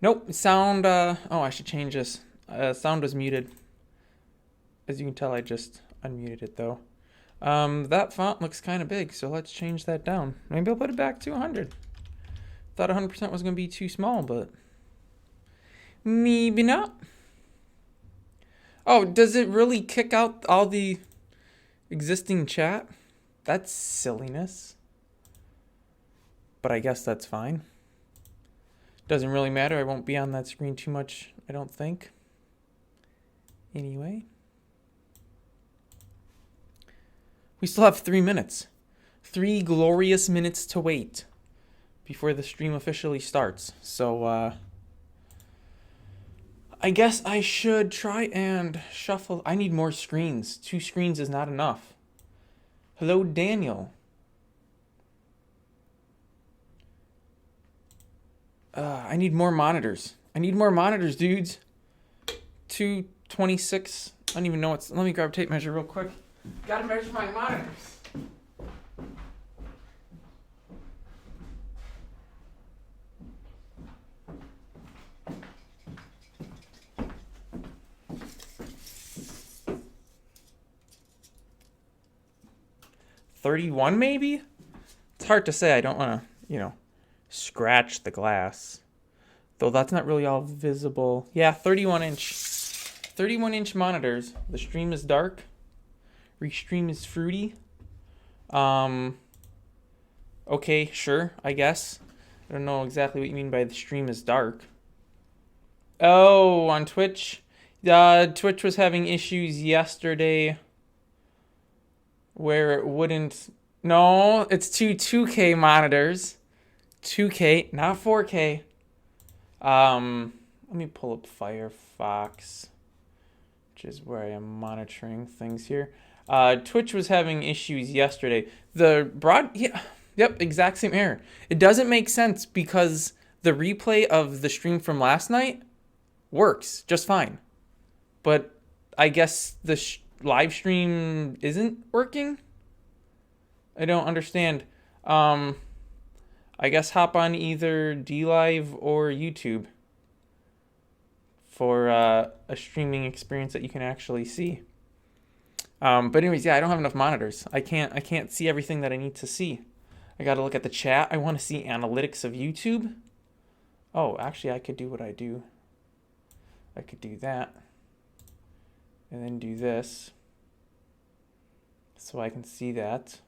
Nope, sound, oh, I should change this. Sound was muted. As you can tell, I just unmuted it though. That font looks kind of big, so let's change that down. Maybe I'll put it back to 100. Thought 100% was going to be too small, but maybe not. Oh, does it really kick out all the existing chat? That's silliness. But I guess that's fine. Doesn't really matter. I won't be on that screen too much, I don't think. Anyway. We still have 3 minutes. 3 glorious minutes to wait before the stream officially starts. So, I guess I should try and shuffle. I need more screens. 2 screens is not enough. Hello, Daniel. I need more monitors. I need more monitors, dudes. 226. I don't even know what's. Let me grab a tape measure real quick. Gotta measure my monitors. $31 maybe? It's hard to say. I don't want to, scratch the glass. Though that's not really all visible. Yeah, 31 inch. 31 inch monitors. The stream is dark. Restream is fruity. Okay, sure, I guess. I don't know exactly what you mean by the stream is dark. Oh, on Twitch. Twitch was having issues yesterday where it wouldn't. No, it's 2K monitors. 2K, not 4K. Let me pull up Firefox, which is where I am monitoring things here. Twitch was having issues yesterday. Yep, exact same error. It doesn't make sense because the replay of the stream from last night works just fine. But I guess the live stream isn't working? I don't understand. I guess hop on either DLive or YouTube for a streaming experience that you can actually see. But anyways, yeah, I don't have enough monitors. I can't see everything that I need to see. I gotta look at the chat. I want to see analytics of YouTube. Oh, actually, I could do what I do. I could do that. And then do this. So I can see that.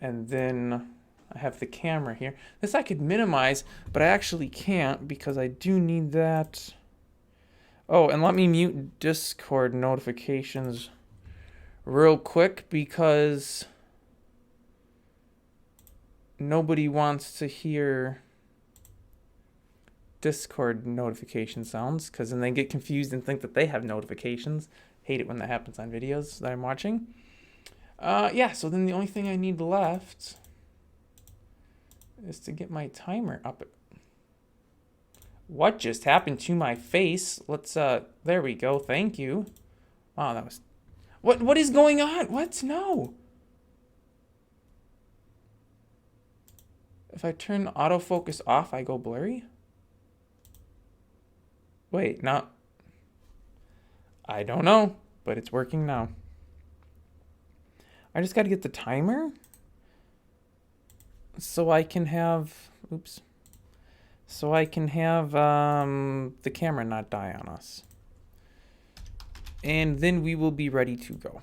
And then I have the camera here. This I could minimize, but I actually can't because I do need that. Oh, and let me mute Discord notifications real quick because nobody wants to hear Discord notification sounds because then they get confused and think that they have notifications. Hate it when that happens on videos that I'm watching. Yeah, so then the only thing I need left is to get my timer up. What just happened to my face? Let's, there we go. Thank you. Wow, that was... What is going on? What? No. If I turn autofocus off, I go blurry? Wait, not... I don't know, but it's working now. I just got to get the timer so I can have... Oops. So I can have the camera not die on us. And then we will be ready to go.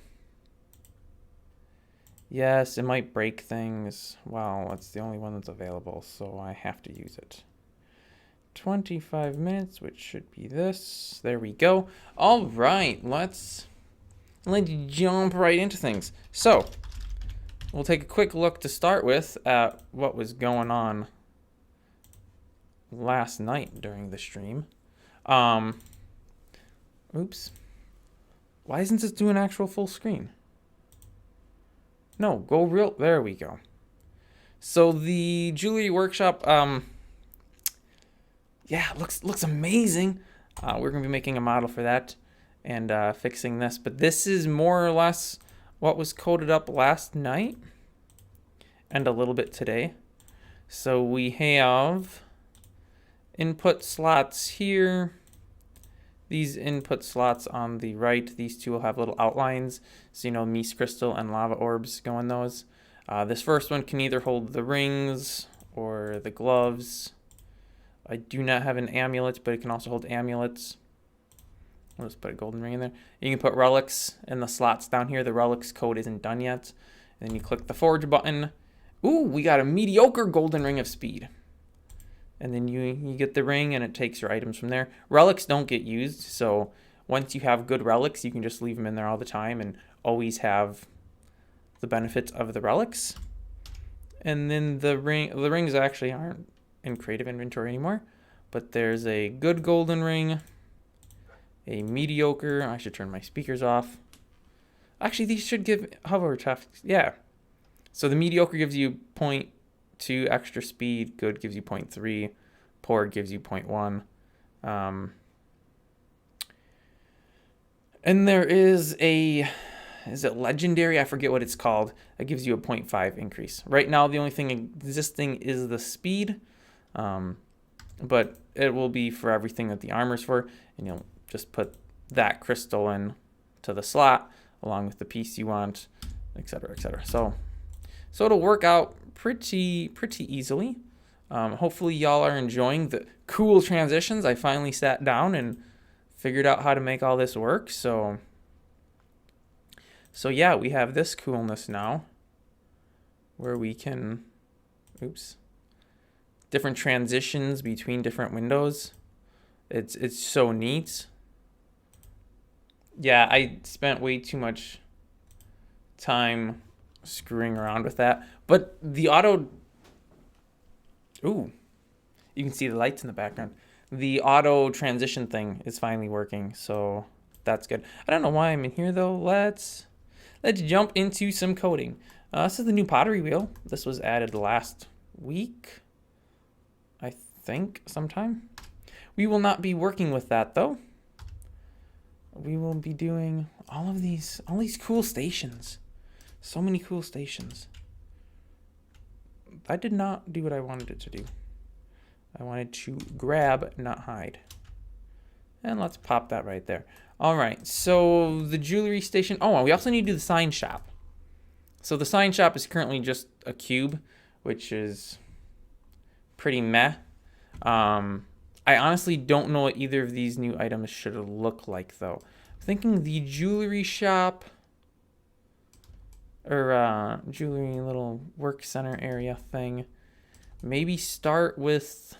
Yes, it might break things. Well, it's the only one that's available, so I have to use it. 25 minutes, which should be this. There we go. All right, let's jump right into things. So, we'll take a quick look to start with at what was going on last night during the stream. Oops. Why isn't this doing actual full screen? No, go real. There we go. So the jewelry workshop, yeah, looks amazing. We're gonna be making a model for that and fixing this. But this is more or less what was coded up last night and a little bit today. So we have input slots here. These input slots on the right, these two will have little outlines. So, you know, Mies crystal and lava orbs go in those. This first one can either hold the rings or the gloves. I do not have an amulet, but it can also hold amulets. I'll just put a golden ring in there. You can put relics in the slots down here. The relics code isn't done yet. And then you click the forge button. Ooh, we got a mediocre golden ring of speed. And then you get the ring and it takes your items from there. Relics don't get used, so once you have good relics, you can just leave them in there all the time and always have the benefits of the relics. And then the rings actually aren't in creative inventory anymore, but there's a good golden ring, a mediocre. I should turn my speakers off. Actually, these should give hover traffic. Yeah. So the mediocre gives you 0.2 extra speed. Good gives you 0.3. Poor gives you 0.1. And there is it legendary? I forget what it's called. That gives you a 0.5 increase. Right now, the only thing existing is the speed. But it will be for everything that the armor's for. And you'll just put that crystal in to the slot along with the piece you want, etc., etc. So it'll work out pretty easily. Hopefully y'all are enjoying the cool transitions. I finally sat down and figured out how to make all this work. So yeah, we have this coolness now where we can, different transitions between different windows. It's so neat. Yeah, I spent way too much time screwing around with that. But the auto... Ooh. You can see the lights in the background. The auto transition thing is finally working, so that's good. I don't know why I'm in here, though. Let's jump into some coding. This is the new pottery wheel. This was added last week, I think, sometime. We will not be working with that, though. We will be doing all these cool stations. So many cool stations. I did not do what I wanted it to do. I wanted to grab, not hide. And let's pop that right there. All right, so the jewelry station. Oh, we also need to do the sign shop. So the sign shop is currently just a cube, which is pretty meh. I honestly don't know what either of these new items should look like, though. I'm thinking the jewelry shop or jewelry little work center area thing. Maybe start with...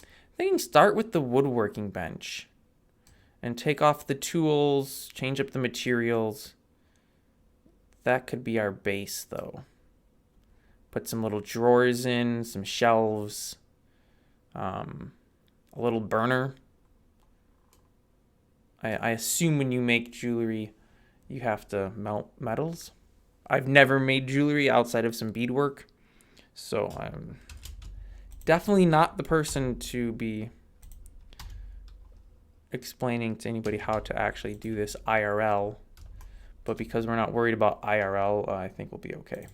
I think start with the woodworking bench and take off the tools, change up the materials. That could be our base, though. Put some little drawers in, some shelves, a little burner. I assume when you make jewelry, you have to melt metals. I've never made jewelry outside of some beadwork, so I'm definitely not the person to be explaining to anybody how to actually do this IRL. But because we're not worried about IRL, I think we'll be okay.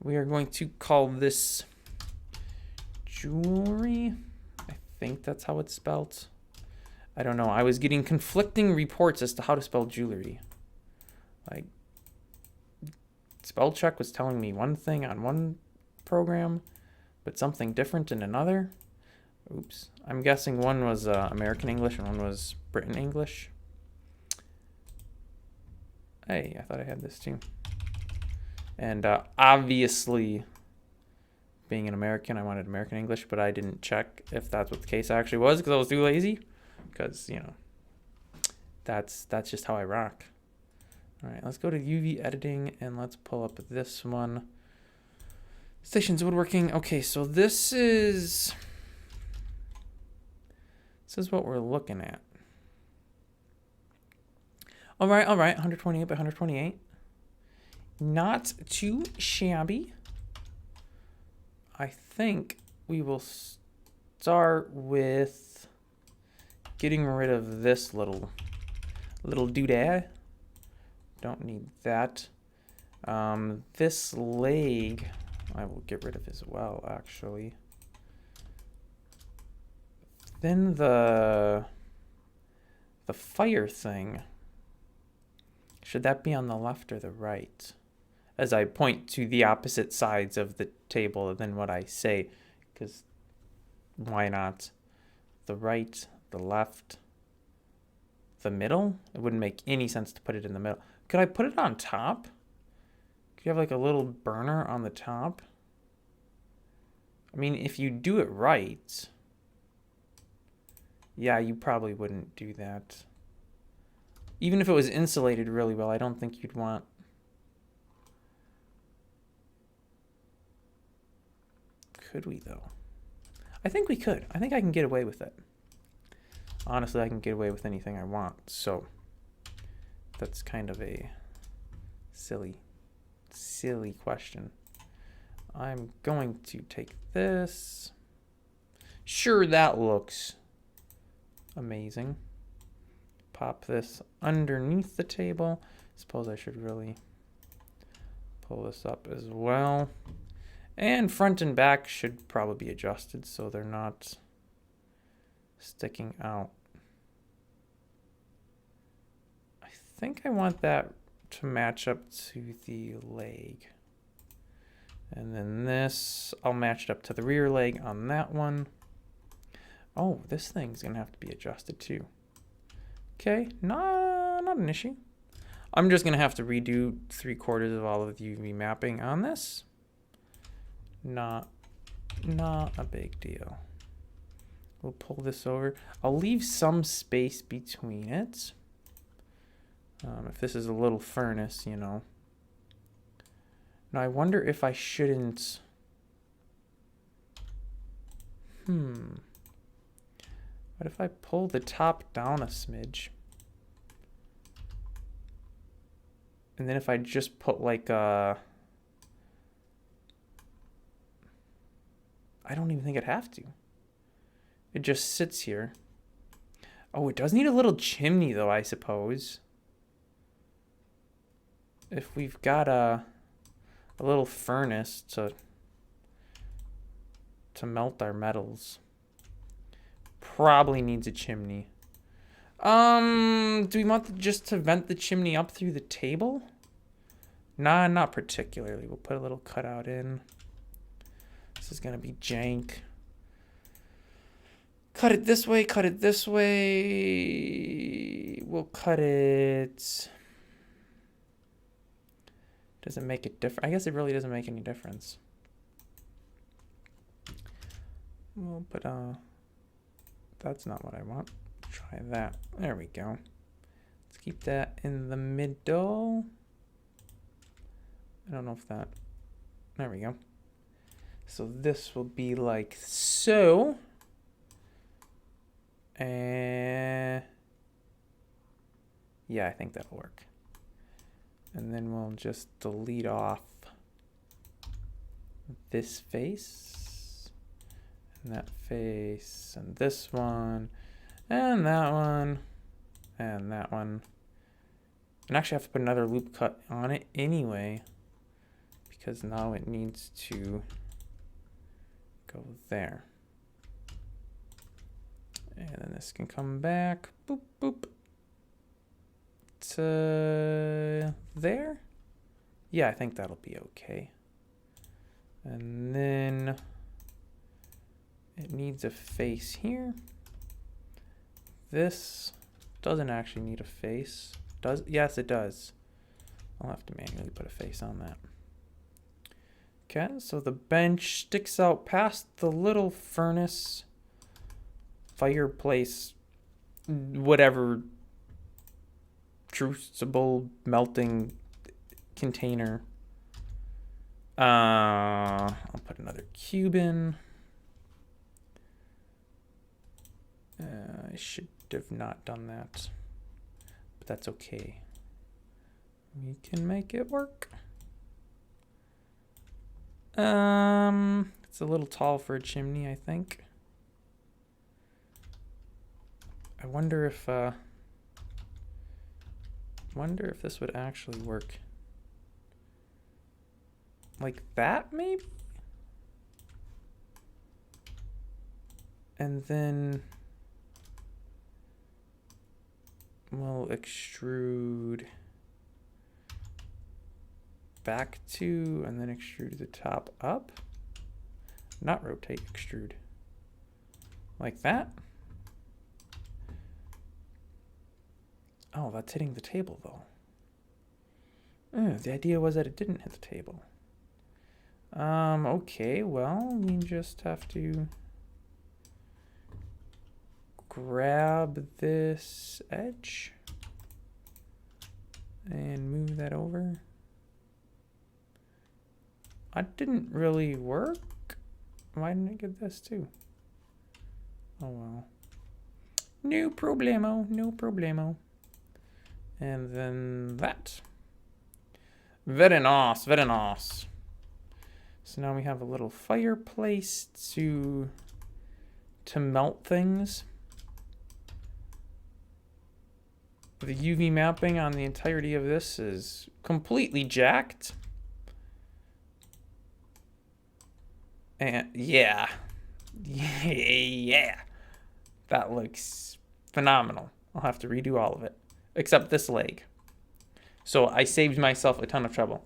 We are going to call this jewelry. I think that's how it's spelled. I don't know. I was getting conflicting reports as to how to spell jewelry. Like, spell check was telling me one thing on one program, but something different in another. Oops. I'm guessing one was American English and one was Britain English. Hey, I thought I had this too. And obviously, being an American, I wanted American English, but I didn't check if that's what the case actually was because I was too lazy. Because, you know, that's just how I rock. All right, let's go to UV editing and let's pull up this one. Stations woodworking. Okay, so this is what we're looking at. All right, 128 by 128. Not too shabby. I think we will start with getting rid of this little doodad. Don't need that. This leg, I will get rid of as well, actually. Then the fire thing, should that be on the left or the right? As I point to the opposite sides of the table than what I say, because why not? The right, the left, the middle? It wouldn't make any sense to put it in the middle. Could I put it on top? Could you have like a little burner on the top? I mean, if you do it right, yeah, you probably wouldn't do that. Even if it was insulated really well, I don't think you'd want... Could we, though? I think we could. I think I can get away with it. Honestly, I can get away with anything I want, so that's kind of a silly question. I'm going to take this. Sure, that looks amazing. Pop this underneath the table. Suppose I should really pull this up as well. And front and back should probably be adjusted so they're not sticking out. I think I want that to match up to the leg. And then this, I'll match it up to the rear leg on that one. Oh, this thing's gonna have to be adjusted too. Okay, not an issue. I'm just gonna have to redo 3/4 of all of the UV mapping on this. Not a big deal. We'll pull this over. I'll leave some space between it. If this is a little furnace, you know. Now I wonder if I shouldn't... What if I pull the top down a smidge? And then if I just put like a... I don't even think I'd have to. It just sits here. Oh, it does need a little chimney though, I suppose. If we've got a little furnace to melt our metals. Probably needs a chimney. Do we want just to vent the chimney up through the table? Nah, not particularly. We'll put a little cutout in. This is gonna be jank. Cut it this way, cut it this way. We'll cut it. Does it make a difference? I guess it really doesn't make any difference. We'll put that's not what I want. Try that. There we go. Let's keep that in the middle. I don't know if that... There we go. So this will be like so. And yeah, I think that'll work. And then we'll just delete off this face, and that face, and this one, and that one, and that one. And actually I have to put another loop cut on it anyway, because now it needs to go there. And then this can come back, boop, boop, to there. Yeah, I think that'll be okay. And then it needs a face here. This doesn't actually need a face. Does? Yes, it does. I'll have to manually put a face on that. Okay, so the bench sticks out past the little furnace, fireplace, whatever, crucible, melting container. I'll put another cube in. I should have not done that, but that's okay. We can make it work. It's a little tall for a chimney, I think. I wonder if this would actually work. Like that, maybe? And then we'll extrude back 2 and then extrude the top up. Not rotate, extrude. Like that. Oh, that's hitting the table though. The idea was that it didn't hit the table. Okay, well, we just have to grab this edge and move that over. That didn't really work. Why didn't I get this too? Oh well. No problemo, no problemo. And then that. Very nice, very nice. So now we have a little fireplace to melt things. The UV mapping on the entirety of this is completely jacked. And yeah. Yeah. That looks phenomenal. I'll have to redo all of it. Except this leg. So I saved myself a ton of trouble.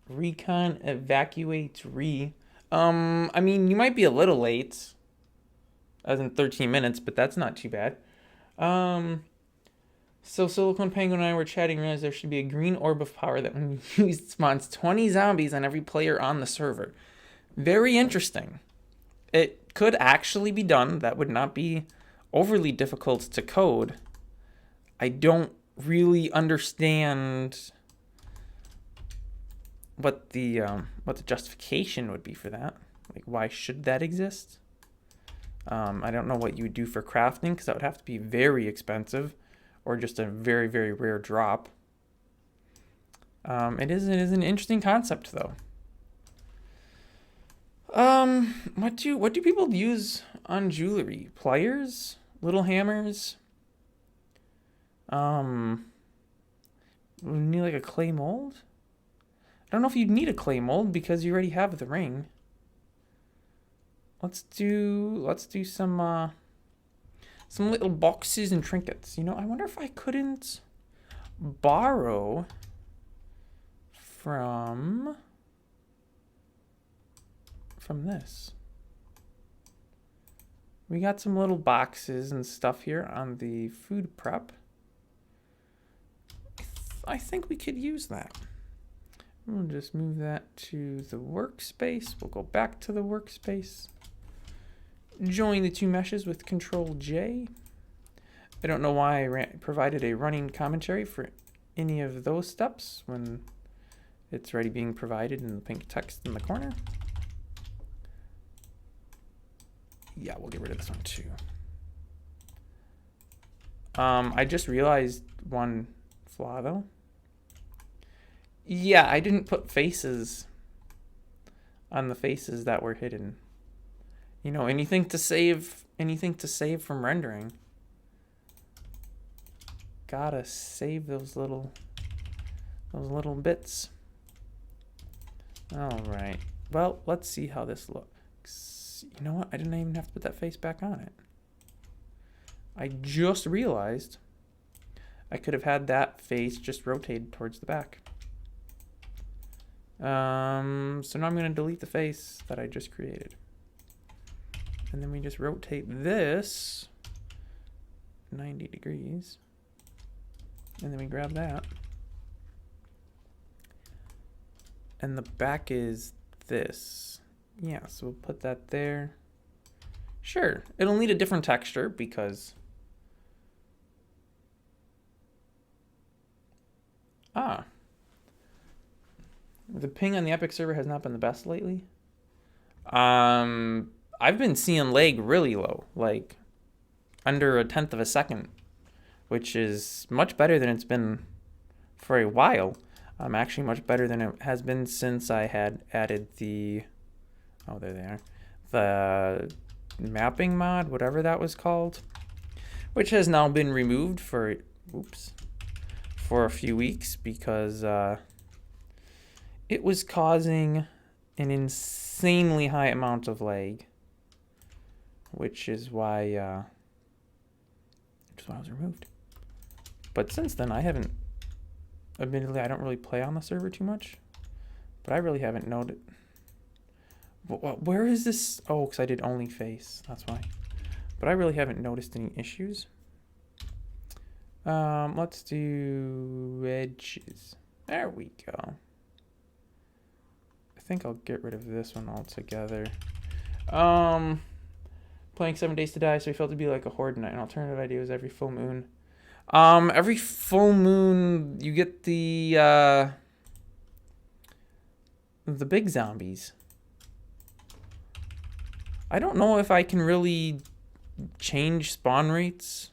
Recon evacuate re. I mean, you might be a little late. As in 13 minutes, but that's not too bad. So Silicone Penguin and I were chatting, realized there should be a green orb of power that when used spawns 20 zombies on every player on the server. Very interesting. It could actually be done. That would not be overly difficult to code. I don't really understand what the justification would be for that. Like, why should that exist? I don't know what you would do for crafting, because that would have to be very expensive, or just a very, very rare drop. It is an interesting concept, though. What do people use on jewelry? Pliers? Little hammers? We need like a clay mold? I don't know if you'd need a clay mold because you already have the ring. Let's do some little boxes and trinkets. You know, I wonder if I couldn't borrow from this. We got some little boxes and stuff here on the food prep. I think we could use that. We'll just move that to the workspace. We'll go back to the workspace. Join the two meshes with Control J. I don't know why I provided a running commentary for any of those steps when it's already being provided in the pink text in the corner. Yeah, we'll get rid of this one too. I just realized one flaw though. Yeah, I didn't put faces on the faces that were hidden. You know, anything to save from rendering. Gotta save those little bits. All right. Well, let's see how this looks. You know what? I didn't even have to put that face back on it. I just realized I could have had that face just rotated towards the back. So now I'm going to delete the face that I just created. And then we just rotate this 90 degrees. And then we grab that. And the back is this. Yeah, so we'll put that there. Sure, it'll need a different texture because... The ping on the Epic server has not been the best lately. I've been seeing lag really low, like under 1/10 of a second, which is much better than it's been for a while. Actually much better than it has been since I had added the, oh, there they are, the mapping mod, whatever that was called, which has now been removed for, for a few weeks because it was causing an insanely high amount of lag. which is why I was removed. But since then, I haven't. Admittedly, I don't really play on the server too much, but I really haven't noted. Where is this? Oh, because I did only face. That's why. But I really haven't noticed any issues. Let's do edges. There we go. I think I'll get rid of this one altogether. Playing 7 Days to Die, so we felt to be like a horde night. An alternative idea was every full moon. Every full moon you get the big zombies. I don't know if I can really change spawn rates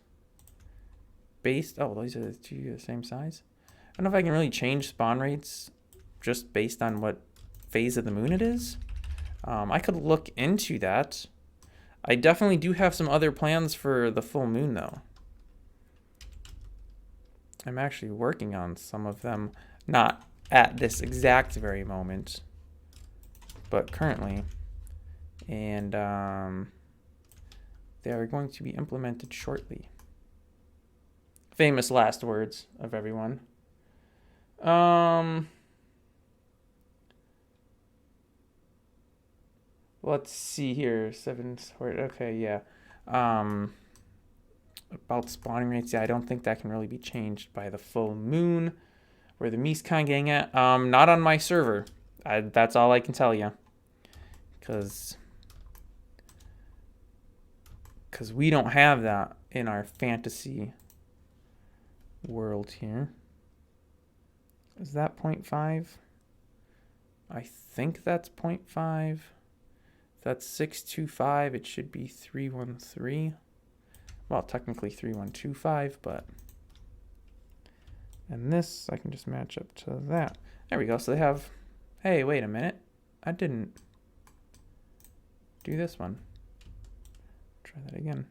based. Oh, these are the same size. I don't know if I can really change spawn rates just based on what phase of the moon it is. I could look into that. I definitely do have some other plans for the full moon, though. I'm actually working on some of them, not at this exact very moment, but currently. And they are going to be implemented shortly. Famous last words of everyone. Let's see here. 7. Okay, yeah. About spawning rates, yeah, I don't think that can really be changed by the full moon. Where the Miskon gang at? Not on my server. That's all I can tell you. Because we don't have that in our fantasy world here. Is that 0.5? I think that's 0.5. That's 625. It should be 313. Well, technically 3125, but. And this, I can just match up to that. There we go. So they have. Hey, wait a minute. I didn't do this one. Try that again.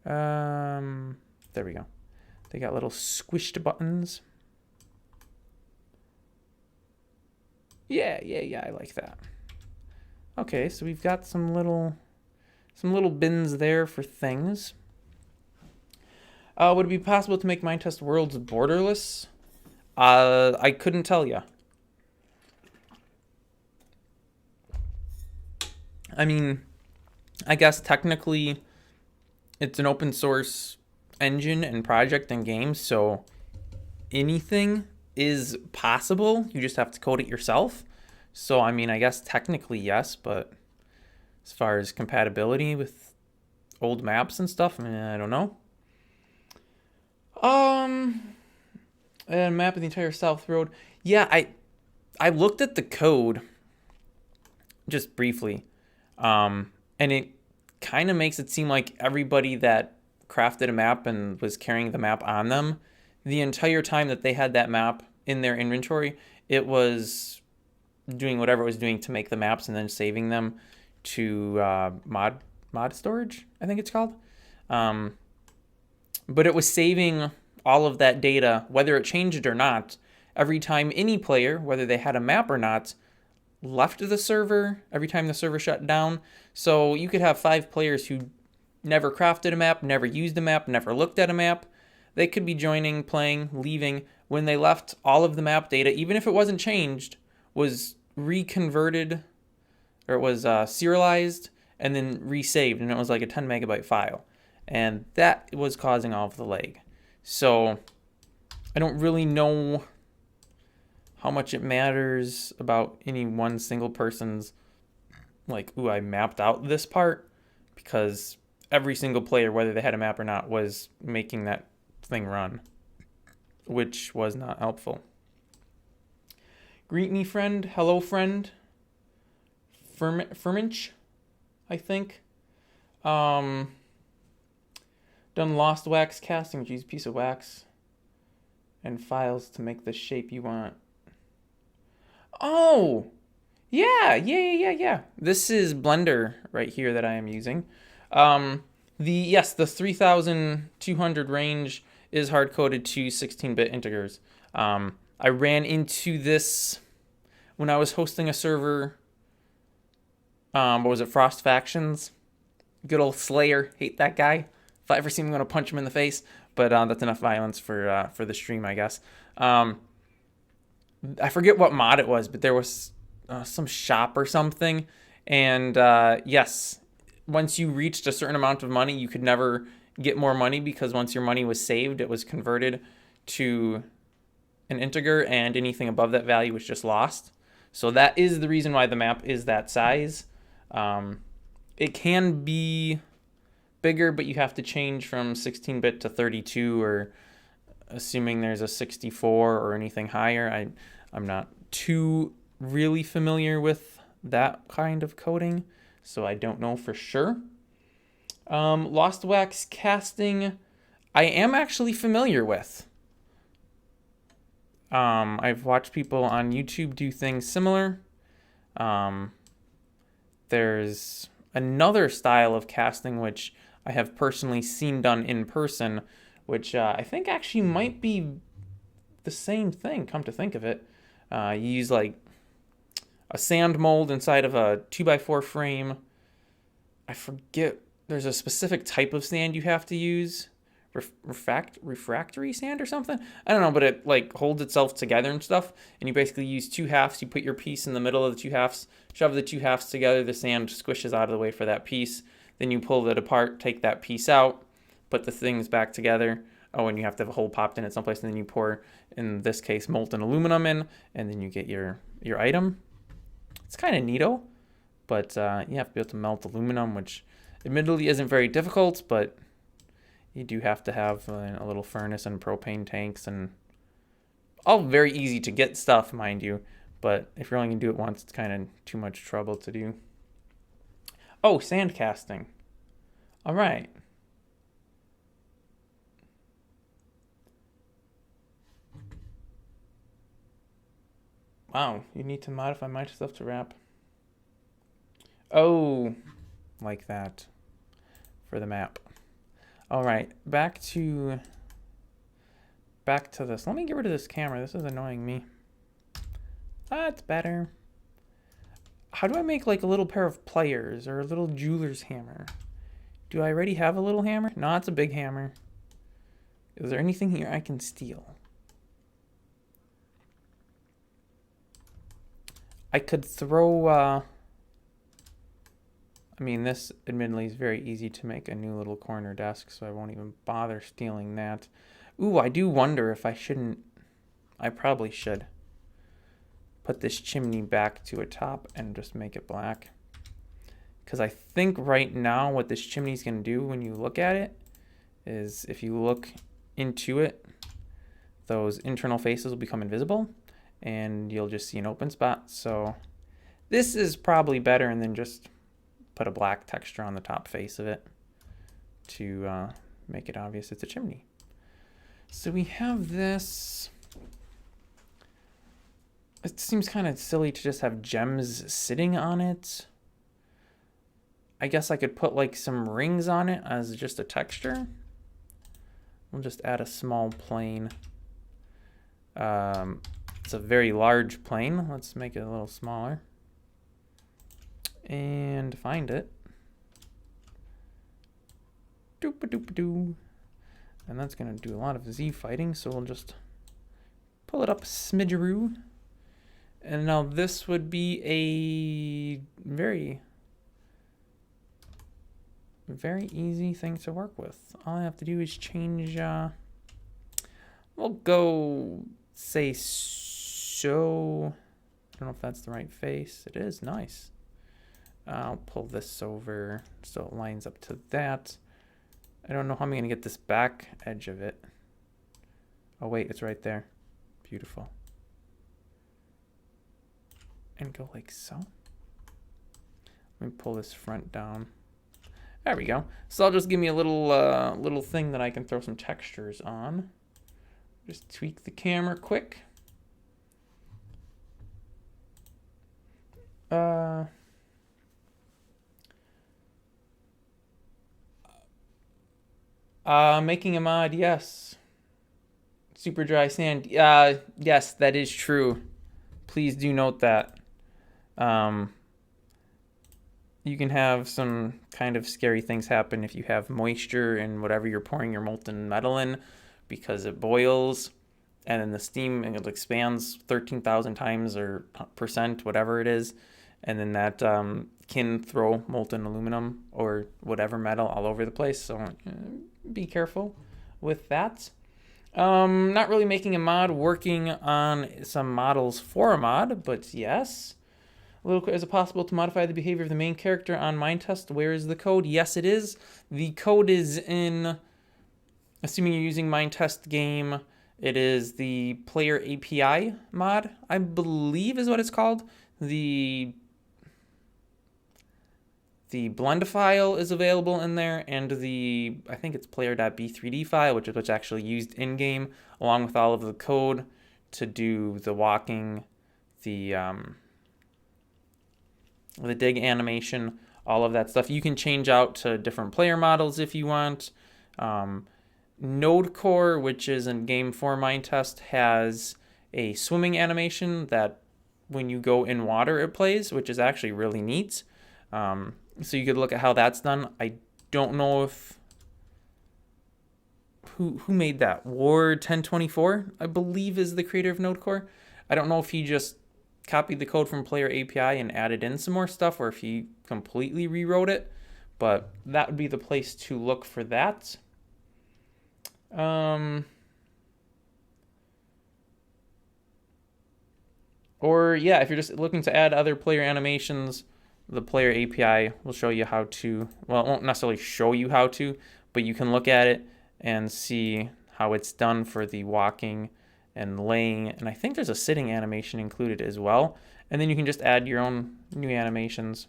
There we go. They got little squished buttons. Yeah, I like that. Okay, so we've got some little bins there for things. Would it be possible to make Minetest Worlds borderless? I couldn't tell you. I mean, I guess technically it's an open source engine and project and game, so anything is possible. You just have to code it yourself. So, I mean, I guess technically yes, but as far as compatibility with old maps and stuff, I mean, I don't know. And map of the entire South Road. Yeah, I looked at the code just briefly. And it kind of makes it seem like everybody that crafted a map and was carrying the map on them, the entire time that they had that map in their inventory, it was doing whatever it was doing to make the maps and then saving them to mod storage, I think it's called. But it was saving all of that data, whether it changed or not, every time any player, whether they had a map or not, left the server, every time the server shut down. So you could have 5 players who never crafted a map, never used a map, never looked at a map. They could be joining, playing, leaving. When they left, all of the map data, even if it wasn't changed, was reconverted, or it was serialized and then resaved, and it was like a 10 megabyte file. And that was causing all of the lag. So I don't really know how much it matters about any one single person's, like, ooh, I mapped out this part, because every single player, whether they had a map or not, was making that thing run, which was not helpful. Greet me, friend. Hello, friend. Firminch, I think. Done lost wax casting, which use a piece of wax and files to make the shape you want. Oh, yeah. This is Blender right here that I am using. The 3200 range is hard-coded to 16-bit integers. I ran into this when I was hosting a server. What was it, Frost Factions? Good old Slayer. Hate that guy. If I ever see him, I'm going to punch him in the face. But that's enough violence for the stream, I guess. I forget what mod it was, but there was some shop or something. And yes, once you reached a certain amount of money, you could never get more money because once your money was saved, it was converted to an integer, and anything above that value was just lost. So that is the reason why the map is that size. It can be bigger, but you have to change from 16-bit to 32, or assuming there's a 64 or anything higher. I'm not too really familiar with that kind of coding, so I don't know for sure. Lost Wax casting, I am actually familiar with. I've watched people on YouTube do things similar. There's another style of casting which I have personally seen done in person, which I think actually might be the same thing, come to think of it. You use like a sand mold inside of a 2x4 frame. I forget, there's a specific type of sand you have to use. Refractory sand or something? I don't know, but it like holds itself together and stuff. And you basically use two halves. You put your piece in the middle of the two halves, shove the two halves together. The sand squishes out of the way for that piece. Then you pull it apart, take that piece out, put the things back together. Oh, and you have to have a hole popped in at some place. And then you pour, in this case, molten aluminum in, and then you get your item. It's kind of neato, but you have to be able to melt aluminum, which admittedly isn't very difficult, but you do have to have a little furnace and propane tanks, and all very easy to get stuff, mind you. But if you're only going to do it once, it's kind of too much trouble to do. Oh, sand casting. All right. Wow, you need to modify my stuff to wrap. Oh, like that for the map. All right, back to this. Let me get rid of this camera. This is annoying me. That's better. How do I make like a little pair of pliers or a little jeweler's hammer? Do I already have a little hammer? No, it's a big hammer. Is there anything here I can steal? I could throw, I mean, this admittedly is very easy to make a new little corner desk, so I won't even bother stealing that. Ooh, I do wonder if I shouldn't, I probably should put this chimney back to a top and just make it black. Because I think right now what this chimney is going to do when you look at it is if you look into it, those internal faces will become invisible and you'll just see an open spot. So this is probably better, and then just put a black texture on the top face of it to make it obvious it's a chimney. So we have this. It seems kind of silly to just have gems sitting on it. I guess I could put like some rings on it as just a texture. We'll just add a small plane. It's a very large plane. Let's make it a little smaller. And find it. Doop-a-doop-a-doo. And that's going to do a lot of Z fighting, so we'll just pull it up a smidgeroo. And now this would be a very, very easy thing to work with. All I have to do is change, we'll go say so. I don't know if that's the right face. It is, nice. I'll pull this over so it lines up to that. I don't know how I'm going to get this back edge of it. Oh wait, it's right there. Beautiful. And go like so. Let me pull this front down. There we go. So I'll just give me a little little thing that I can throw some textures on. Just tweak the camera quick. Making a mod, yes. Super dry sand. Yes, that is true. Please do note that. you can have some kind of scary things happen if you have moisture in whatever you're pouring your molten metal in, because it boils and then the steam and it expands 13,000 times or percent, whatever it is. And then that can throw molten aluminum or whatever metal all over the place. So be careful with that. Not really making a mod, working on some models for a mod, but yes. Is it possible to modify the behavior of the main character on Mindtest? Where is the code? Yes, it is. The code is in, assuming you're using Mindtest game, it is the player API mod, I believe is what it's called. The blend file is available in there, and I think it's player.b3d file, which is what's actually used in-game, along with all of the code to do the walking, the dig animation, all of that stuff. You can change out to different player models if you want. Node Core, which is in game for Mindtest, has a swimming animation that when you go in water it plays, which is actually really neat. So you could look at how that's done. I don't know if who made that. Ward 1024, I believe, is the creator of Node Core. I don't know if he just copied the code from player API and added in some more stuff, or if he completely rewrote it, but that would be the place to look for that. Or yeah, if you're just looking to add other player animations, the player API will show you how to, well, it won't necessarily show you how to, but you can look at it and see how it's done for the walking and laying, and I think there's a sitting animation included as well. And then you can just add your own new animations.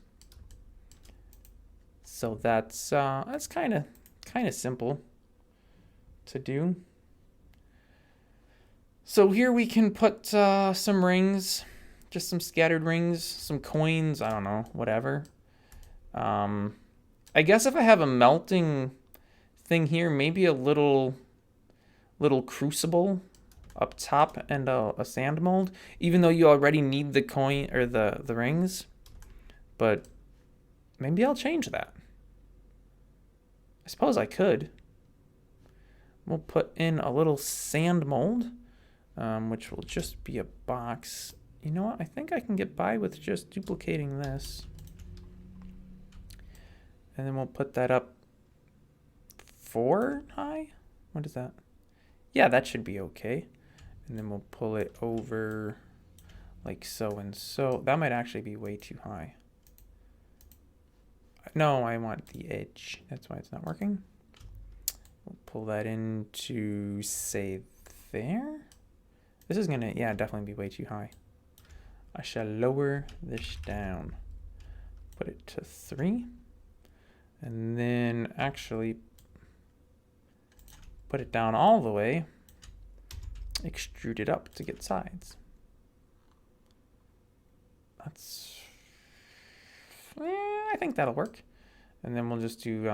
So that's kind of simple to do. So here we can put some rings, just some scattered rings, some coins, I don't know, whatever. I guess if I have a melting thing here, maybe a little crucible up top and a sand mold, even though you already need the coin or the rings. But maybe I'll change that. I suppose I could. We'll put in a little sand mold, which will just be a box. You know what? I think I can get by with just duplicating this. And then we'll put that up 4 high. What is that? Yeah, that should be okay. And then we'll pull it over like so and so. That might actually be way too high. No, I want the edge. That's why it's not working. We'll pull that into, say, there. This is gonna, yeah, definitely be way too high. I shall lower this down. Put it to 3. And then actually put it down all the way. Extrude it up to get sides. That's, I think that'll work. And then we'll just do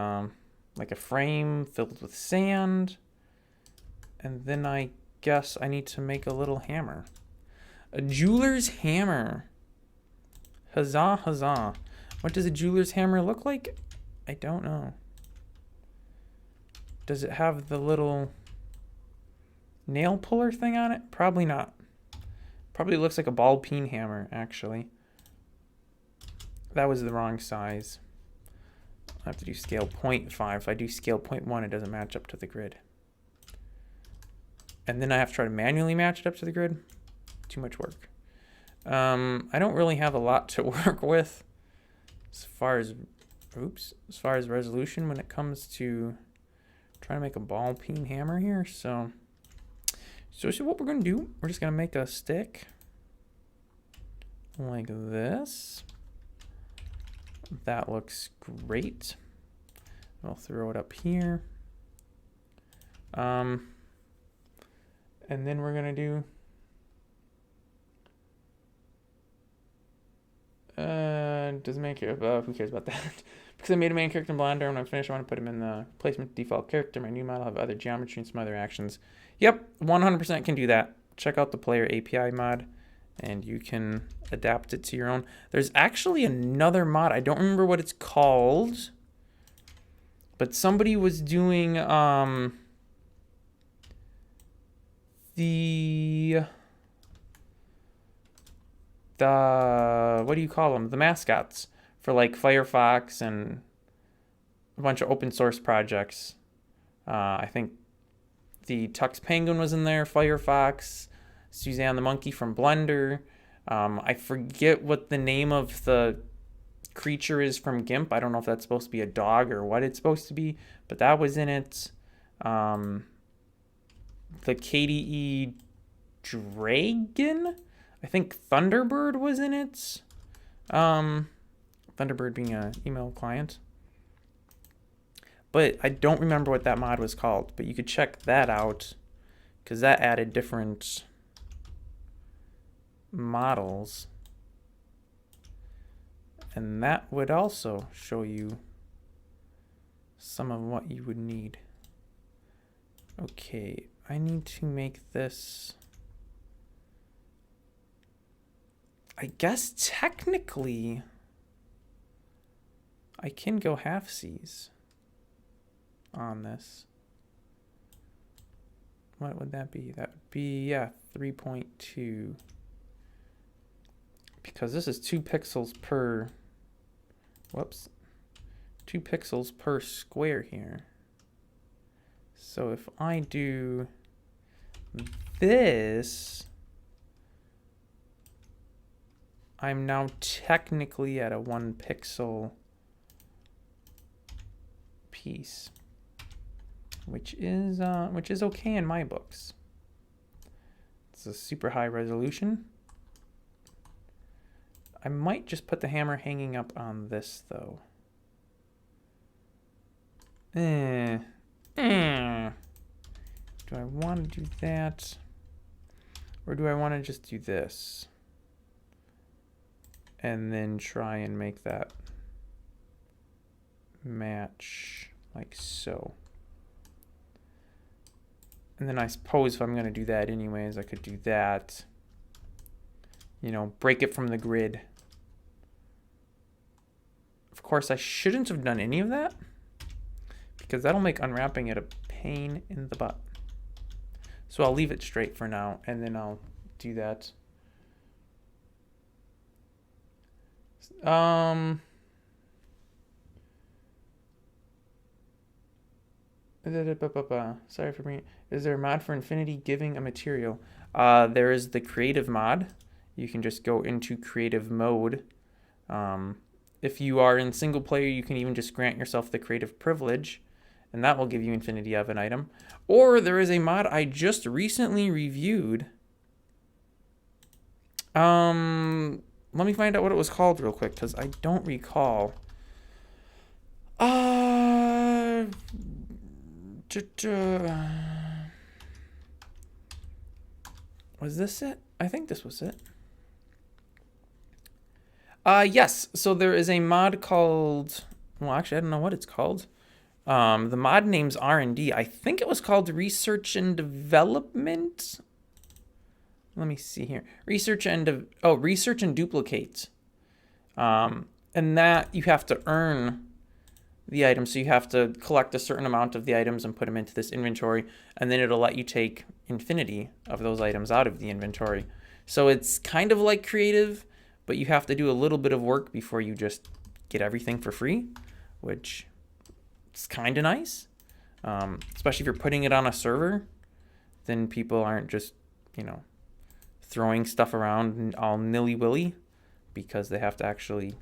like a frame filled with sand. And then I guess I need to make a little hammer. A jeweler's hammer. Huzzah, huzzah. What does a jeweler's hammer look like? I don't know. Does it have the little nail puller thing on it? Probably not. Probably looks like a ball peen hammer, actually. That was the wrong size. I have to do scale 0.5. If I do scale 0.1, it doesn't match up to the grid. And then I have to try to manually match it up to the grid. Too much work. I don't really have a lot to work with as far as resolution when it comes to trying to make a ball peen hammer here. So what we're going to do, we're just going to make a stick like this. That looks great. I'll throw it up here. And then we're going to do doesn't make it who cares about that? Because I made a main character in Blender, when I'm finished I want to put him in the placement default character. My new model have other geometry and some other actions. Yep, 100% can do that. Check out the player API mod and you can adapt it to your own. There's actually another mod. I don't remember what it's called, but somebody was doing the what do you call them? The mascots for like Firefox and a bunch of open source projects. I think the Tux Penguin was in there, Firefox, Suzanne the Monkey from Blender. I forget what the name of the creature is from GIMP. I don't know if that's supposed to be a dog or what it's supposed to be, but that was in it. The KDE Dragon, I think Thunderbird was in it. Thunderbird being an email client. But I don't remember what that mod was called, but you could check that out because that added different models. And that would also show you some of what you would need. Okay, I need to make this. I guess technically I can go half C's on this. What would that be? That would be, yeah, 3.2. Because this is 2 pixels per, whoops, 2 pixels per square here. So if I do this, I'm now technically at a 1 pixel piece, which is okay in my books. It's a super high resolution. I might just put the hammer hanging up on this though. Do I want to do that? Or do I want to just do this? And then try and make that match like so. And then I suppose if I'm going to do that anyways, I could do that. You know, break it from the grid. Of course, I shouldn't have done any of that, because that'll make unwrapping it a pain in the butt. So I'll leave it straight for now, and then I'll do that. Sorry for bringing. Is there a mod for Infinity giving a material? There is the creative mod. You can just go into creative mode. If you are in single player, you can even just grant yourself the creative privilege, and that will give you infinity of an item. Or there is a mod I just recently reviewed. Let me find out what it was called real quick, because I don't recall. Was this it? I think this was it. Yes, so there is a mod called, well, actually, I don't know what it's called. The mod name's R&D. I think it was called Research and Development. Let me see here. Research and Duplicate. And that you have to earn the items. So you have to collect a certain amount of the items and put them into this inventory, and then it'll let you take infinity of those items out of the inventory. So it's kind of like creative, but you have to do a little bit of work before you just get everything for free, which is kind of nice. Especially if you're putting it on a server, then people aren't just, you know, throwing stuff around all nilly-willy, because they have to actually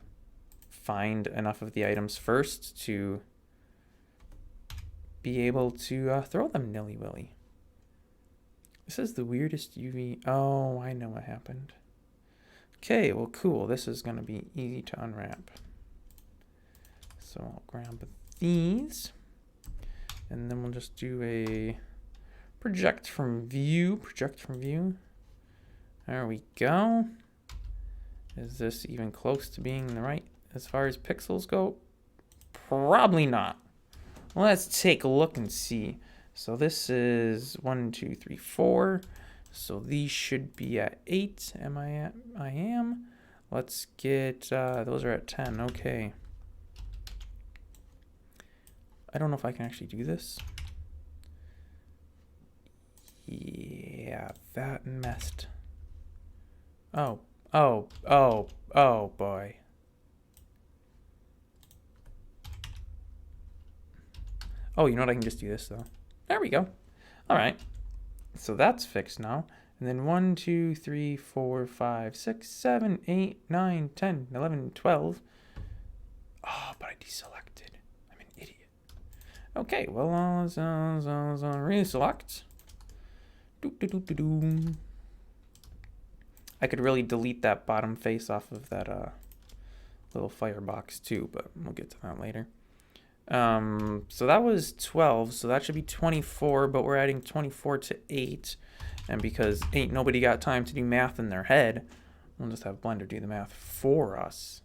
find enough of the items first to be able to throw them nilly-willy. This is the weirdest UV. Oh, I know what happened. Okay, well, cool. This is going to be easy to unwrap. So I'll grab these, and then we'll just do a project from view. Project from view. There we go. Is this even close to being the right as far as pixels go? Probably not. Let's take a look and see. So this is 1, 2, 3, 4. So these should be at 8. Am I at? I am. Let's get, those are at 10. Okay. I don't know if I can actually do this. Yeah, that messed. Oh boy. Oh, you know what? I can just do this though. There we go. All right. So that's fixed now. And then 1, 2, 3, 4, 5, 6, 7, 8, 9, 10, 11, 12. Oh, but I deselected. I'm an idiot. Okay, well, let's reselect. I could really delete that bottom face off of that little firebox too, but we'll get to that later. So that was 12, so that should be 24, but we're adding 24 to 8. And because ain't nobody got time to do math in their head, we'll just have Blender do the math for us.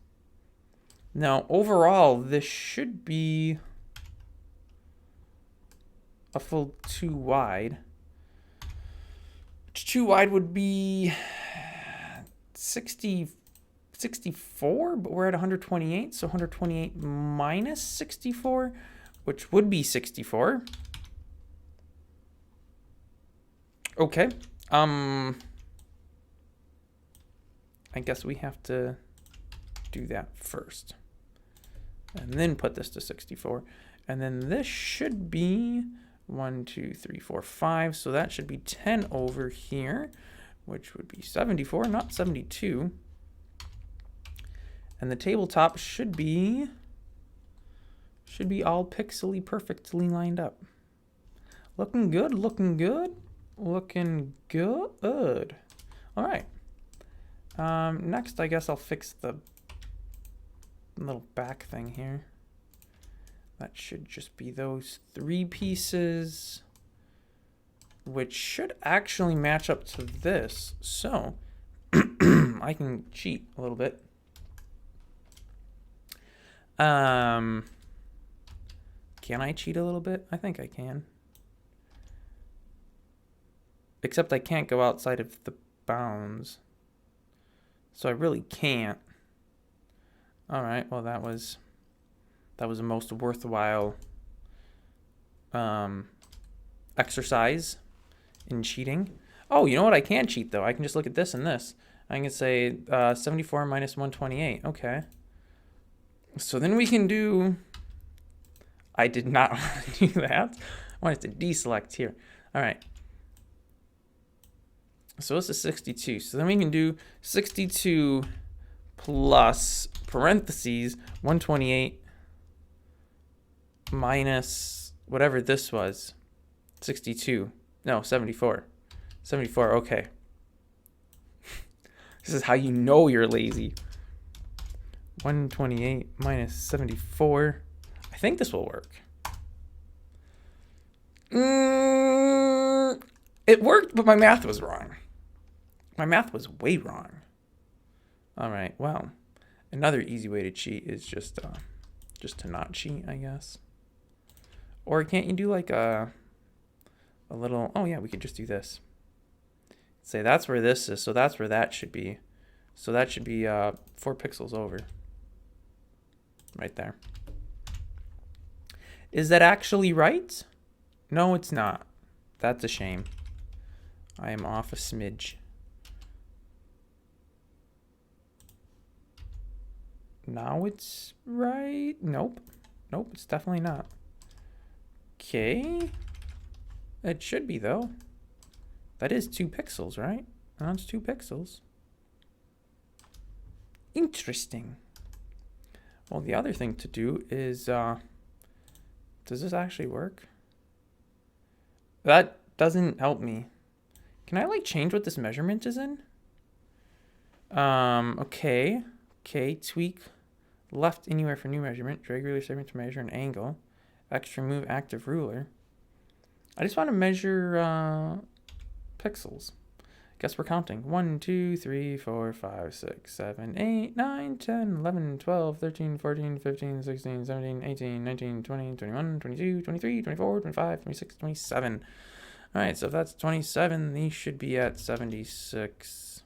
Now, overall, this should be a full 2 wide. 2 wide would be 64, but we're at 128, so 128 minus 64, which would be 64. Okay. I guess we have to do that first. And then put this to 64. And then this should be 1, 2, 3, 4, 5. So that should be 10 over here, which would be 74, not 72. And the tabletop should be all pixely perfectly lined up. Looking good, looking good. Looking good. All right. Next, I guess I'll fix the little back thing here. That should just be those 3 pieces, which should actually match up to this. So I can cheat a little bit. Can I cheat a little bit? I think I can. Except I can't go outside of the bounds. So I really can't. All right, well that was a most worthwhile exercise in cheating. Oh, you know what? I can cheat though. I can just look at this and this. I can say 74 minus 128. Okay. So then we can do. I did not want to do that. I wanted to deselect here. All right. So this is 62. So then we can do 62 plus parentheses 128 minus whatever this was. 62. No, 74. 74, okay. This is how you know you're lazy. 128 minus 74. I think this will work. It worked, but my math was wrong. My math was way wrong. All right, well, another easy way to cheat is just to not cheat, I guess. Or can't you do like a little, oh yeah, we could just do this. Say that's where this is, so that's where that should be. So that should be 4 pixels over. Right there. Is that actually right? No, it's not. That's a shame. I am off a smidge. Now it's right. Nope. Nope, it's definitely not. Okay. It should be, though. That is 2 pixels, right? That's 2 pixels. Interesting. Well, the other thing to do is, does this actually work? That doesn't help me. Can I, like, change what this measurement is in? Okay. Okay, tweak left anywhere for new measurement. Drag ruler segment to measure an angle. X remove active ruler. I just want to measure pixels. Guess we're counting. 1, 2, 3, 4, 5, 6, 7, 8, 9, 10, 11, 12, 13, 14, 15, 16, 17, 18, 19, 20, 21, 22, 23, 24, 25, 26, 27. All right, so if that's 27, these should be at 76.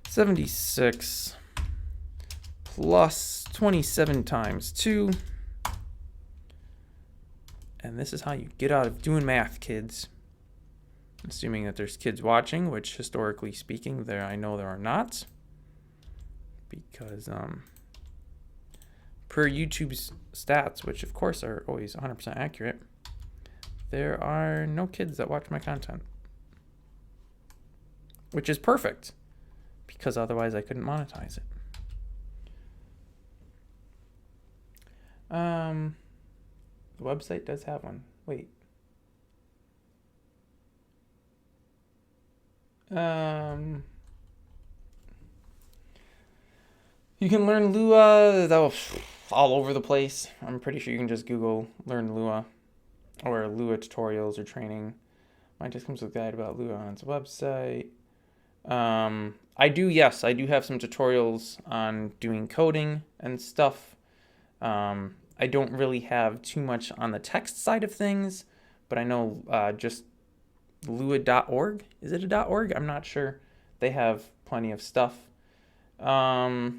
76 plus 27 times 2. And this is how you get out of doing math, kids. Assuming that there's kids watching, which historically speaking, I know there are not. Because per YouTube's stats, which of course are always 100% accurate, there are no kids that watch my content. Which is perfect, because otherwise I couldn't monetize it. The website does have one. Wait. You can learn Lua all over the place. I'm pretty sure you can just Google learn Lua or Lua tutorials or training. Mine just comes with a guide about Lua on its website. I do have some tutorials on doing coding and stuff. I don't really have too much on the text side of things, but I know just lua.org. Is it a .org? I'm not sure. They have plenty of stuff. Does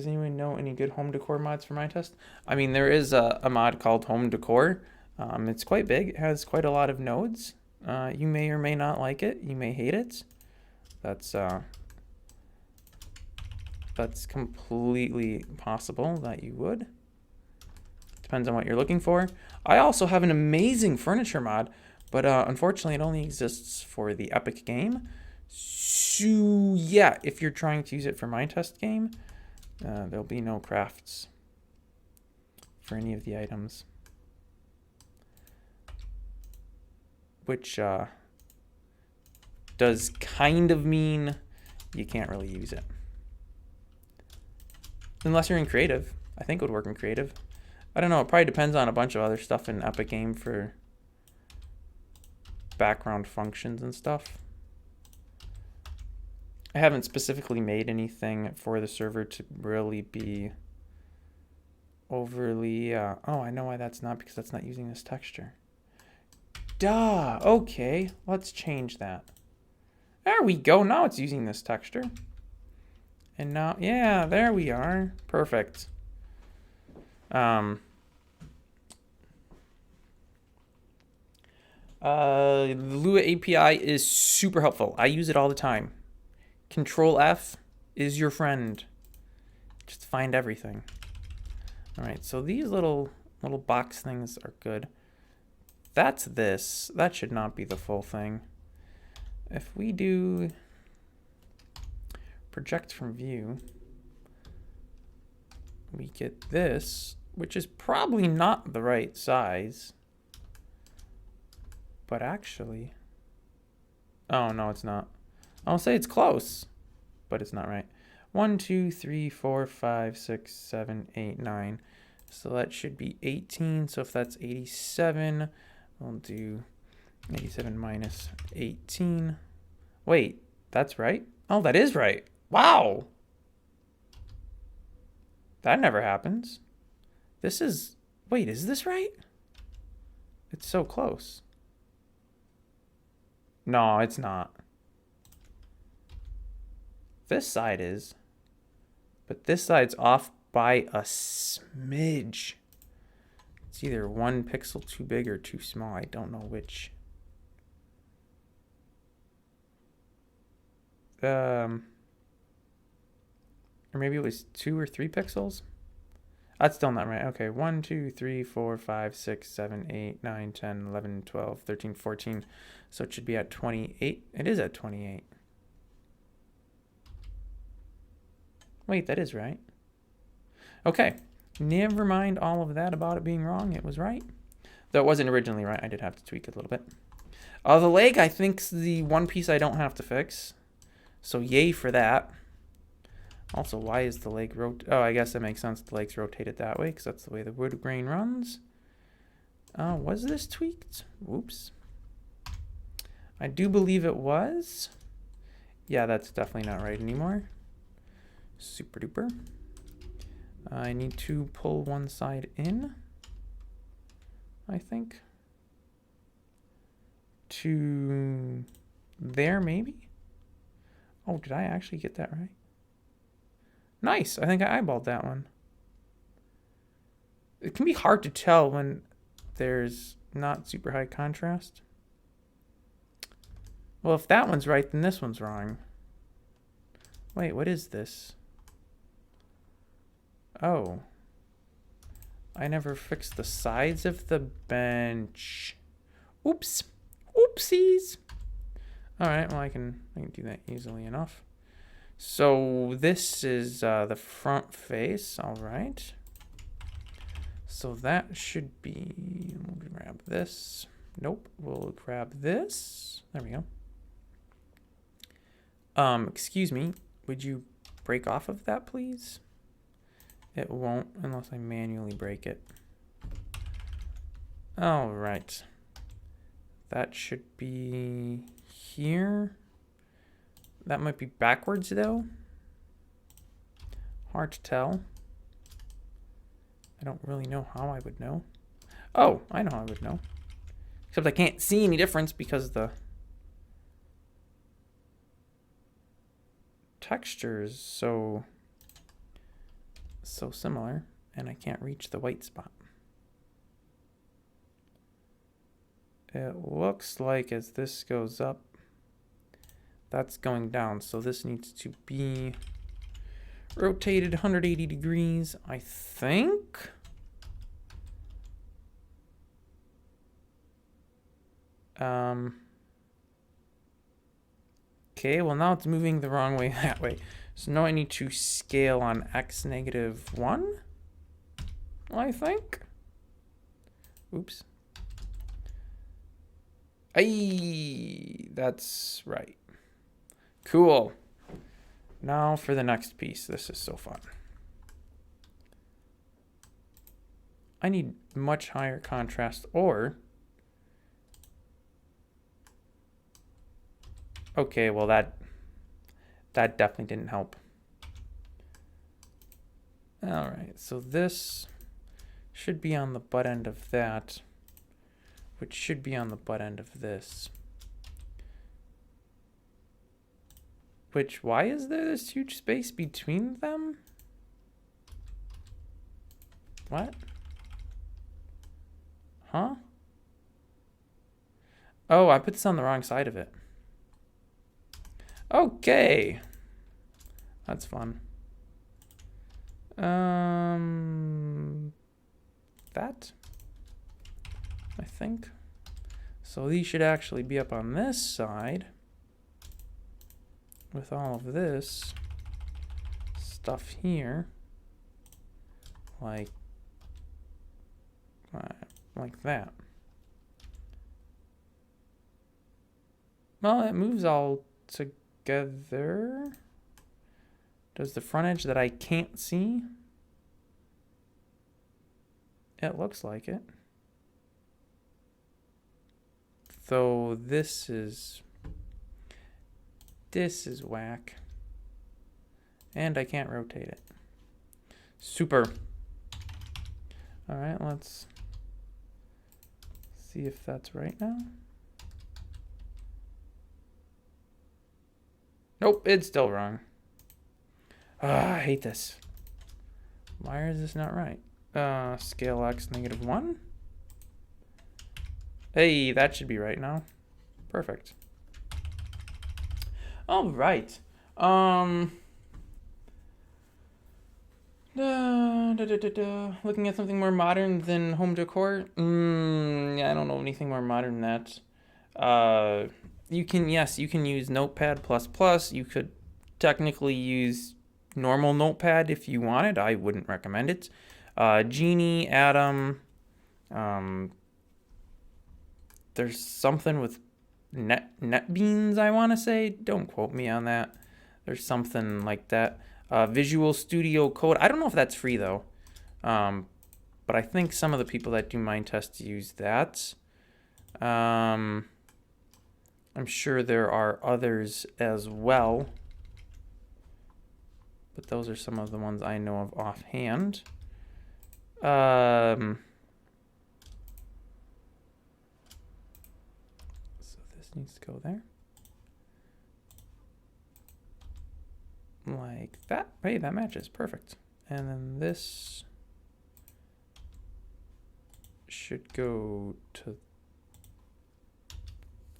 anyone know any good home decor mods for my test? I mean, there is a mod called Home Decor. It's quite big. It has quite a lot of nodes. You may or may not like it. You may hate it. That's completely possible that you would. Depends on what you're looking for. I also have an amazing furniture mod, but unfortunately it only exists for the Epic game. So yeah, if you're trying to use it for my test game, there'll be no crafts for any of the items. Which does kind of mean you can't really use it. Unless you're in creative. I think it would work in creative. I don't know, it probably depends on a bunch of other stuff in Epic Game for background functions and stuff. I haven't specifically made anything for the server to really be overly... oh, I know why that's not, because that's not using this texture. Duh! Okay, let's change that. There we go, now it's using this texture. And now, yeah, there we are. Perfect. The Lua API is super helpful. I use it all the time. Control F is your friend. Just find everything. All right, so these little box things are good. That's this. That should not be the full thing. If we do project from view, we get this, which is probably not the right size. But actually, oh no, it's not. I'll say it's close, but it's not right. 1, 2, 3, 4, 5, 6, 7, 8, 9. So that should be 18. So if that's 87, we'll do 87 minus 18. Wait, that's right? Oh, that is right. Wow. That never happens. This is, wait, is this right? It's so close. No, it's not. This side is, but this side's off by a smidge. It's either 1 pixel too big or too small. I don't know which. Or maybe it was 2 or 3 pixels. That's still not right. Okay, 1, 2, 3, 4, 5, 6, 7, 8, 9, 10, 11, 12, 13, 14. So it should be at 28. It is at 28. Wait, that is right. Okay, never mind all of that about it being wrong. It was right. Though it wasn't originally right. I did have to tweak it a little bit. The leg, I think's the one piece I don't have to fix. So yay for that. Also, why is the leg oh, I guess that makes sense. The leg's rotated that way because that's the way the wood grain runs. Was this tweaked? Whoops. I do believe it was. Yeah, that's definitely not right anymore. Super duper. I need to pull one side in. I think. To there, maybe? Oh, did I actually get that right? Nice. I think I eyeballed that one. It can be hard to tell when there's not super high contrast. Well, if that one's right, then this one's wrong. Wait, what is this? Oh. I never fixed the sides of the bench. Oops. Oopsies. All right, well, I can do that easily enough. So this is the front face. All right. So that should be, we'll grab this. Nope, we'll grab this. There we go. Excuse me, would you break off of that, please? It won't unless I manually break it. All right. That should be here. That might be backwards though. Hard to tell. I don't really know how I would know. Oh, I know how I would know. Except I can't see any difference because the texture is so similar and I can't reach the white spot. It looks like as this goes up, that's going down. So this needs to be rotated 180 degrees, I think. Okay, well now it's moving the wrong way that way. So now I need to scale on x negative 1, I think. Oops. Ay, that's right. Cool. Now for the next piece. This is so fun. I need much higher contrast or... Okay, well that definitely didn't help. All right, so this should be on the butt end of that, which should be on the butt end of this. Which, why is there this huge space between them? What? Huh? Oh, I put this on the wrong side of it. Okay. That's fun. That, I think. So these should actually be up on this side with all of this stuff here, like that. Well, it moves all together. Does the front edge that I can't see? It looks like it. So this is whack. And I can't rotate it. Super. All right, let's see if that's right now. Nope, it's still wrong. I hate this. Why is this not right? Scale x negative 1. Hey, that should be right now. Perfect. All right. Looking at something more modern than home decor. I don't know anything more modern than that. You can use Notepad++. You could technically use normal Notepad if you wanted. I wouldn't recommend it. Genie, Atom. There's something with NetBeans, I want to say. Don't quote me on that. There's something like that. Visual Studio Code. I don't know if that's free though. But I think some of the people that do mind tests use that. I'm sure there are others as well. But those are some of the ones I know of offhand. needs to go there. Like that. Hey, that matches. Perfect. And then this should go to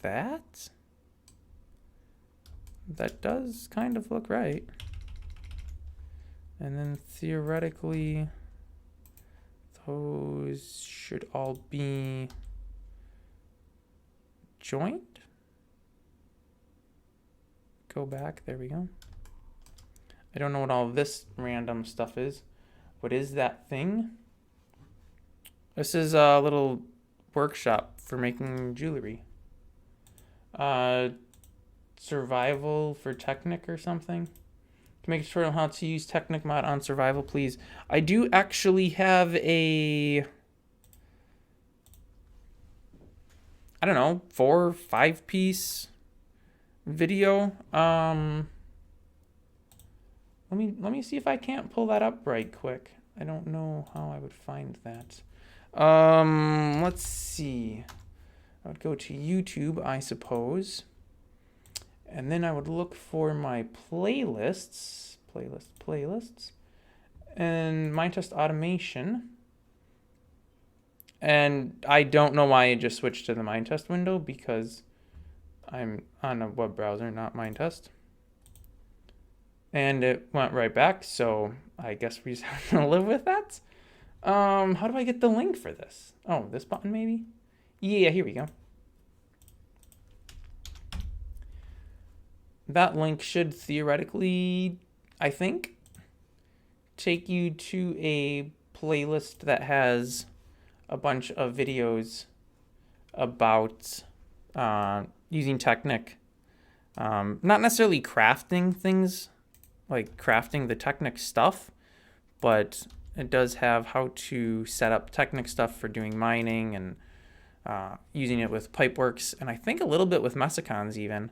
that. That does kind of look right. And then theoretically, those should all be joined. Go back. There we go. I don't know what all this random stuff is. What is that thing? This is a little workshop for making jewelry. Survival for Technic or something. To make a tutorial on how to use Technic mod on survival, please. I do actually have a, I don't know, 4 or 5 piece video. Let me see if I can't pull that up right quick. I don't know how I would find that. Let's see. I would go to YouTube, I suppose. And then I would look for my playlists. Playlists. And Mindtest Automation. And I don't know why I just switched to the Mindtest window, because I'm on a web browser, not Mindtest. And it went right back, so I guess we just have to live with that. How do I get the link for this? Oh, this button maybe? Yeah, here we go. That link should theoretically, I think, take you to a playlist that has a bunch of videos about using Technic. Not necessarily crafting things, like crafting the Technic stuff, but it does have how to set up Technic stuff for doing mining and using it with Pipeworks, and I think a little bit with Mesicons even,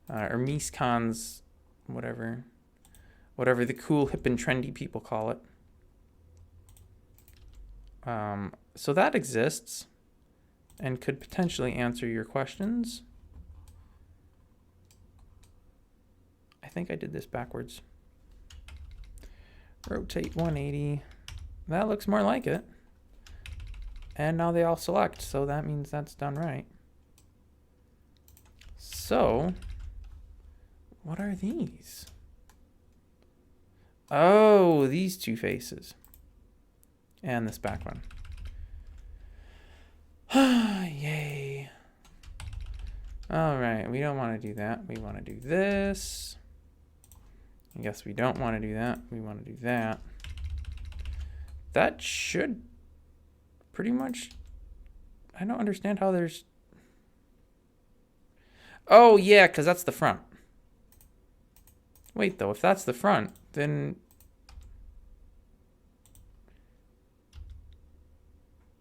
or Mescons, whatever the cool, hip, and trendy people call it. So that exists and could potentially answer your questions. I think I did this backwards. Rotate 180. That looks more like it. And now they all select, so that means that's done right. So, what are these? Oh, these two faces. And this back one. Yay. All right, we don't want to do that. We want to do this. I guess we don't want to do that. We want to do that. That should pretty much... I don't understand how there's... Oh, yeah, because that's the front. Wait, though, if that's the front, then...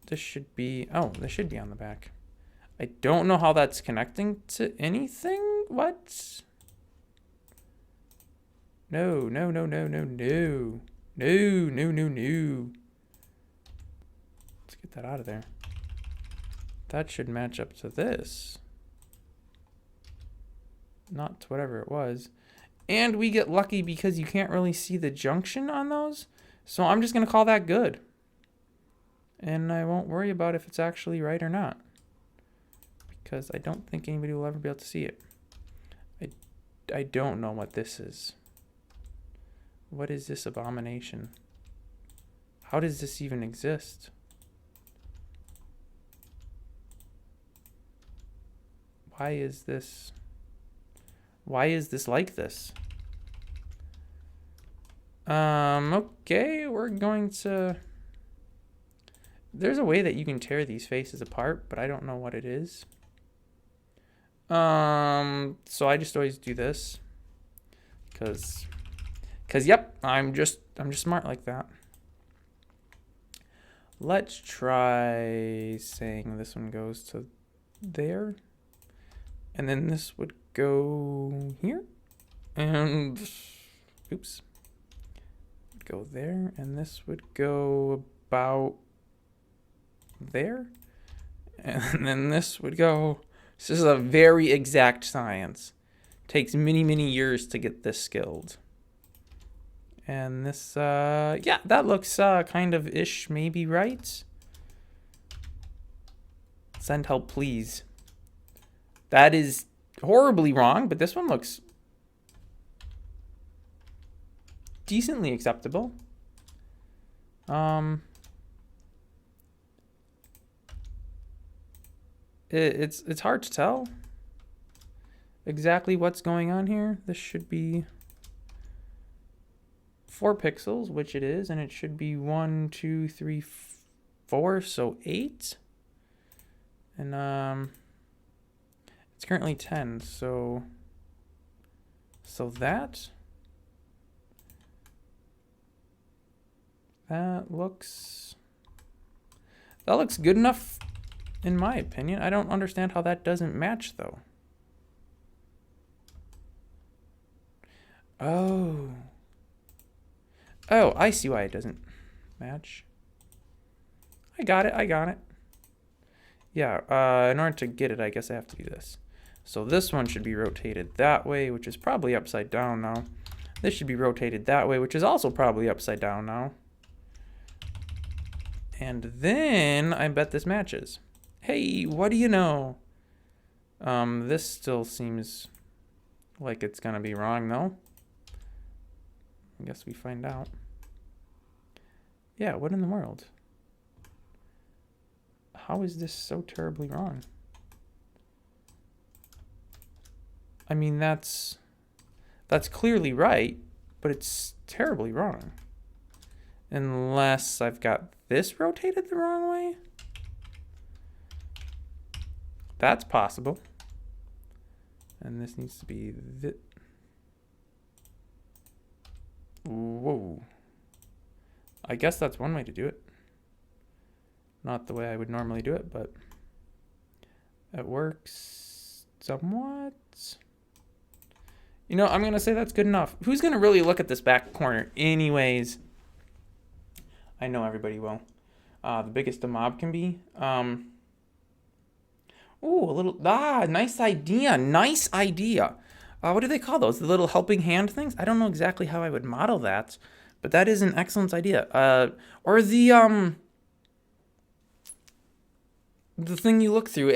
This should be... Oh, this should be on the back. I don't know how that's connecting to anything. What? No. No. Let's get that out of there. That should match up to this. Not to whatever it was. And we get lucky because you can't really see the junction on those. So I'm just going to call that good. And I won't worry about if it's actually right or not, because I don't think anybody will ever be able to see it. I don't know what this is. What is this abomination? How does this even exist? Why is this like this? Okay, we're going to... There's a way that you can tear these faces apart, but I don't know what it is. So I just always do this. Cause yep, I'm just smart like that. Let's try saying this one goes to there. And then this would go here. And oops. Go there, and this would go about there, and then this would go So this is a very exact science. Takes many, many years to get this skilled. And this, yeah, that looks kind of ish, maybe right. Send help, please. That is horribly wrong, but this one looks decently acceptable. It's hard to tell exactly what's going on here. This should be 4 pixels, which it is, and it should be 1, 2, 3, 4, so 8. And it's currently 10, so that looks good enough in my opinion. I don't understand how that doesn't match though. Oh, I see why it doesn't match. I got it. Yeah, in order to get it, I guess I have to do this. So this one should be rotated that way, which is probably upside down now. This should be rotated that way, which is also probably upside down now. And then I bet this matches. Hey, what do you know? This still seems like it's gonna be wrong though. I guess we find out. Yeah, what in the world? How is this so terribly wrong? I mean, that's clearly right, but it's terribly wrong. Unless I've got this rotated the wrong way. That's possible. And this needs to be this. Whoa. I guess that's one way to do it. Not the way I would normally do it, but it works somewhat. You know, I'm going to say that's good enough. Who's going to really look at this back corner anyways? I know everybody will. The biggest a mob can be. Ooh, a little, nice idea. Nice idea. What do they call those? The little helping hand things? I don't know exactly how I would model that, but that is an excellent idea. Or the thing you look through,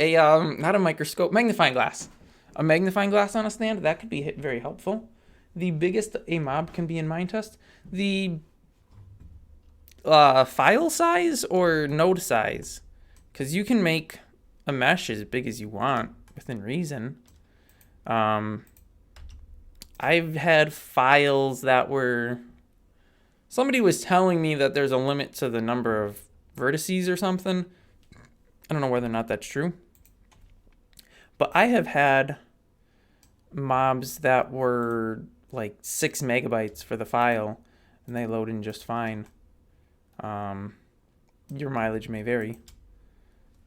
not a microscope, magnifying glass. A magnifying glass on a stand, that could be very helpful. The biggest a mob can be in Mindtest. The file size or node size, because you can make a mesh as big as you want within reason. I've had files that were, somebody was telling me that there's a limit to the number of vertices or something. I don't know whether or not that's true, but I have had mobs that were like 6 megabytes for the file and they load in just fine. Your mileage may vary.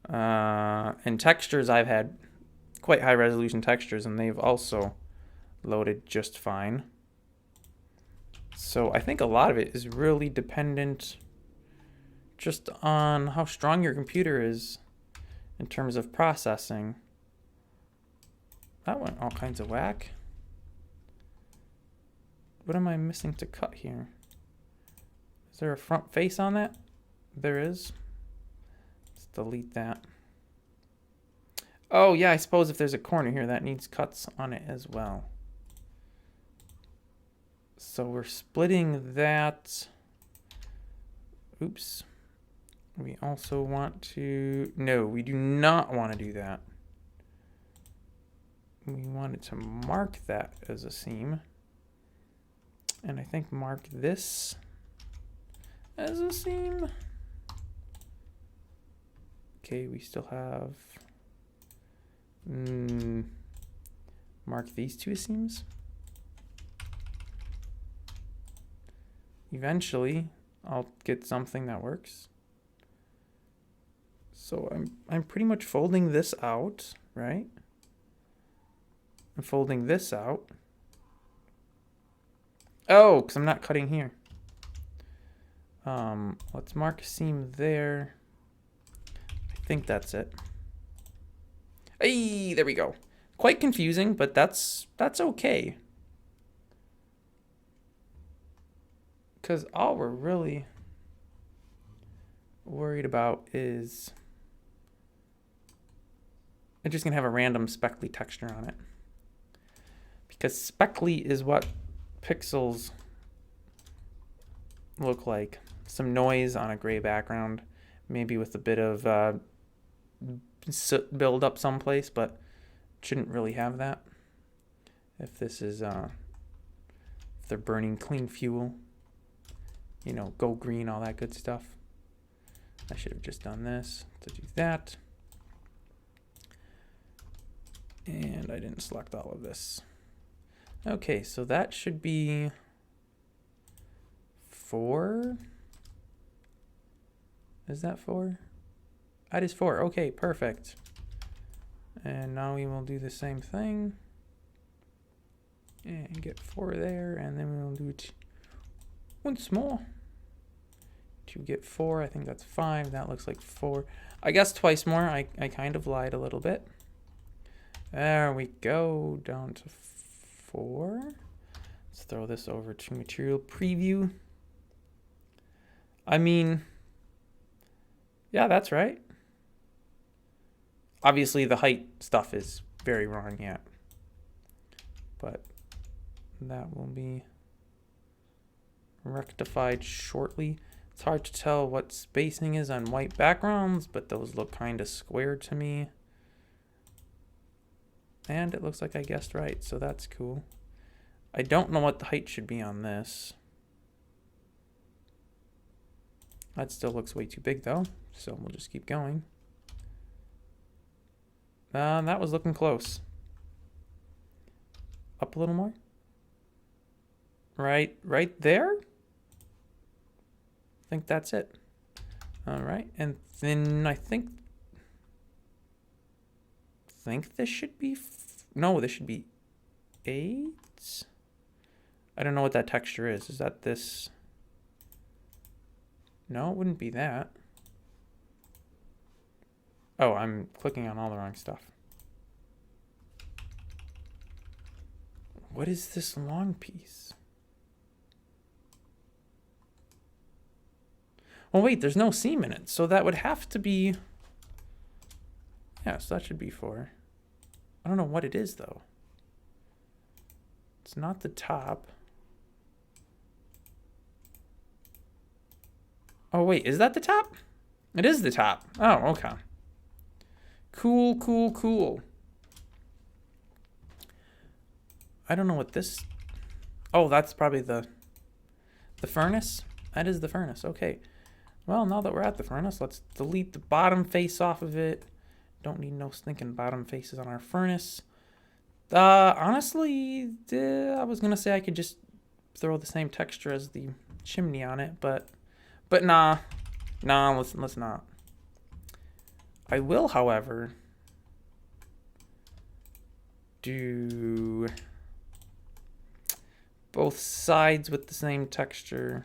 And textures, I've had quite high resolution textures and they've also loaded just fine. So I think a lot of it is really dependent just on how strong your computer is in terms of processing. That went all kinds of whack. What am I missing to cut here? Is there a front face on that? There is. Let's delete that. Oh yeah, I suppose if there's a corner here that needs cuts on it as well. So we're splitting that. Oops. We also want to, no, we do not want to do that. We wanted to mark that as a seam. And I think mark this as a seam. Okay, we still have, mark these two seams. Eventually, I'll get something that works. So I'm pretty much folding this out, right? I'm folding this out. Oh, because I'm not cutting here. Let's mark a seam there. I think that's it. Hey, there we go. Quite confusing, but that's okay. Because all we're really worried about is I'm just going to have a random speckly texture on it. Because speckly is what pixels look like. Some noise on a gray background, maybe with a bit of soot build up someplace, but shouldn't really have that. If this is, if they're burning clean fuel, you know, go green, all that good stuff. I should have just done this to do that. And I didn't select all of this. Okay, so that should be 4. Is that 4? That is 4. Okay, perfect. And now we will do the same thing. And get 4 there, and then we'll do it once more. To get 4, I think that's 5. That looks like 4. I guess twice more. I kind of lied a little bit. There we go, down to 4. Let's throw this over to material preview. I mean, yeah, that's right. Obviously, the height stuff is very wrong yet, but that will be rectified shortly. It's hard to tell what spacing is on white backgrounds, but those look kind of square to me. And it looks like I guessed right, so that's cool. I don't know what the height should be on this. That still looks way too big though, so we'll just keep going. That was looking close. Up a little more. Right there? I think that's it. All right, and then I think this should be, no, this should be 8. I don't know what that texture is. Is that this? No, it wouldn't be that. Oh, I'm clicking on all the wrong stuff. What is this long piece? Well, wait, there's no seam in it, so that would have to be, yeah, so that should be 4. I don't know what it is, though. It's not the top. Oh, wait, is that the top? It is the top. Oh, okay. Cool, cool, cool. I don't know what this... Oh, that's probably the furnace? That is the furnace, okay. Well, now that we're at the furnace, let's delete the bottom face off of it. Don't need no stinking bottom faces on our furnace. Honestly, I was gonna say I could just throw the same texture as the chimney on it, but nah, let's not. I will, however, do both sides with the same texture,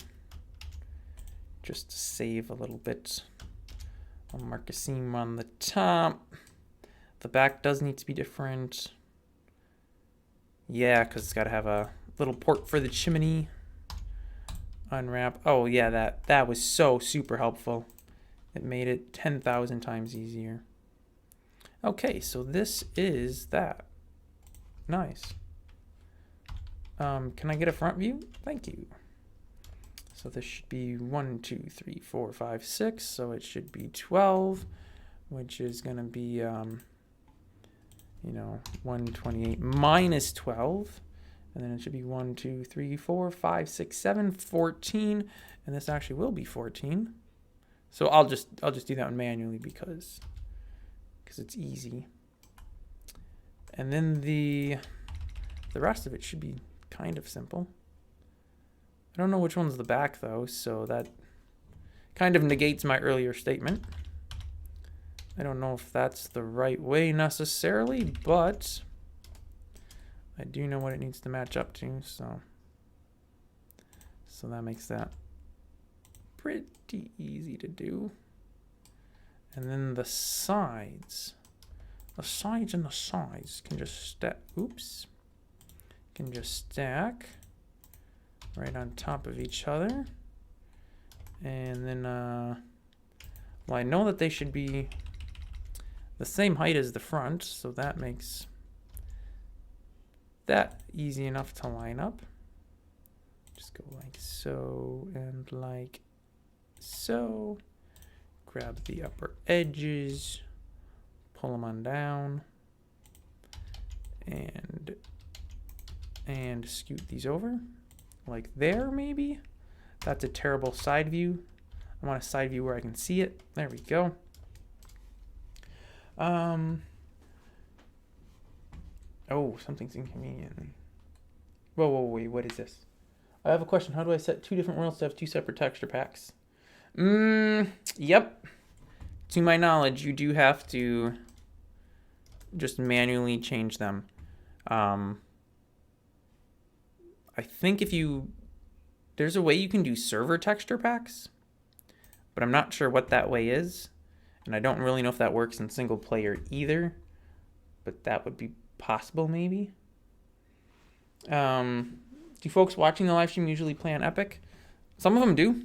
just to save a little bit. I'll mark a seam on the top. The back does need to be different. Yeah, because it's got to have a little port for the chimney. Unwrap. Oh, yeah, that was so super helpful. It made it 10,000 times easier. Okay, so this is that. Nice. Can I get a front view? Thank you. So this should be 1, 2, 3, 4, 5, 6. So it should be 12, which is going to be, 128 minus 12. And then it should be 1, 2, 3, 4, 5, 6, 7, 14. And this actually will be 14. So I'll just do that one manually because it's easy. And then the rest of it should be kind of simple. I don't know which one's the back though, so that kind of negates my earlier statement. I don't know if that's the right way necessarily, but I do know what it needs to match up to, so that makes that pretty easy to do. And then the sides. The sides and the sides can just stack. Oops. Can just stack right on top of each other. And then, well, I know that they should be the same height as the front, so that makes that easy enough to line up. Just go like so and like so. Grab the upper edges, pull them on down, and scoot these over like there maybe. That's a terrible side view. I want a side view where I can see it. There we go. Oh, something's inconvenient. Whoa, wait, what is this? I have a question. How do I set 2 different worlds to have 2 separate texture packs? Yep. To my knowledge, you do have to just manually change them. I think there's a way you can do server texture packs, but I'm not sure what that way is. And I don't really know if that works in single player either, but that would be possible maybe. Do folks watching the live stream usually play on Epic? Some of them do.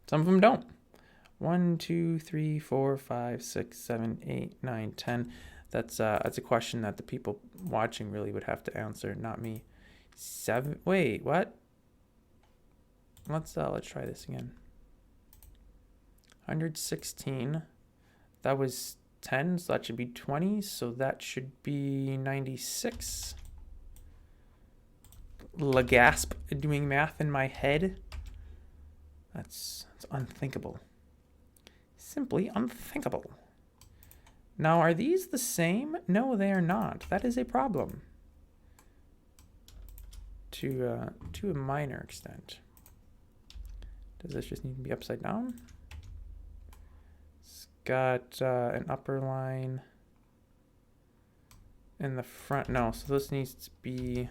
Some of them don't. 1, 2, 3, 4, 5, 6, 7, 8, 9, 10. That's a question that the people watching really would have to answer, not me. 7. Wait, what? Let's try this again. 116. That was 10, so that should be 20. So that should be 96. Lagasp doing math in my head. That's unthinkable. Simply unthinkable. Now, are these the same? No, they are not. That is a problem. To a minor extent. Does this just need to be upside down? It's got an upper line in the front. No, so this needs to be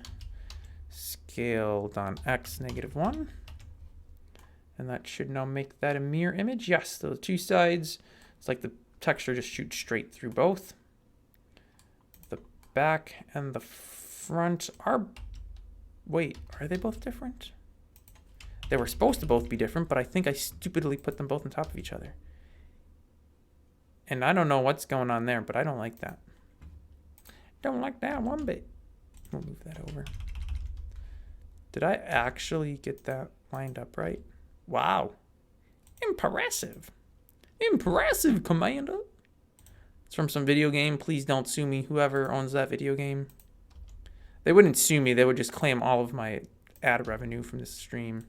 scaled on x -1. And that should now make that a mirror image. Yes, those 2 sides. It's like the texture just shoots straight through both. The back and the front are... Wait, are they both different? They were supposed to both be different, but I think I stupidly put them both on top of each other. And I don't know what's going on there, but I don't like that. Don't like that one bit. We'll move that over. Did I actually get that lined up right? Wow. Impressive. Impressive, Commander. It's from some video game. Please don't sue me, whoever owns that video game. They wouldn't sue me. They would just claim all of my ad revenue from this stream.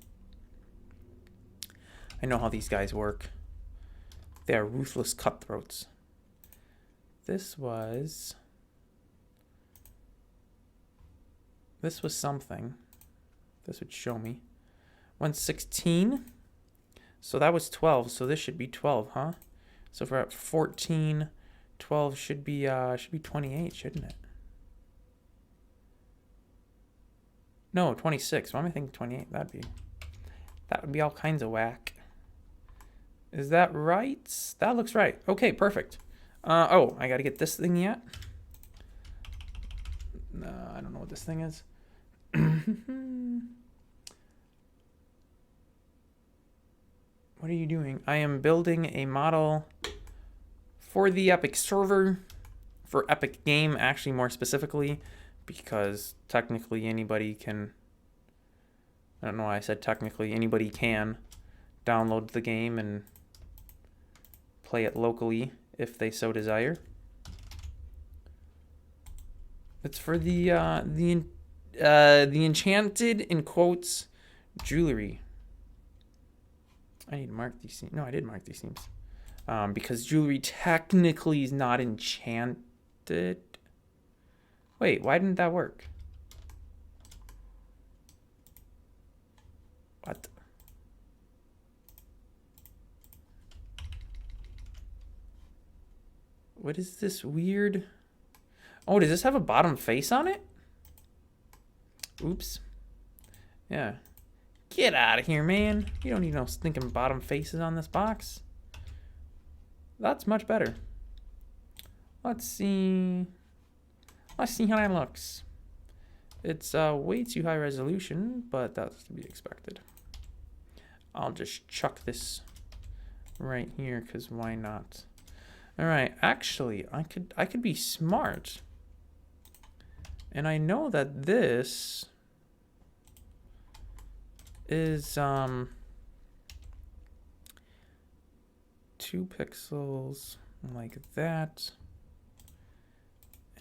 I know how these guys work. They are ruthless cutthroats. This was something. This would show me. 116. So that was 12. So this should be 12, huh? So if we're at 14, 12 should be 28, shouldn't it? No, 26. Why am I thinking 28? That would be all kinds of whack. Is that right? That looks right. Okay, perfect. Oh, I got to get this thing yet. I don't know what this thing is. What are you doing? I am building a model for the Epic server, for Epic Game, actually more specifically, because technically anybody can, I don't know why I said technically, anybody can download the game and play it locally if they so desire. It's for the enchanted, in quotes, jewelry. I need to mark these themes. No, I did mark these themes. Because jewelry technically is not enchanted. Wait, why didn't that work? What? What is this weird? Oh, does this have a bottom face on it? Oops. Yeah. Get out of here, man. You don't need no stinking bottom faces on this box. That's much better. Let's see. Let's see how that looks. It's way too high resolution, but that's to be expected. I'll just chuck this right here, because why not? All right, actually, I could be smart. And I know that this is 2 pixels like that.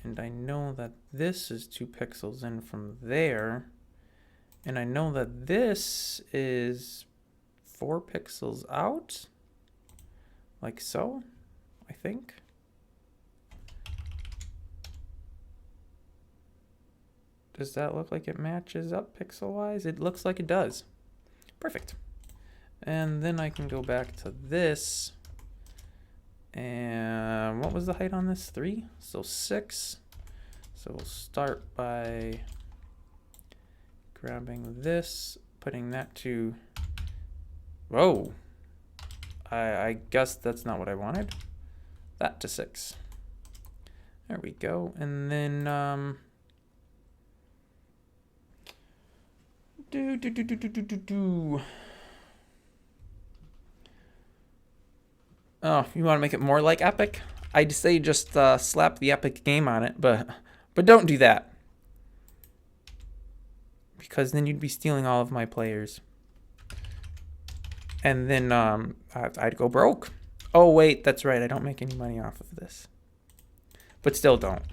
And I know that this is 2 pixels in from there. And I know that this is 4 pixels out. Like so, I think. Does that look like it matches up pixel-wise? It looks like it does. Perfect. And then I can go back to this. And what was the height on this? 3? So 6. So we'll start by grabbing this, putting that to... Whoa! I guess that's not what I wanted. That to 6. There we go. And then... Oh, you want to make it more like Epic? I'd say just slap the Epic game on it, but don't do that. Because then you'd be stealing all of my players. And then I'd go broke. Oh, wait, that's right. I don't make any money off of this. But still don't.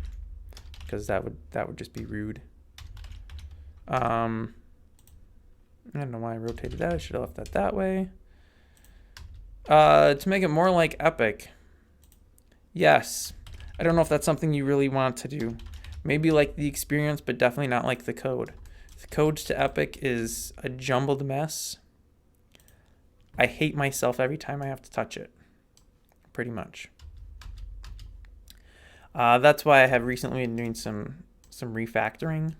Because that would just be rude. I don't know why I rotated that. I should have left that way. To make it more like Epic. Yes. I don't know if that's something you really want to do. Maybe like the experience, but definitely not like the code. The code to Epic is a jumbled mess. I hate myself every time I have to touch it. Pretty much. That's why I have recently been doing some refactoring.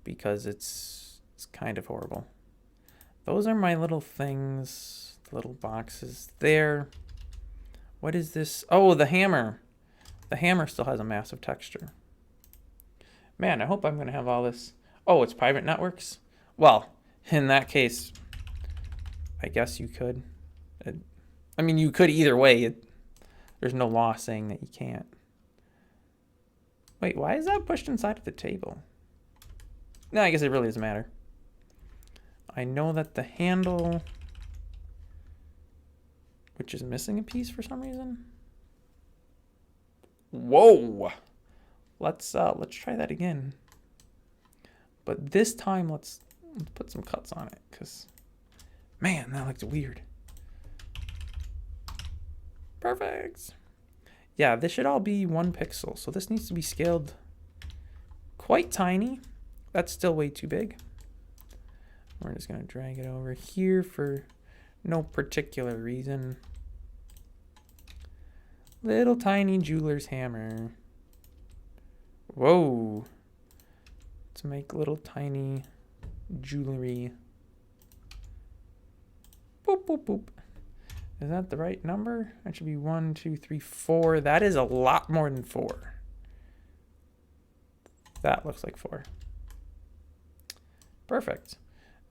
Because it's kind of horrible. Those are my little things, the little boxes there. What is this? Oh, the hammer. The hammer still has a massive texture. Man, I hope I'm going to have all this. Oh, it's private networks? Well, in that case, I guess you could. I mean, you could either way. There's no law saying that you can't. Wait, why is that pushed inside of the table? No, I guess it really doesn't matter. I know that the handle, which is missing a piece for some reason. Whoa! Let's try that again. But this time, let's put some cuts on it, cause man, that looks weird. Perfect. Yeah, this should all be 1 pixel, so this needs to be scaled quite tiny. That's still way too big. We're just gonna drag it over here for no particular reason. Little tiny jeweler's hammer. Whoa. Let's make little tiny jewelry. Boop, boop, boop. Is that the right number? That should be 1, 2, 3, 4. That is a lot more than 4. That looks like 4. Perfect.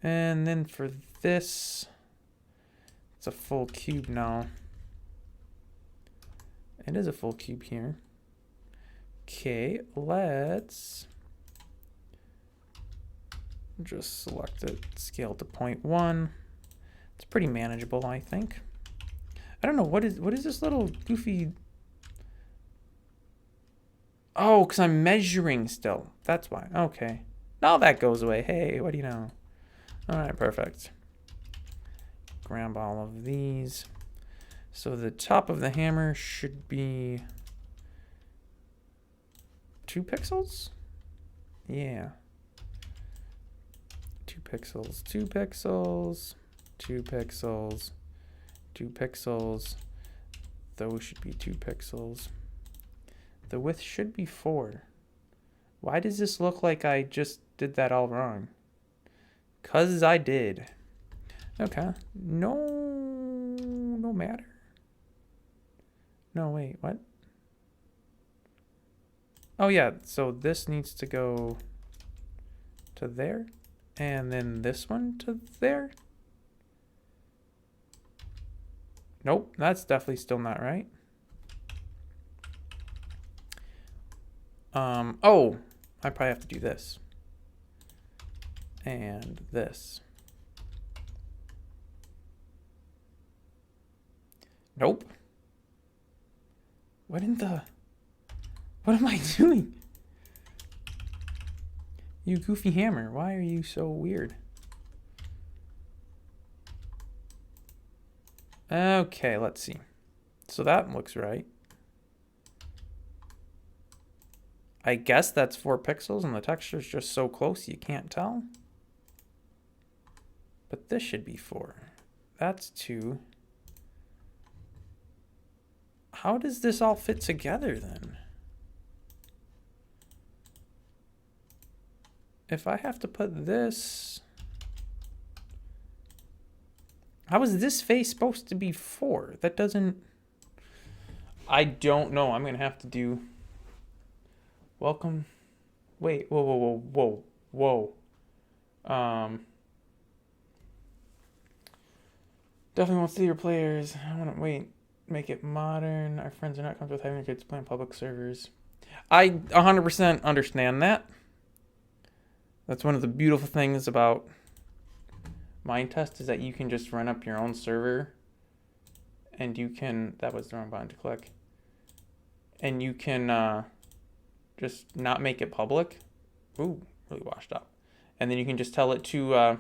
And then for this, it's a full cube now. It is a full cube here. Okay, let's just select it, scale to 0.1. It's pretty manageable, I think. I don't know, what is this little goofy... Oh, because I'm measuring still. That's why. Okay. Now that goes away. Hey, what do you know? All right, perfect. Grab all of these. So the top of the hammer should be 2 pixels? Yeah. 2 pixels, 2 pixels, 2 pixels, 2 pixels. Those should be 2 pixels. The width should be 4. Why does this look like I just did that all wrong? 'Cause I did. Okay. No matter. No, wait, what? Oh yeah, so this needs to go to there, and then this one to there. Nope, that's definitely still not right. Oh, I probably have to do this. And this. Nope. What am I doing? You goofy hammer, why are you so weird? Okay, let's see. So that looks right. I guess that's 4 pixels and the texture's just so close you can't tell. But this should be 4. That's 2. How does this all fit together then? If I have to put this... How is this face supposed to be 4? That doesn't... I don't know. I'm going to have to do... Welcome. Wait, whoa. Definitely won't see your players. I want to wait. Make it modern. Our friends are not comfortable with having their kids play on public servers. I 100% understand that. That's one of the beautiful things about Mindtest is that you can just run up your own server and you can, that was the wrong button to click, and you can just not make it public. Ooh, really washed up. And then you can just tell it to,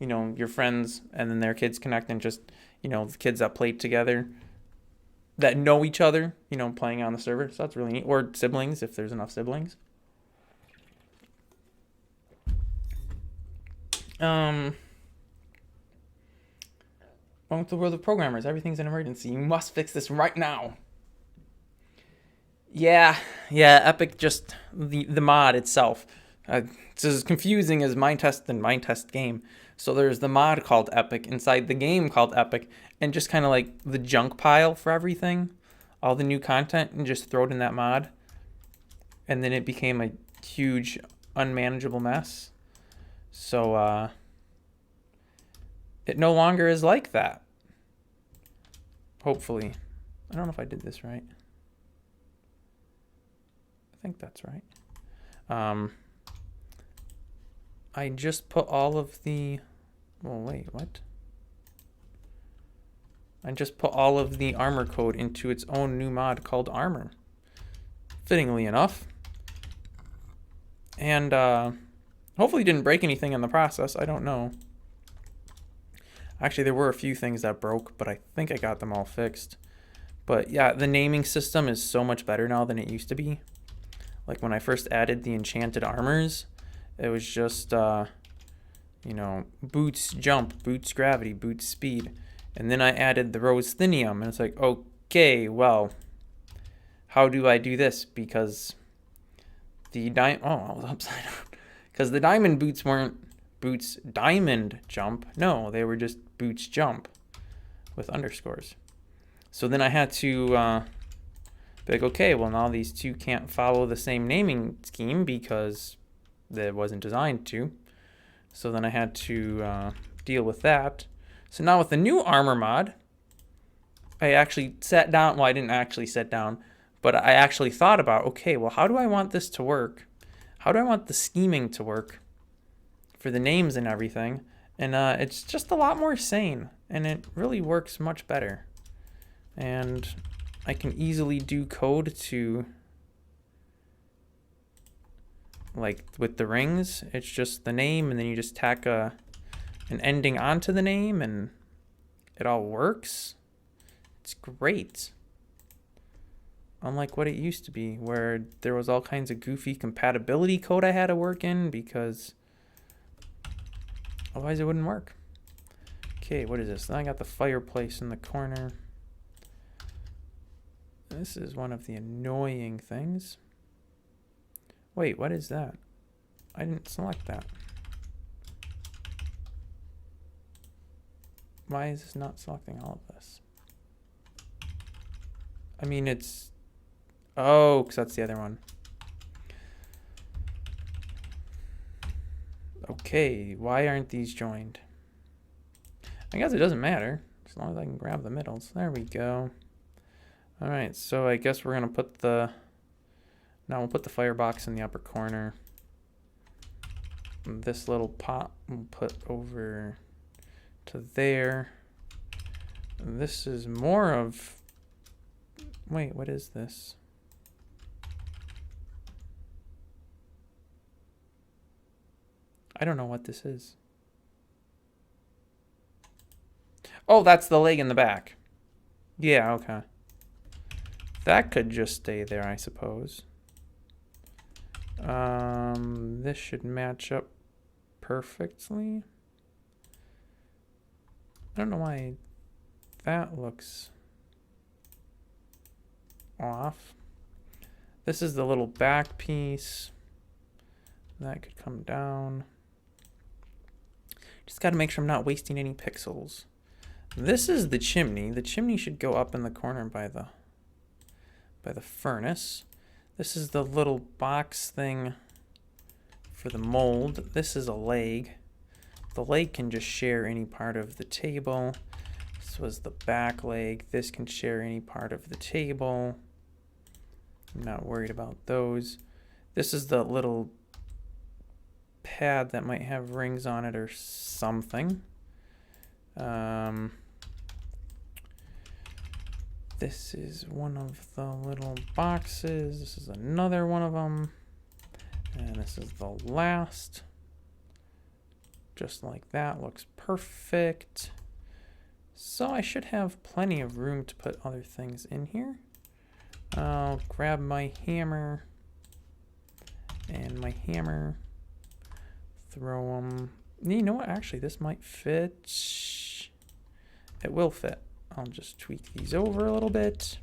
you know, your friends, and then their kids connect and just, you know, the kids that play together that know each other, you know, playing on the server. So that's really neat. Or siblings, if there's enough siblings. Welcome to the world of programmers. Everything's an emergency. You must fix this right now. Yeah, Epic just, the mod itself. It's as confusing as Mindtest and Mindtest game. So there's the mod called Epic inside the game called Epic, and just kind of like the junk pile for everything, all the new content, and just throw it in that mod. And then it became a huge, unmanageable mess. So it no longer is like that. Hopefully. I don't know if I did this right. I think that's right. I just put all of the... Oh, wait, what? I just put all of the armor code into its own new mod called Armor. Fittingly enough. And hopefully didn't break anything in the process. I don't know. Actually, there were a few things that broke, but I think I got them all fixed. But yeah, the naming system is so much better now than it used to be. Like when I first added the enchanted armors, it was just, you know, boots jump, boots gravity, boots speed. And then I added the rose thinium, and it's like, okay, well, how do I do this? Because the I was upside down. Because the diamond boots weren't boots diamond jump. No, they were just boots jump with underscores. So then I had to be like, okay, well, now these two can't follow the same naming scheme because it wasn't designed to. So then I had to deal with that. So now with the new armor mod, I actually sat down. Well, I didn't actually sit down, but I actually thought about, okay, well, how do I want this to work? How do I want the scheming to work for the names and everything? And it's just a lot more sane, and it really works much better. And I can easily do code to, like with the rings, it's just the name, and then you just tack an ending onto the name, and it all works. It's great. Unlike what it used to be, where there was all kinds of goofy compatibility code I had to work in because otherwise it wouldn't work. Okay, what is this? Then I got the fireplace in the corner. This is one of the annoying things. Wait, what is that? I didn't select that. Why is this not selecting all of this? I mean, it's... Oh, because that's the other one. Okay, why aren't these joined? I guess it doesn't matter, as long as I can grab the middles. There we go. All right, so I guess we're gonna put the, now we'll put the firebox in the upper corner. This little pot we'll put over to there. This is more of, wait, what is this? I don't know what this is. Oh, that's the leg in the back. Yeah, okay. That could just stay there, I suppose. This should match up perfectly. I don't know why that looks off. This is the little back piece. That could come down. Just got to make sure I'm not wasting any pixels. This is the chimney. The chimney should go up in the corner by the furnace. This is the little box thing for the mold. This is a leg. The leg can just share any part of the table. This was the back leg. This can share any part of the table. I'm not worried about those. This is the little pad that might have rings on it or something. This is one of the little boxes. This is another one of them. And this is the last. Just like that, looks perfect. So I should have plenty of room to put other things in here. I'll grab my hammer and my hammer. Throw them. You know what? Actually, this might fit. It will fit. I'll just tweak these over a little bit.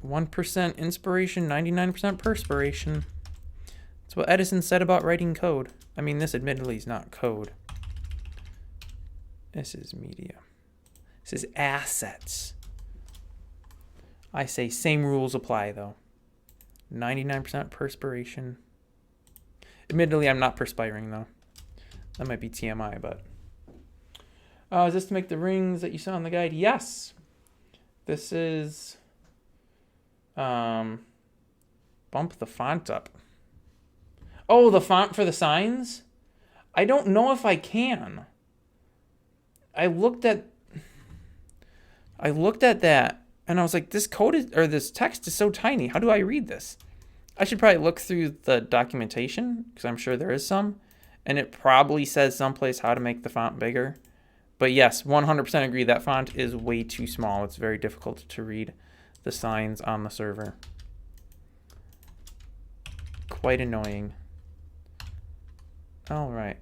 1% inspiration, 99% perspiration. That's what Edison said about writing code. I mean, this admittedly is not code. This is media. This is assets. I say same rules apply, though. 99% perspiration. Admittedly, I'm not perspiring, though. That might be TMI, but... is this to make the rings that you saw in the guide? Yes. This is... bump the font up. Oh, the font for the signs? I don't know if I can. I looked at that and I was like, this code is, or this text is so tiny. How do I read this? I should probably look through the documentation because I'm sure there is some, and it probably says someplace how to make the font bigger. But yes, 100% agree that font is way too small. It's very difficult to read the signs on the server. Quite annoying. All right,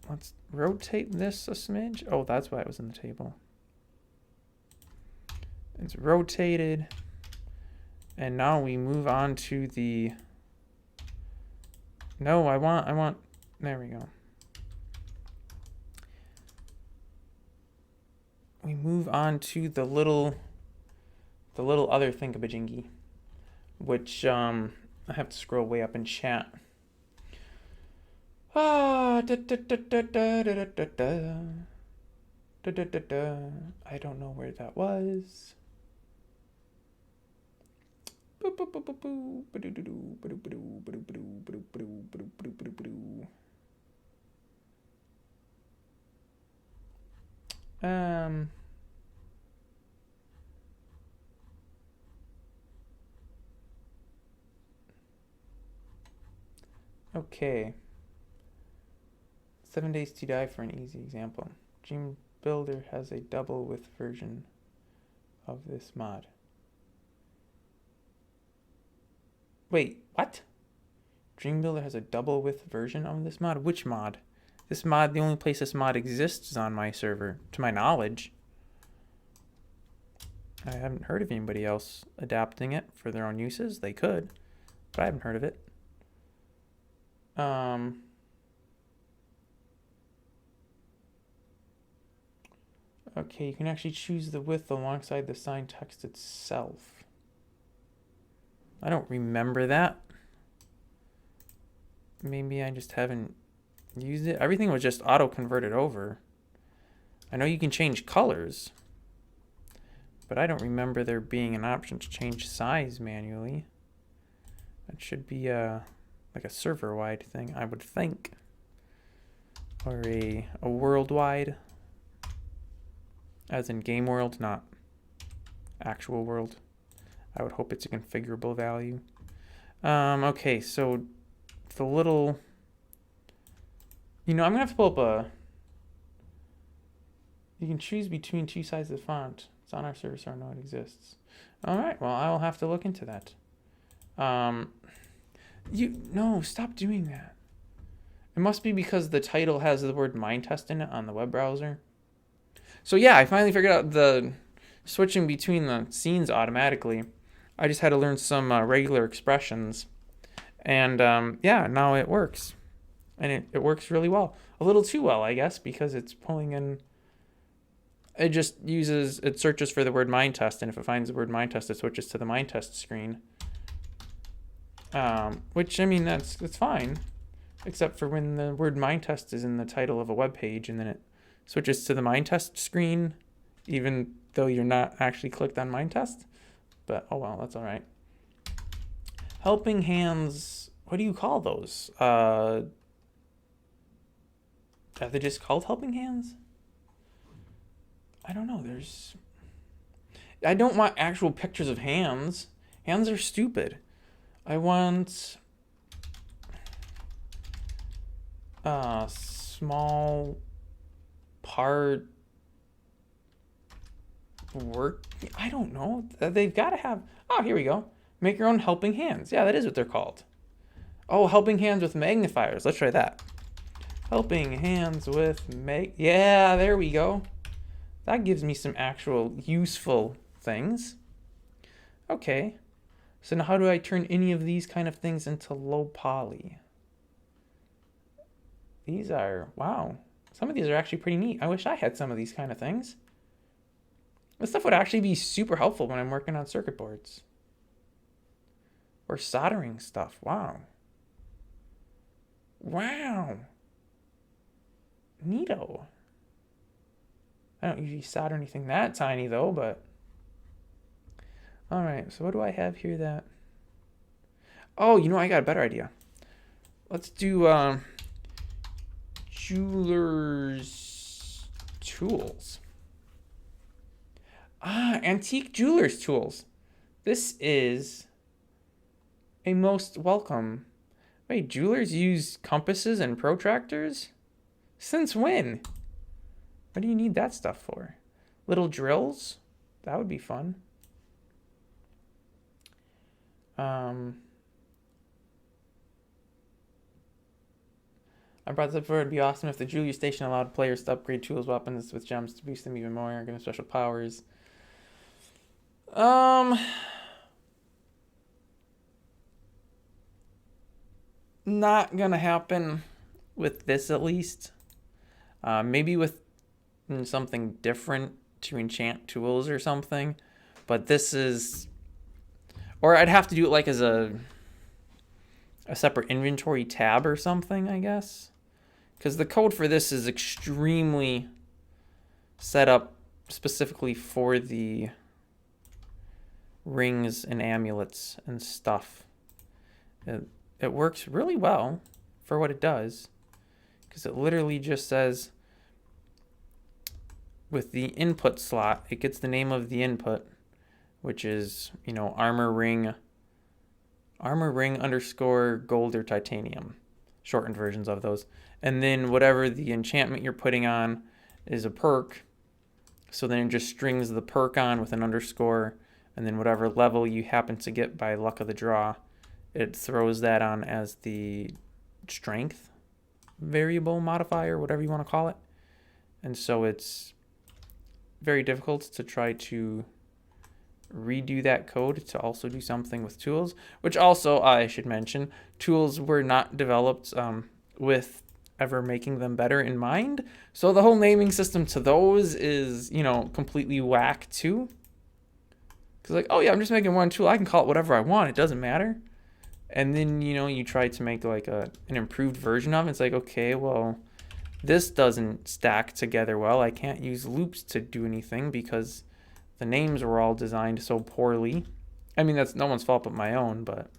let's rotate this a smidge. Oh, that's why it was in the table. It's rotated. And now we move on to the... No, I want, there we go. We move on to the little other thingamajiggy, which I have to scroll way up in chat. I don't know where that was. Okay. 7 Days to Die for an easy example. Dream Builder has a double width version of this mod. Wait, what? Dream Builder has a double width version of this mod? Which mod? This mod, the only place this mod exists is on my server, to my knowledge. I haven't heard of anybody else adapting it for their own uses. They could, but I haven't heard of it. Okay, you can actually choose the width alongside the sign text itself. I don't remember that. maybe I just haven't used it. Everything was just auto-converted over. I know you can change colors, but I don't remember there being an option to change size manually. That should be like a server-wide thing, I would think. Or a worldwide, as in game world, not actual world. I would hope it's a configurable value. Okay, so the little, I'm gonna have to pull up you can choose between two sizes of font. It's on our server, so I know it exists. All right, well, I will have to look into that. No, stop doing that. It must be because the title has the word Mindtest in it on the web browser. So yeah, I finally figured out the switching between the scenes automatically. I just had to learn some regular expressions. And yeah, now it works. And it works really well. A little too well, I guess, because it's pulling in... It searches for the word Mindtest, and if it finds the word Mindtest, it switches to the Mindtest screen. Which, I mean, that's fine. Except for when the word Mindtest is in the title of a web page, and then it switches to the Mindtest screen, even though you're not actually clicked on Mindtest. But, oh well, that's all right. Helping hands, what do you call those? Are they just called helping hands? I don't know, I don't want actual pictures of hands. Hands are stupid. I want small part work. I don't know. They've got to have, oh, here we go. Make your own helping hands. Yeah, that is what they're called. Oh, helping hands with magnifiers. Let's try that. Helping hands with yeah, there we go. That gives me some actual useful things. Okay. So now how do I turn any of these kind of things into low poly? These are, wow. Some of these are actually pretty neat. I wish I had some of these kind of things. This stuff would actually be super helpful when I'm working on circuit boards. Or soldering stuff. Wow. Wow. Neato. I don't usually solder anything that tiny though, but... Alright, so what do I have here that... Oh, I got a better idea. Let's do jeweler's tools. Antique jeweler's tools. This is a most welcome. Wait, jewelers use compasses and protractors? Since when? What do you need that stuff for? Little drills? That would be fun. I brought this up before. It'd be awesome if the jewelry station allowed players to upgrade tools, weapons with gems to boost them even more, give them special powers. Not gonna happen with this, at least. Maybe with something different to enchant tools or something, but this is, or I'd have to do it like as a separate inventory tab or something, I guess, because the code for this is extremely set up specifically for the rings and amulets and stuff. It works really well for what it does, because it literally just says with the input slot, it gets the name of the input, which is, armor ring underscore gold or titanium, shortened versions of those. And then whatever the enchantment you're putting on is a perk. So then it just strings the perk on with an underscore, and then whatever level you happen to get by luck of the draw, it throws that on as the strength variable modifier, whatever you want to call it. And so it's very difficult to try to redo that code to also do something with tools, which also I should mention, tools were not developed with ever making them better in mind. So the whole naming system to those is, completely whack too. Because like, oh yeah, I'm just making one tool. I can call it whatever I want. It doesn't matter. And then, you know, you try to make like an improved version of it. It's like, okay, well, this doesn't stack together well. I can't use loops to do anything because the names were all designed so poorly. I mean, that's no one's fault but my own, but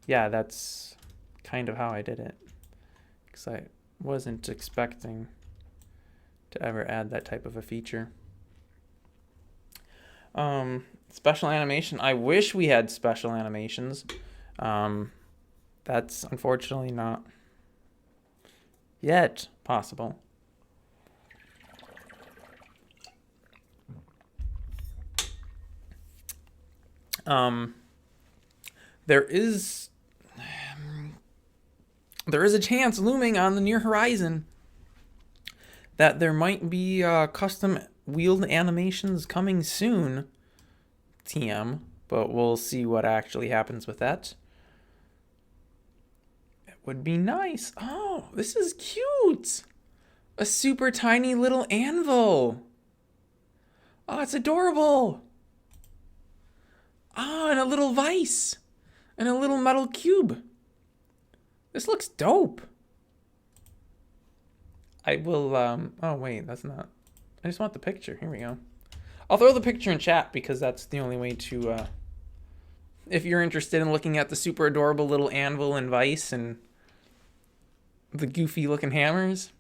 yeah, that's kind of how I did it. Because I wasn't expecting to ever add that type of a feature. Special animation. I wish we had special animations. That's unfortunately not yet possible. There is a chance looming on the near horizon that there might be custom wheeled animations coming soon. TM, but we'll see what actually happens with that. It would be nice. Oh, this is cute. A super tiny little anvil. Oh, it's adorable. Oh, and a little vise. And a little metal cube. This looks dope. I will, oh wait, that's not, I just want the picture. Here we go. I'll throw the picture in chat because that's the only way to, if you're interested in looking at the super adorable little anvil and vise and the goofy looking hammers.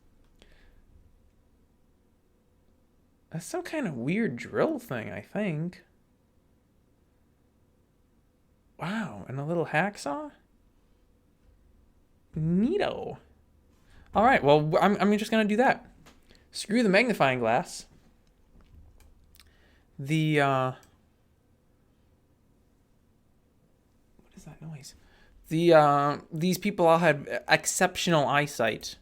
That's some kind of weird drill thing, I think. Wow, and a little hacksaw? Neato. All right, well, I'm just going to do that. Screw the magnifying glass. The, what is that noise? These people all had exceptional eyesight.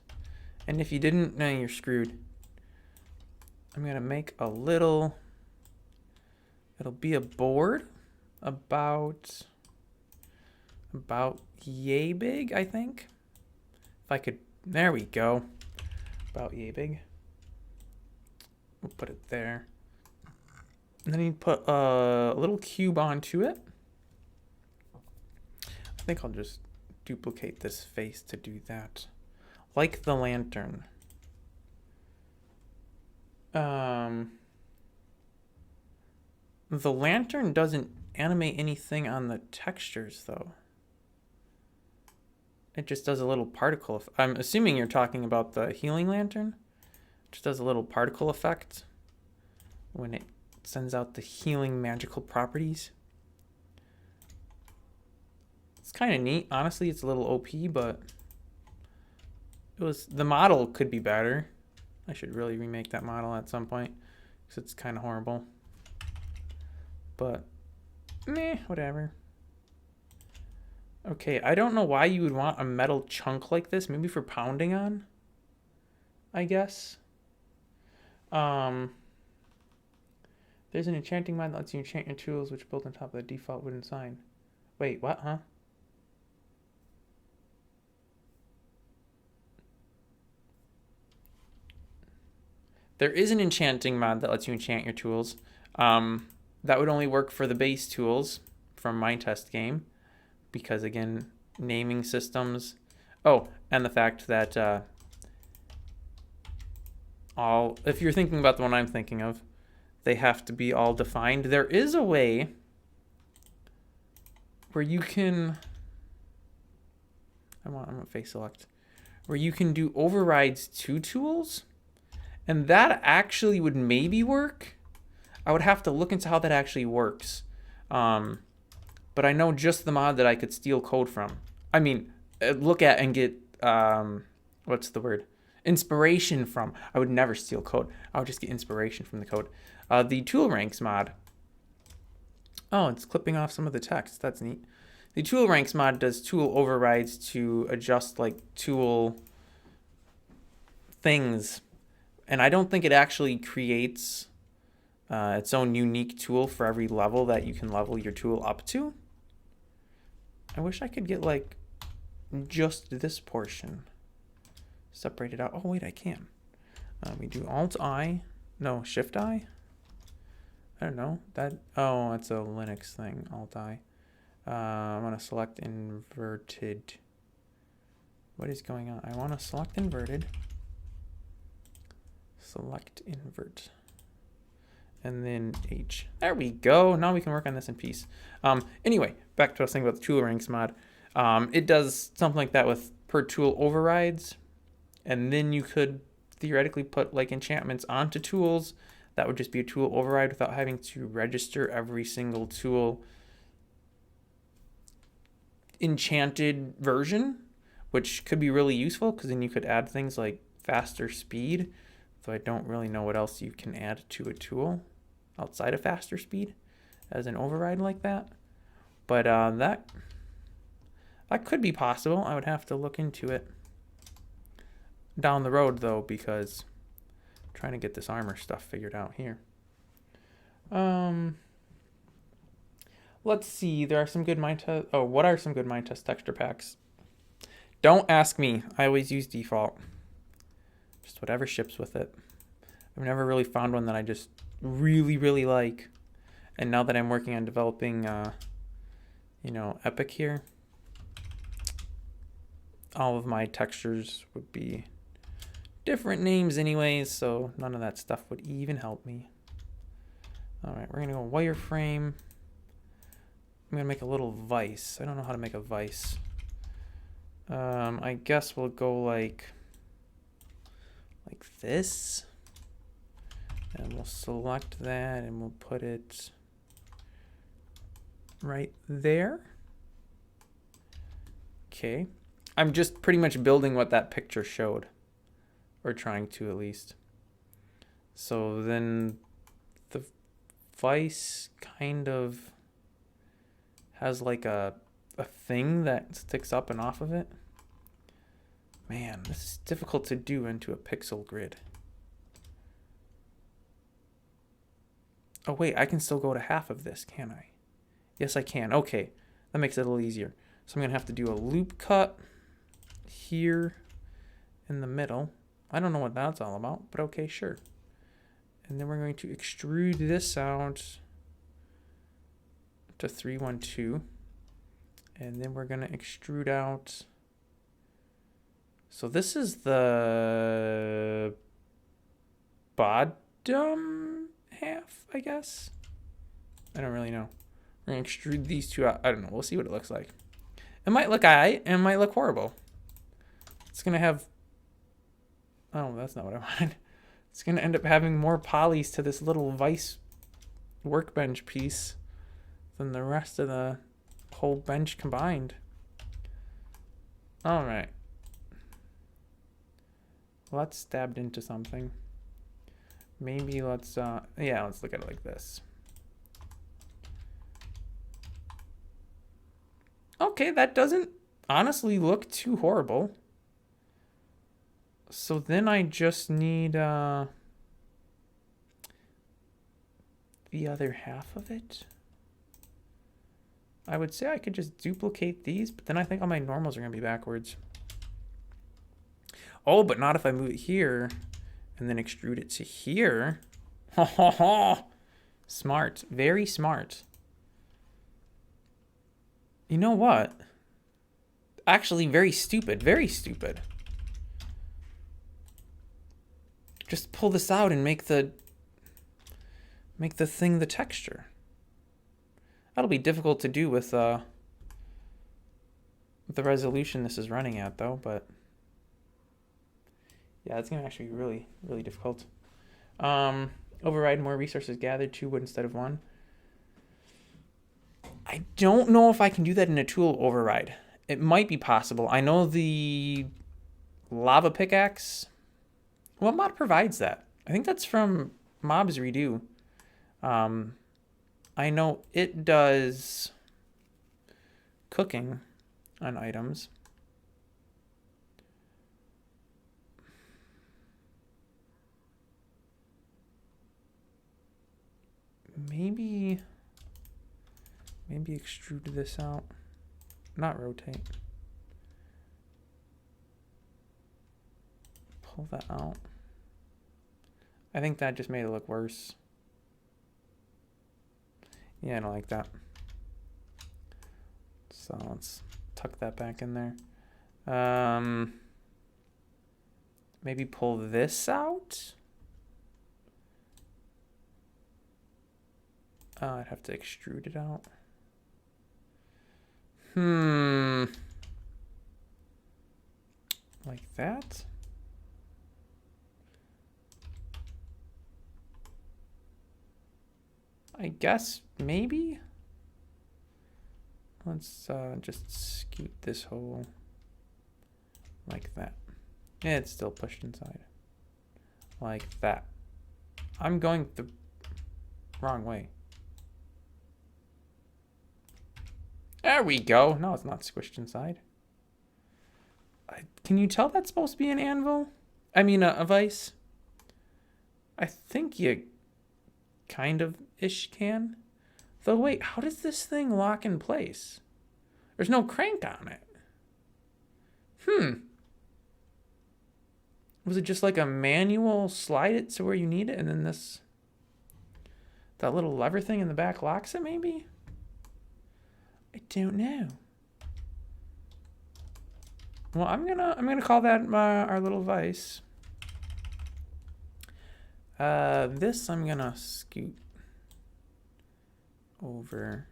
And if you didn't, no, you're screwed. I'm going to make a little, it'll be a board about yay big, I think. If I could, there we go. About yay big. We'll put it there. And then you put a little cube onto it. I think I'll just duplicate this face to do that. Like the lantern. The lantern doesn't animate anything on the textures, though. It just does a little particle. I'm assuming you're talking about the healing lantern. It just does a little particle effect when it sends out the healing magical properties. It's kind of neat. Honestly, it's a little OP, but the model could be better. I should really remake that model at some point because it's kind of horrible. But meh, whatever. Okay, I don't know why you would want a metal chunk like this. Maybe for pounding on, I guess. There's an enchanting mod that lets you enchant your tools, which are built on top of the default wooden sign. Wait, what, huh? There is an enchanting mod that lets you enchant your tools. That would only work for the base tools from my test game. Because, again, naming systems. Oh, and the fact that if you're thinking about the one I'm thinking of, they have to be all defined. There is a way where you can, I'm a face select, where you can do overrides to tools, and that actually would maybe work. I would have to look into how that actually works. But I know just the mod that I could steal code from. I mean, look at and get, what's the word? Inspiration from. I would never steal code. I would just get inspiration from the code. The tool ranks mod. Oh, it's clipping off some of the text. That's neat. The tool ranks mod does tool overrides to adjust like tool things. And I don't think it actually creates its own unique tool for every level that you can level your tool up to. I wish I could get like just this portion separated out. Oh wait, I can. We do Alt-I. No, Shift-I. I don't know. Oh, that's a Linux thing. Alt-I. I want to select inverted. What is going on? I want to select inverted. Select invert. And then H. There we go. Now we can work on this in peace. Anyway, back to what I was saying about the tool ranks mod. It does something like that with per tool overrides. And then you could theoretically put like enchantments onto tools. That would just be a tool override without having to register every single tool enchanted version, which could be really useful because then you could add things like faster speed. So I don't really know what else you can add to a tool outside of faster speed as an override like that. But that could be possible. I would have to look into it down the road though, because I'm trying to get this armor stuff figured out here. Let's see. There are some good mind test. Oh, what are some good mind test texture packs? Don't ask me. I always use default. Just whatever ships with it. I've never really found one that I just really, really like. And now that I'm working on developing, Epic here, all of my textures would be different names anyways, so none of that stuff would even help me. All right, we're gonna go wireframe. I'm gonna make a little vise. I don't know how to make a vise. I guess we'll go like this, and we'll select that and we'll put it right there. Okay, I'm just pretty much building what that picture showed, or trying to at least. So then the vise kind of has like a thing that sticks up and off of it. Man, this is difficult to do into a pixel grid. Oh wait, I can still go to half of this, can I? Yes, I can. Okay, that makes it a little easier. So I'm gonna have to do a loop cut here in the middle. I don't know what that's all about, but okay, sure. And then we're going to extrude this out to 312. And then we're gonna extrude out. So this is the bottom half, I guess. I don't really know. We're gonna extrude these two out. I don't know. We'll see what it looks like. It might look alright, and it might look horrible. It's gonna have. Oh, that's not what I wanted. It's gonna end up having more polys to this little vise workbench piece than the rest of the whole bench combined. All right. Well, that's stabbed into something. Maybe let's let's look at it like this. Okay, that doesn't honestly look too horrible. So then I just need the other half of it. I would say I could just duplicate these, but then I think all my normals are gonna be backwards. Oh, but not if I move it here and then extrude it to here. Ho ho ho! Smart, very smart. You know what? Actually, very stupid, very stupid. Just pull this out and make the thing the texture. That'll be difficult to do with the resolution this is running at though, but yeah, it's gonna actually be really, really difficult. Override more resources gathered, 2 wood instead of 1. I don't know if I can do that in a tool override. It might be possible. I know the lava pickaxe. What mod provides that? I think that's from Mobs Redo. I know it does cooking on items. Maybe extrude this out. Not rotate. Pull that out. I think that just made it look worse. Yeah, I don't like that. So let's tuck that back in there. Maybe pull this out. I'd have to extrude it out. Like that. I guess maybe. Let's just scoot this hole like that. Yeah, it's still pushed inside. Like that. I'm going the wrong way. There we go. No, it's not squished inside. Can you tell that's supposed to be an anvil? I mean, a vise? I think you kind of ish can. Though, wait, how does this thing lock in place? There's no crank on it. Was it just like a manual slide it to where you need it and then that little lever thing in the back locks it maybe? I don't know. Well, I'm gonna call that our little vise. This I'm gonna scoot over.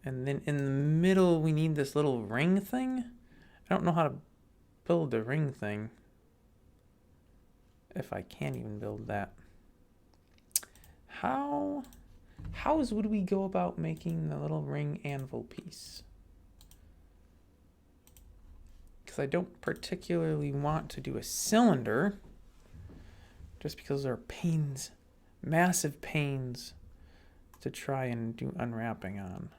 And then in the middle, we need this little ring thing. I don't know how to build a ring thing. If I can't even build that. How would we go about making the little ring anvil piece? Because I don't particularly want to do a cylinder. Just because there are pains, massive pains, to try and do unwrapping on.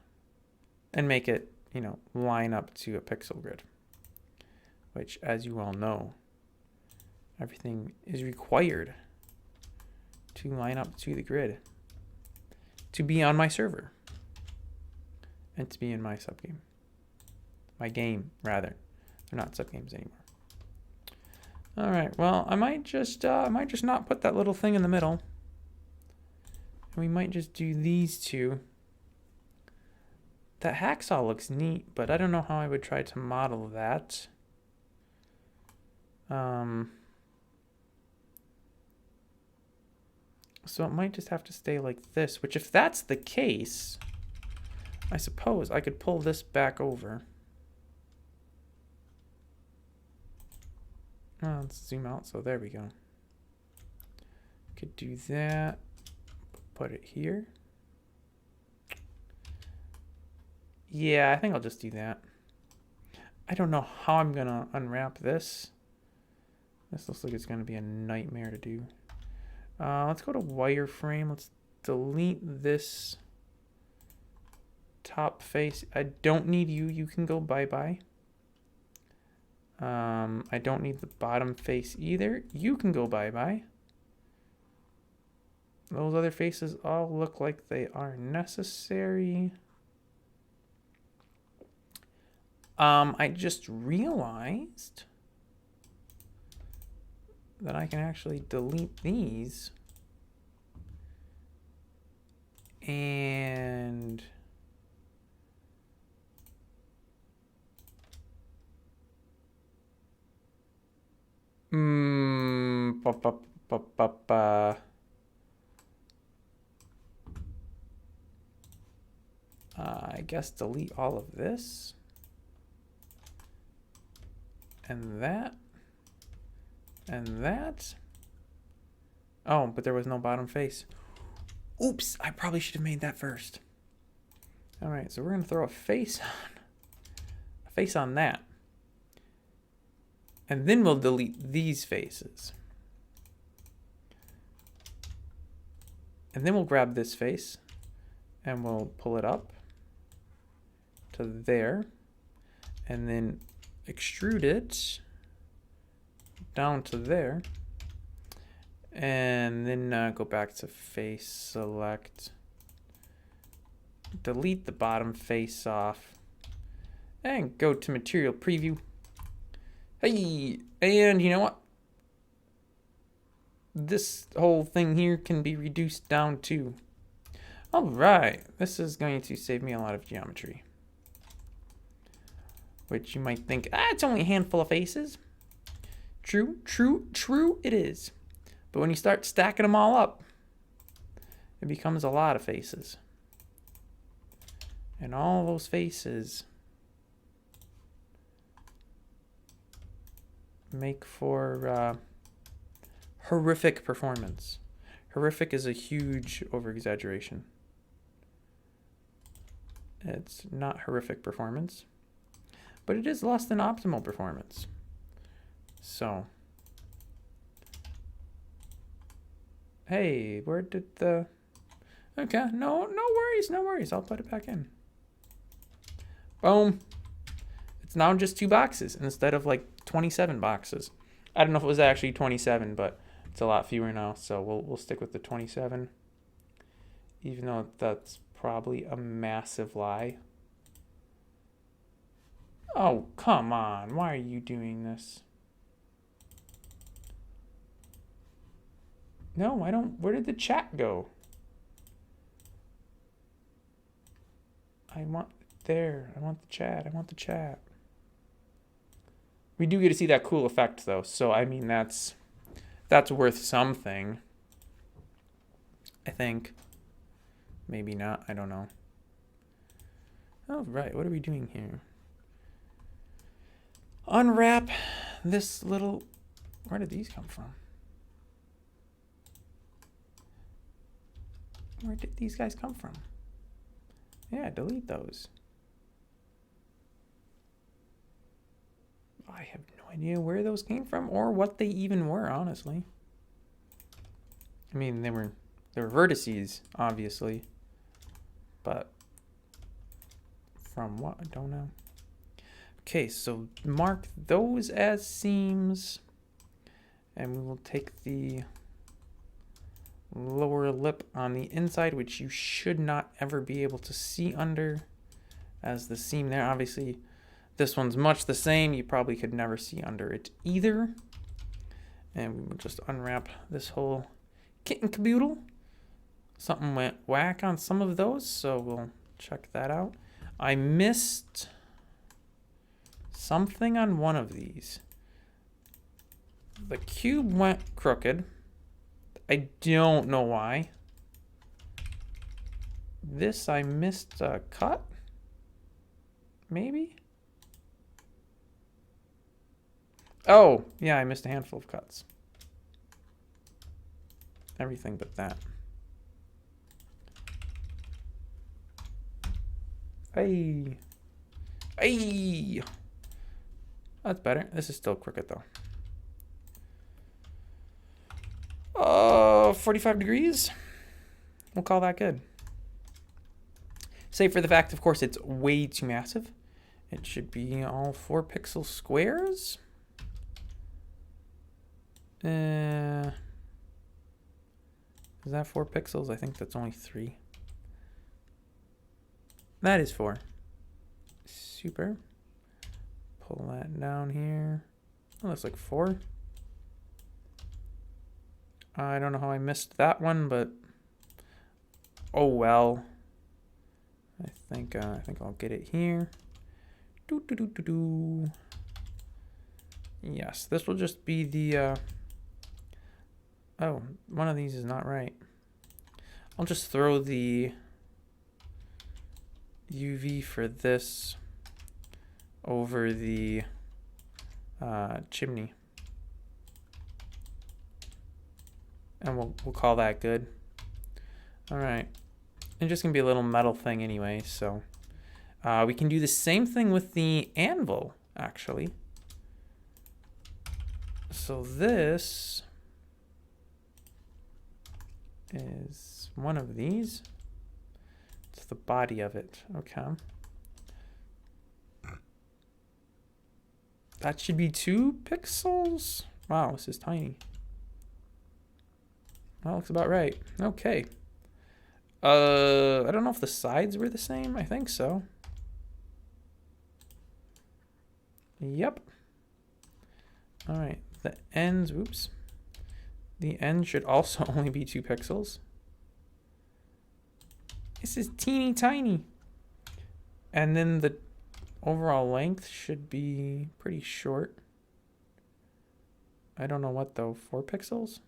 And make it, you know, line up to a pixel grid. Which, as you all know, everything is required to line up to the grid. To be on my server. And to be in my subgame. My game, rather. They're not subgames anymore. All right, well, I might just not put that little thing in the middle. And we might just do these two. That hacksaw looks neat, but I don't know how I would try to model that. So it might just have to stay like this, which if that's the case, I suppose I could pull this back over. Let's zoom out, so there we go. Could do that, put it here. Yeah, I think I'll just do that. I don't know how I'm gonna unwrap this. This looks like it's gonna be a nightmare to do. Let's go to wireframe. Let's delete this top face. I don't need you. You can go bye-bye. I don't need the bottom face either. You can go bye-bye. Those other faces all look like they are necessary. I just realized that I can actually delete these. And I guess delete all of this. And that. And that. Oh, but there was no bottom face. Oops, I probably should have made that first. All right, so we're going to throw a face on that. And then we'll delete these faces. And then we'll grab this face and we'll pull it up to there. And then extrude it down to there. And then go back to face, select, delete the bottom face off, and go to material preview. Hey, and you know what? This whole thing here can be reduced down to. All right, this is going to save me a lot of geometry. which you might think, it's only a handful of faces. True, true, true it is. But when you start stacking them all up, it becomes a lot of faces. And all those faces make for horrific performance. Horrific is a huge over-exaggeration. It's not horrific performance, but it is less than optimal performance. So, hey, where did the... Okay, no worries, no worries. I'll put it back in. Boom. It's now just 2 boxes instead of like 27 boxes. I don't know if it was actually 27, but it's a lot fewer now, so we'll stick with the 27. Even though that's probably a massive lie. Oh, come on. Why are you doing this? No, I don't. Where did the chat go? I want there. I want the chat. I want the chat. We do get to see that cool effect, though. So, I mean, that's worth something. I think. Maybe not. I don't know. Oh, right. What are we doing here? Unwrap this little... Where did these come from? Where did these guys come from? Yeah, delete those. I have no idea where those came from or what they even were, honestly. I mean, they were vertices, obviously. But from what? I don't know. Okay, so mark those as seams. And we will take the lower lip on the inside, which you should not ever be able to see under as the seam there. Obviously, this one's much the same. You probably could never see under it either. And we will just unwrap this whole kit and caboodle. Something went whack on some of those, so we'll check that out. I missed something on one of these. The cube went crooked. I don't know why. This I missed a cut? Maybe? Oh, yeah, I missed a handful of cuts. Everything but that. Hey. Hey. That's better. This is still crooked though. 45 degrees. We'll call that good. Save for the fact, of course, it's way too massive. It should be all 4 pixel squares. Is that 4 pixels? I think that's only 3. That is 4. Super. Pull that down here. Oh, looks like 4. I don't know how I missed that one, but oh well. I think I'll get it here. Yes, this will just be the oh, one of these is not right. I'll just throw the UV for this over the chimney. And we'll call that good. All right. It's just gonna be a little metal thing anyway, so we can do the same thing with the anvil, actually. So this is one of these. It's the body of it. Okay. That should be 2 pixels. Wow, this is tiny. That looks about right. Okay. I don't know if the sides were the same. I think so. Yep. All right. The ends, oops. The end should also only be 2 pixels. This is teeny tiny. And then the Overall length should be pretty short. I don't know what though, 4 pixels?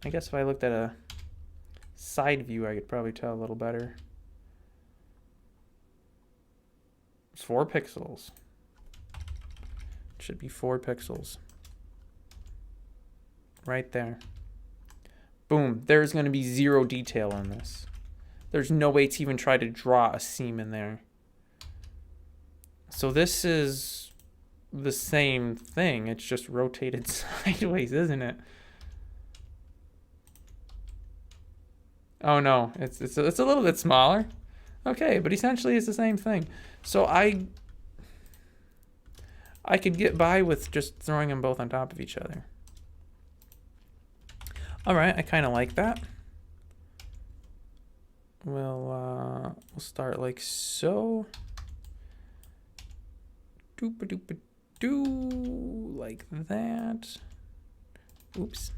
I guess if I looked at a side view, I could probably tell a little better. It's 4 pixels. It should be 4 pixels. Right there. Boom. There's going to be 0 detail on this. There's no way to even try to draw a seam in there. So this is the same thing. It's just rotated sideways, isn't it? Oh no, it's a little bit smaller. Okay, but essentially it's the same thing. So I could get by with just throwing them both on top of each other. All right, I kind of like that. We'll start like so. Doopa-doopa-doo, like that. Oops.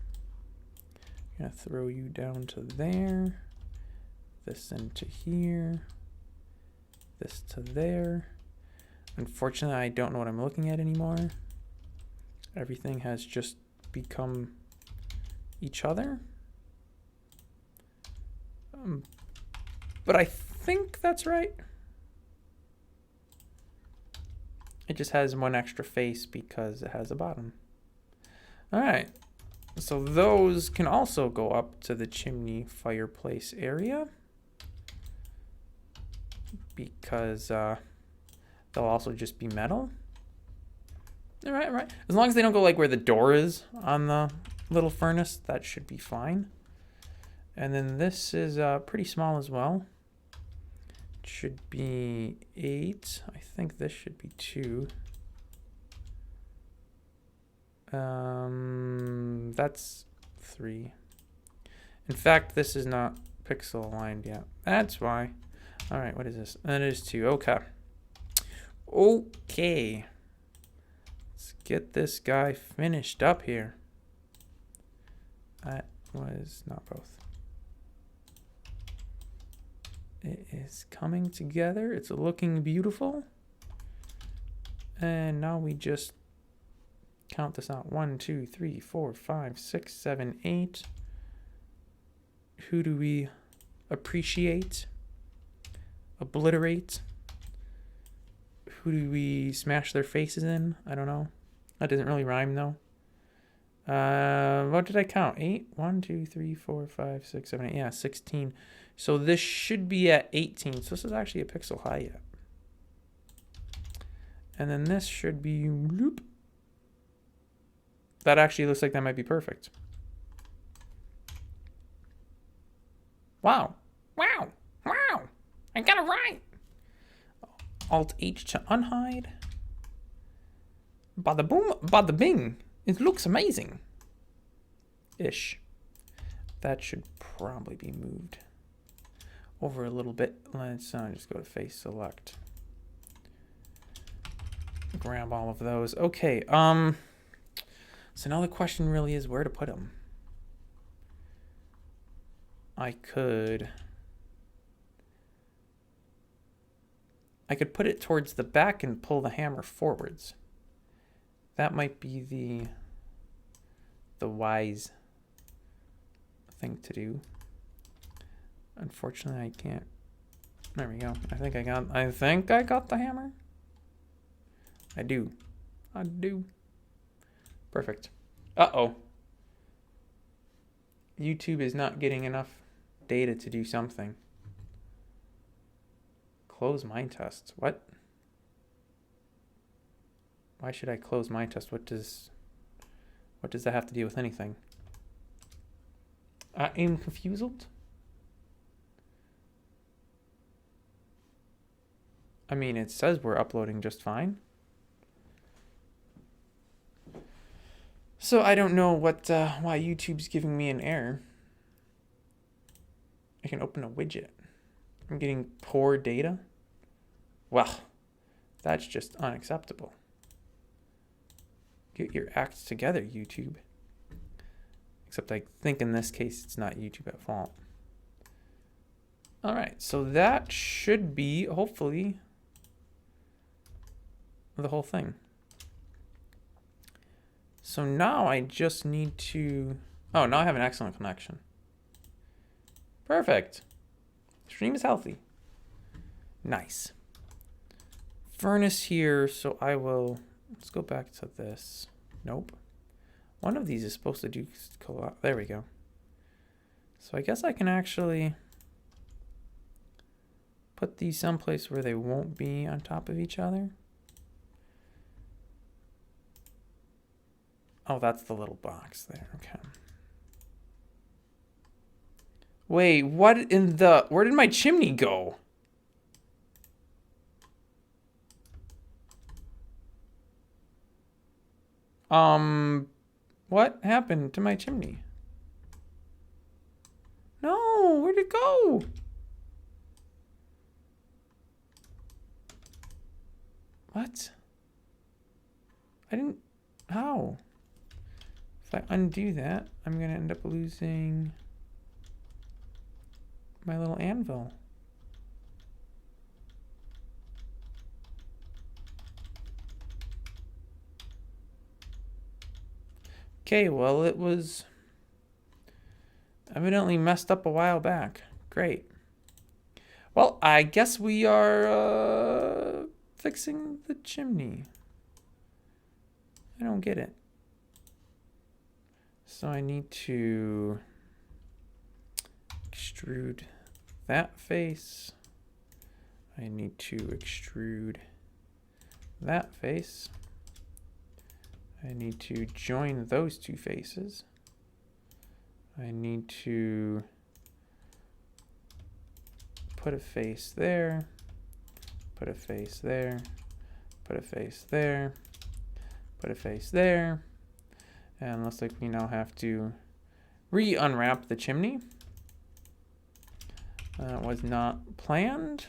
I'm gonna throw you down to there. This into here. This to there. Unfortunately, I don't know what I'm looking at anymore. Everything has just become each other. But I think that's right. It just has one extra face because it has a bottom. All right. So those can also go up to the chimney fireplace area because they'll also just be metal. All right, all right. As long as they don't go like where the door is on the little furnace, that should be fine. And then this is pretty small as well. It should be 8. I think this should be 2. That's 3. In fact, this is not pixel aligned yet. That's why. All right, what is this? That is 2. Okay. Okay. Let's get this guy finished up here. That was not both. It is coming together. It's looking beautiful. And now we just count this out. 1, 2, 3, 4, 5, 6, 7, 8. Who do we appreciate? Obliterate? Who do we smash their faces in? I don't know. That doesn't really rhyme though. What did I count? 8? 1, 2, 3, 4, 5, 6, 7, 8. Yeah, 16. So this should be at 18. So this is actually a pixel high yet. And then this should be... Bloop. That actually looks like that might be perfect. Wow. Wow. Wow. I got it right. Alt-H to unhide. Bada boom, bada bing. It looks amazing. Ish. That should probably be moved over a little bit. Let's just go to face select. Grab all of those. Okay. So now the question really is where to put them. I could put it towards the back and pull the hammer forwards. That might be the wise thing to do. Unfortunately, I can't. There we go. I think I got the hammer. I do. Perfect. Uh-oh. YouTube is not getting enough data to do something. Close mine tests. What? Why should I close mine test? What does that have to do with anything? I am confused. I mean, it says we're uploading just fine. So I don't know why YouTube's giving me an error. I can open a widget. I'm getting poor data. Well, that's just unacceptable. Get your acts together, YouTube. Except I think in this case it's not YouTube at fault. All right, so that should be, hopefully, the whole thing. So now I just need to... Oh, now I have an excellent connection. Perfect. Stream is healthy. Nice. Furnace here, so I will... Let's go back to this. Nope. One of these is supposed to do... There we go. So I guess I can actually... put these someplace where they won't be on top of each other. Oh, that's the little box there. Okay. Wait, what in the... Where did my chimney go? What happened to my chimney? No, where'd it go? What? I didn't... How? If I undo that, I'm going to end up losing my little anvil. Okay, well, it was evidently messed up a while back. Great. Well, I guess we are fixing the chimney. I don't get it. So I need to extrude that face. I need to extrude that face. I need to join those two faces. I need to put a face there, put a face there, put a face there, put a face there. And looks like we now have to re-unwrap the chimney. That was not planned,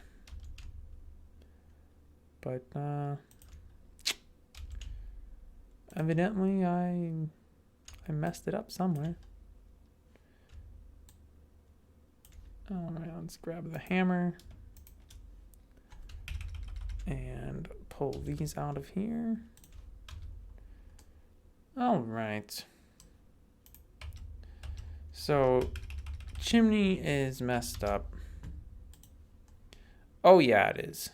but evidently I messed it up somewhere. All right, let's grab the hammer and pull these out of here. All right. So chimney is messed up. Oh yeah, it is.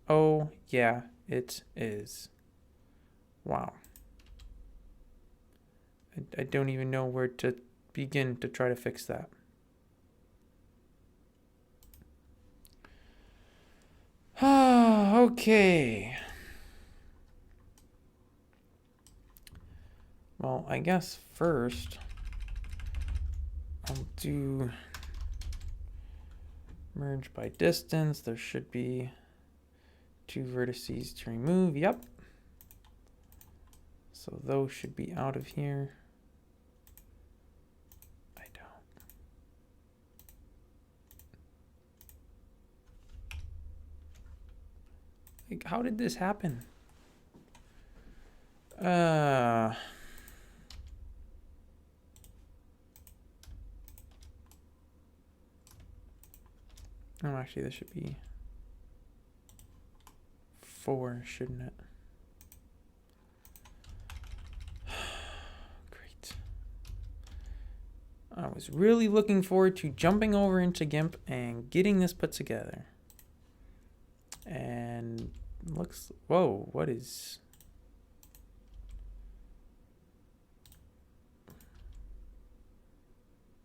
Oh yeah, it is. Wow. I don't even know where to begin to try to fix that. Okay. Well, I guess first I'll do merge by distance. There should be 2 vertices to remove. Yep. So those should be out of here. I don't. Like, how did this happen? Oh, actually, this should be 4, shouldn't it? Great. I was really looking forward to jumping over into GIMP and getting this put together. And looks... Whoa, what is...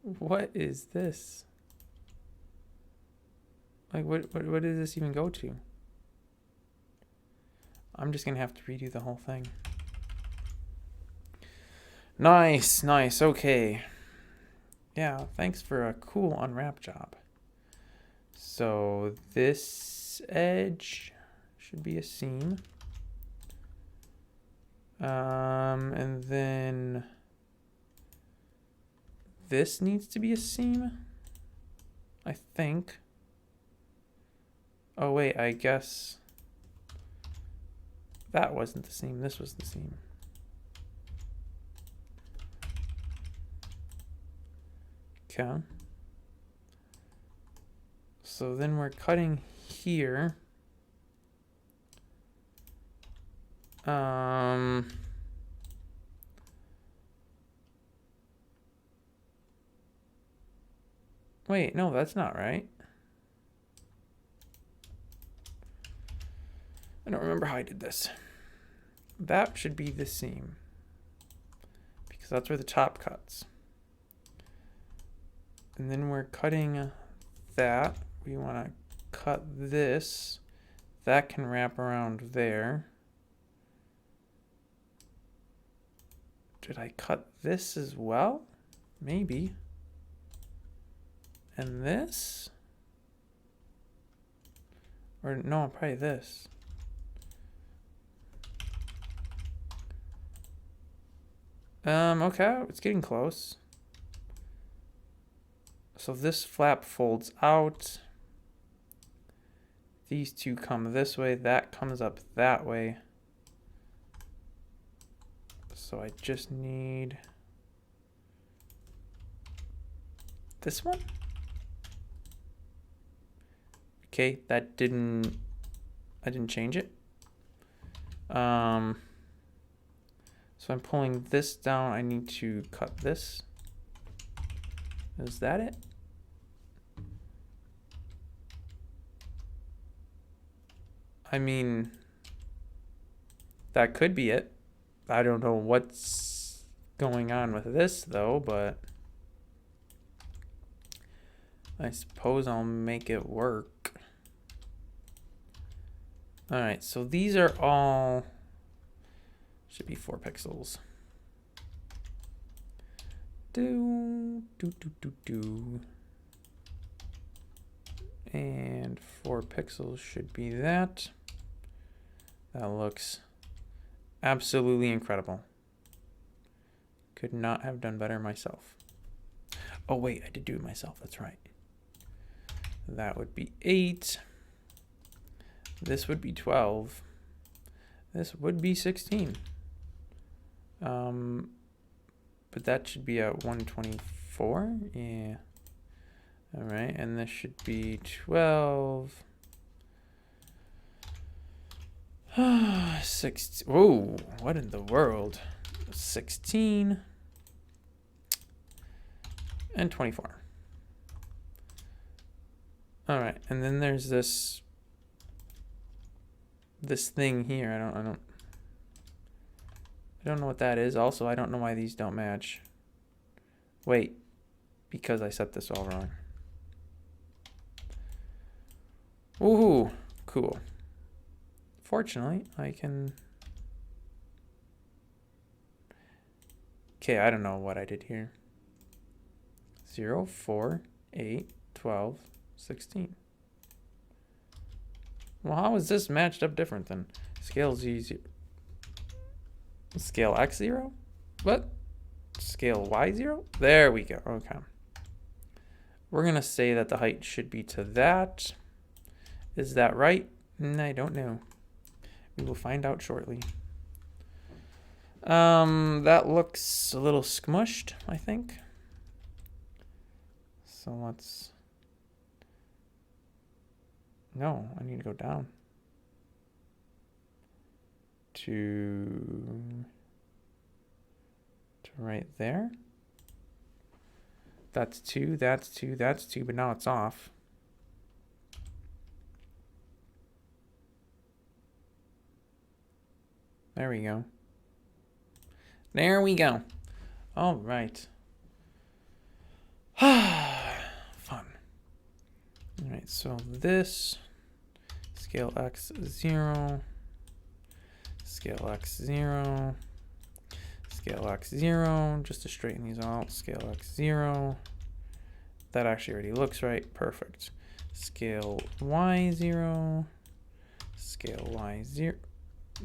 What is this? Like, what does this even go to? I'm just going to have to redo the whole thing. Nice, nice, okay. Yeah, thanks for a cool unwrap job. So this edge should be a seam. And then this needs to be a seam, I think. Oh wait, I guess that wasn't the seam, this was the seam. Okay. So then we're cutting here. Wait, no, that's not right. I don't remember how I did this. That should be the seam, because that's where the top cuts. And then we're cutting that. We want to cut this. That can wrap around there. Did I cut this as well? Maybe. And this? Or no, probably this. Okay, it's getting close. So this flap folds out. These two come this way, that comes up that way. So I just need this one. Okay, I didn't change it. So I'm pulling this down. I need to cut this. Is that it? I mean, that could be it. I don't know what's going on with this though, but I suppose I'll make it work. All right, so these are all, should be 4 pixels. And 4 pixels should be that. That looks absolutely incredible. Could not have done better myself. Oh wait, I did do it myself, that's right. That would be 8. This would be 12. This would be 16. But that should be at 124. Yeah. All right, and this should be 12. 16. Whoa, what in the world? 16 and 24. All right, and then there's this thing here. I don't know what that is. Also, I don't know why these don't match. Wait, because I set this all wrong. Woohoo, cool. Fortunately, I can... Okay, I don't know what I did here. 0, 4, 8, 12, 16. Well, how is this matched up different than scale Z0? Scale X0? What? Scale Y0? There we go. Okay. We're going to say that the height should be to that. Is that right? I don't know. We will find out shortly. That looks a little smushed, I think. So let's... No, I need to go down. To right there. That's 2, that's 2, that's 2, but now it's off. There we go. There we go. All right. Fun. All right, so this scale X0, scale X0, scale X0, just to straighten these out, scale X0. That actually already looks right. Perfect. Scale Y0, scale Y0,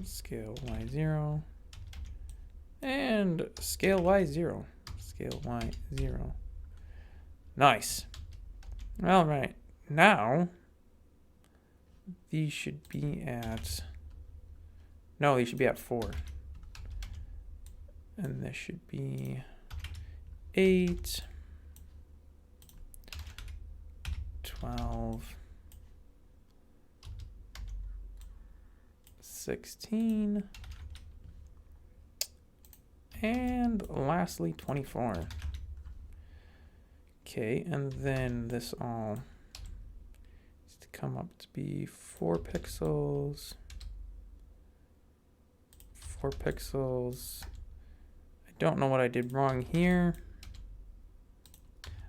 scale Y0, and scale Y0, scale Y0. Nice. All right. Now, these should be at, no, these should be at 4. And this should be 8, 12, 16. And lastly, 24. Okay, and then this all needs to come up to be 4 pixels. 4 pixels. I don't know what I did wrong here.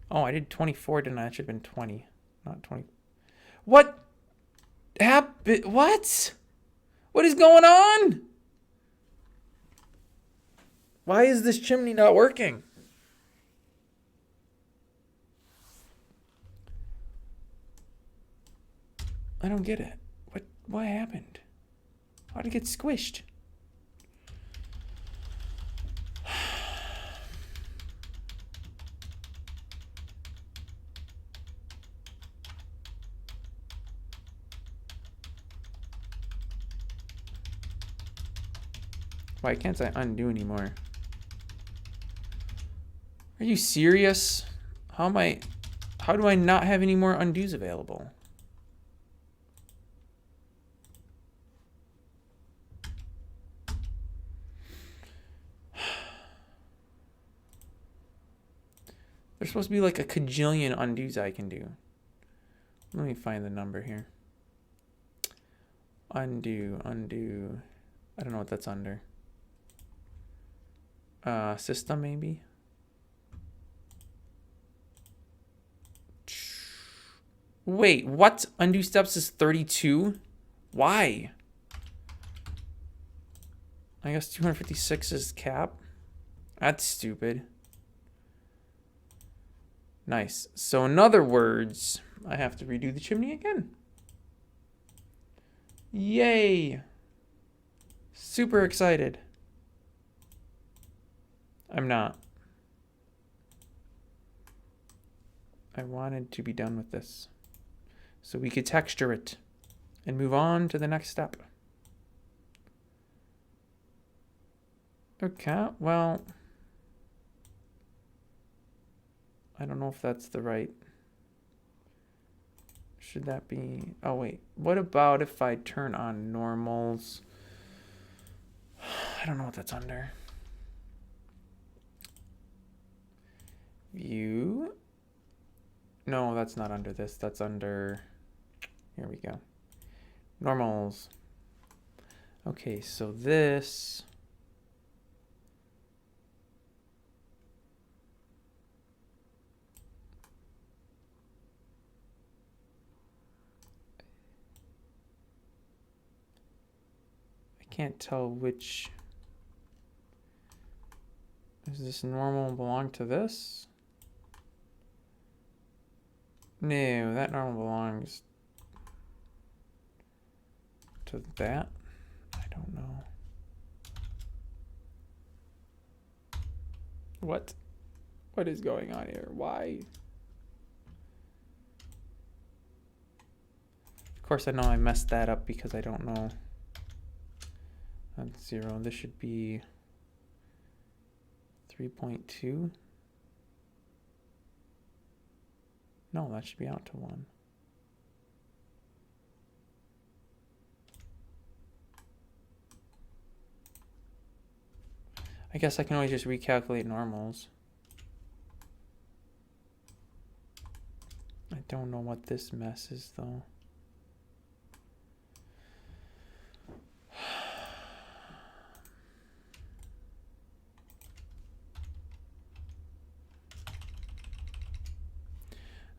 Oh, I did 24, didn't I? It should have been 20, not 20. What happened? What? What is going on? Why is this chimney not working? I don't get it. What happened? How did it get squished? Why can't I undo anymore? Are you serious? How do I not have any more undos available? There's supposed to be like a cajillion undos I can do. Let me find the number here. Undo. I don't know what that's under. System maybe? Wait, what? Undo steps is 32? Why? I guess 256 is cap. That's stupid. Nice. So in other words, I have to redo the chimney again. Yay! Super excited. I'm not. I wanted to be done with this so we could texture it and move on to the next step. Okay, well, I don't know if that's the right. Should that be? Oh, wait. What about if I turn on normals? I don't know what that's under. View. No, that's not under this. That's under. Here we go. Normals. Okay, so this. Can't tell which. Does this normal belong to this? No, that normal belongs to that. I don't know. What is going on here? Why? Of course I know I messed that up because I don't know. That's 0. This should be 3.2. No, that should be out to 1. I guess I can always just recalculate normals. I don't know what this mess is though.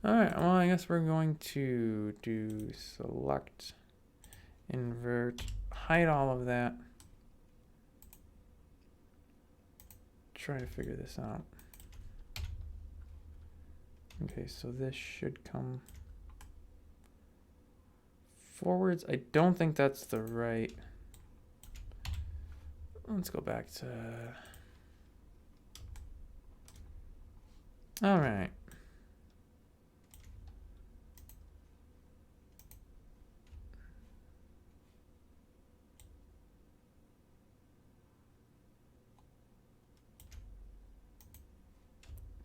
All right, well, I guess we're going to do select, invert, hide all of that. Try to figure this out. Okay, so this should come forwards. I don't think that's the right. Let's go back to. All right.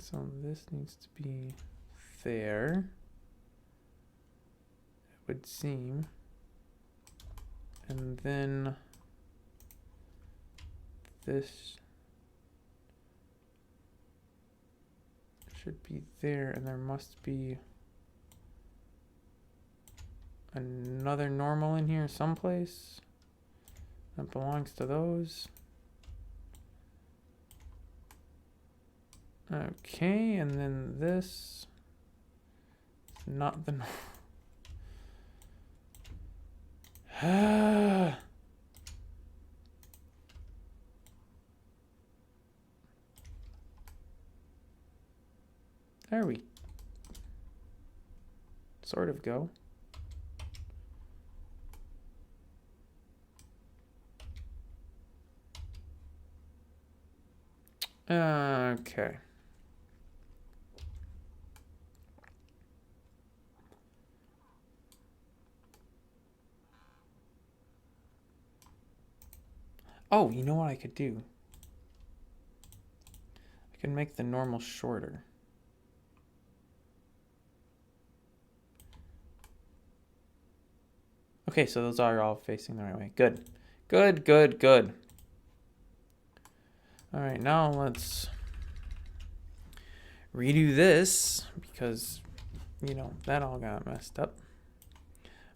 So this needs to be there, it would seem. and then this should be there, and there must be another normal in here someplace that belongs to those. Okay, and then this is not the there we sort of go. Okay. Oh, you know what I could do? I can make the normal shorter. Okay, so those are all facing the right way. Good. Good, good, good. All right, now let's redo this because, you know, that all got messed up.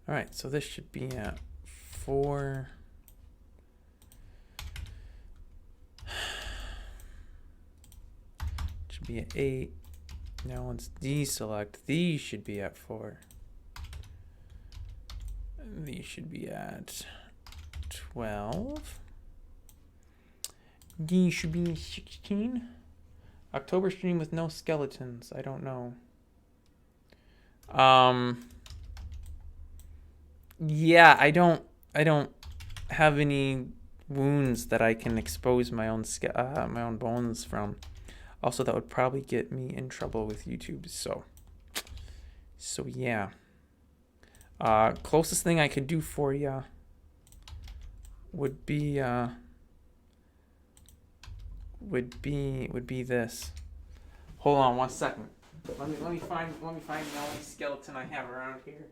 All right, so this should be at 4. Should be at 8. Now let's deselect. These should be at 4. These should be at 12. These should be 16. October stream with no skeletons. I don't know. Yeah, I don't have any wounds that I can expose my own bones from. Also, that would probably get me in trouble with YouTube. So yeah. Closest thing I could do for you would be this. Hold on 1 second. Let me find the only skeleton I have around here.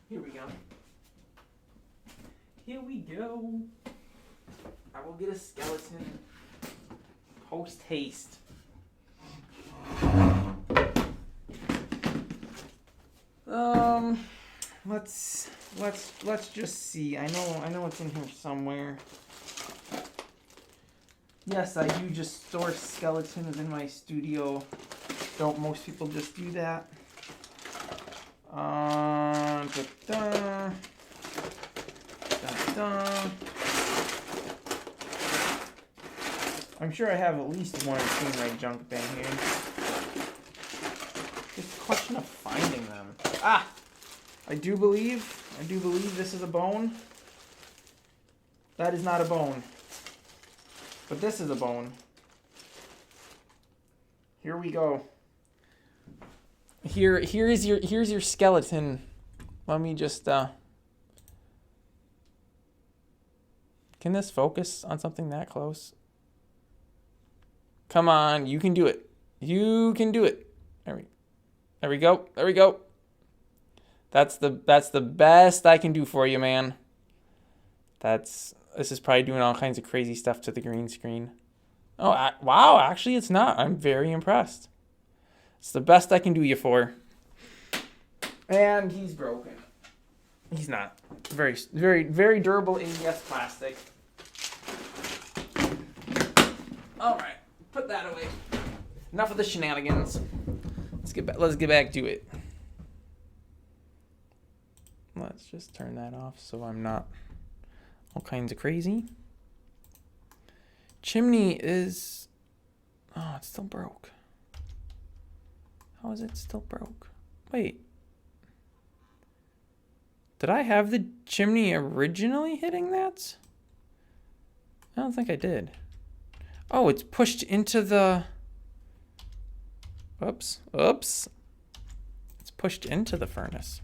Here we go. Here we go. I will get a skeleton post haste. Let's just see. I know it's in here somewhere. Yes, I do just store skeletons in my studio. Don't most people just do that? I'm sure I have at least 1 or 2 in my junk bin here. Just a question of finding them. Ah! I do believe this is a bone. That is not a bone. But this is a bone. Here we go. Here's your skeleton. Let me just can this focus on something that close? Come on, you can do it. You can do it. There we go. There we go. That's the best I can do for you, man. This is probably doing all kinds of crazy stuff to the green screen. Oh, wow, actually it's not. I'm very impressed. It's the best I can do you for. And he's broken. He's not. Very, very, very durable ABS plastic. All right, put that away. Enough of the shenanigans. Let's get back to it. Let's just turn that off so I'm not all kinds of crazy. Chimney is... Oh, it's still broke. How is it still broke? Wait. Did I have the chimney originally hitting that? I don't think I did. Oh, it's pushed into the... Oops. It's pushed into the furnace.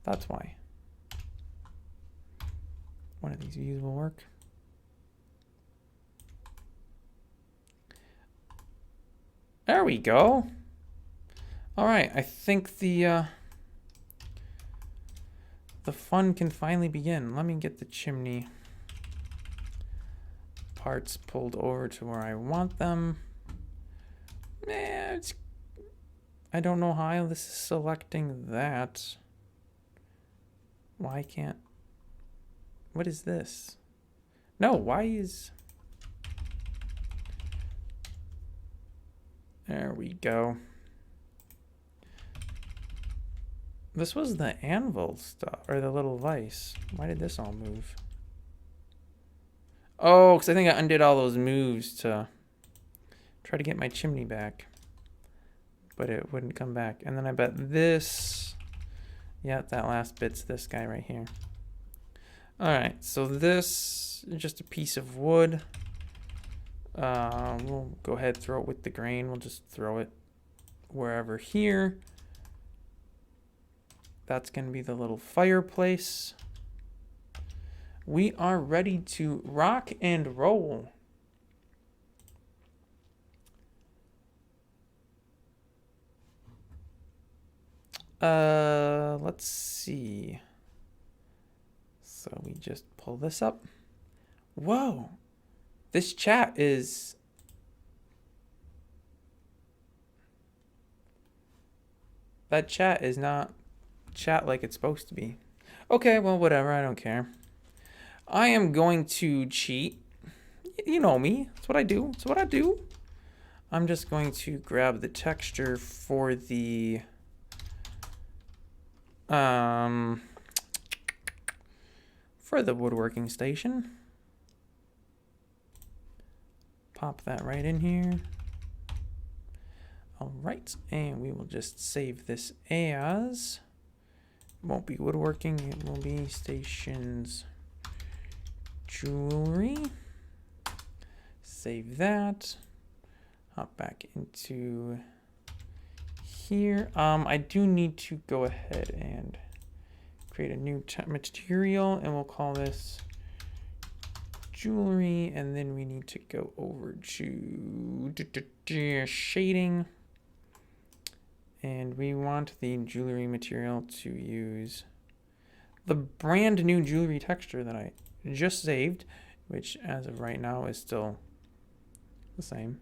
That's why. One of these views will work. There we go. All right, I think the the fun can finally begin. Let me get the chimney parts pulled over to where I want them. I don't know how this is selecting that. Why can't... What is this? No, why is... There we go. This was the anvil stuff, or the little vise. Why did this all move? Oh, because I think I undid all those moves to try to get my chimney back. But it wouldn't come back. And then I bet this... Yeah, that last bit's this guy right here. Alright, so this is just a piece of wood. We'll go ahead and throw it with the grain. We'll just throw it wherever here. That's going to be the little fireplace. We are ready to rock and roll. Let's see. So we just pull this up. Whoa. This chat is... That chat is not chat like it's supposed to be. Okay, well, whatever. I don't care. I am going to cheat. You know me. That's what I do. That's what I do. I'm just going to grab the texture for the... for the woodworking station. Pop that right in here. All right, and we will just save this as... Won't be woodworking, it will be stations jewelry. Save that. Hop back into here. I do need to go ahead and create a new material, and we'll call this jewelry, and then we need to go over to shading, and we want the jewelry material to use the brand new jewelry texture that I just saved, which as of right now is still the same.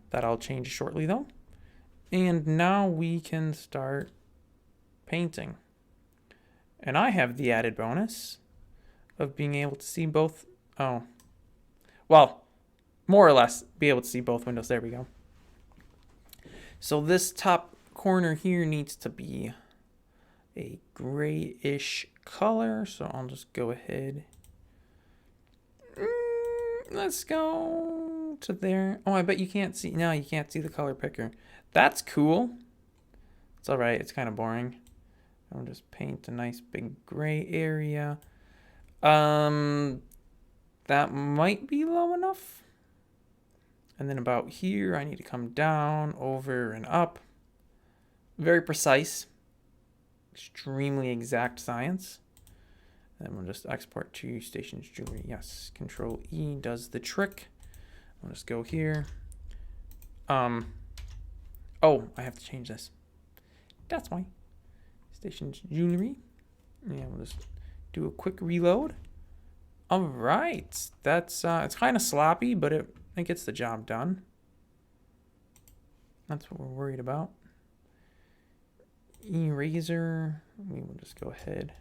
That I'll change shortly though. And now we can start painting. And I have the added bonus of being able to see both. Oh, well, more or less be able to see both windows. There we go. So this top corner here needs to be a grayish color. So I'll just go ahead. Let's go to there. Oh, I bet you can't see. No, you can't see the color picker. That's cool. It's all right. It's kind of boring. I'll just paint a nice big gray area. That might be low enough. And then about here, I need to come down, over, and up. Very precise. Extremely exact science. And then we'll just export to stations jewelry. Yes, Control E does the trick. I'll just go here. Oh, I have to change this. That's why. Stations jewelry. Yeah, we'll just do a quick reload. All right, that's it's kind of sloppy, but it gets the job done. That's what we're worried about. Eraser. We will just go ahead.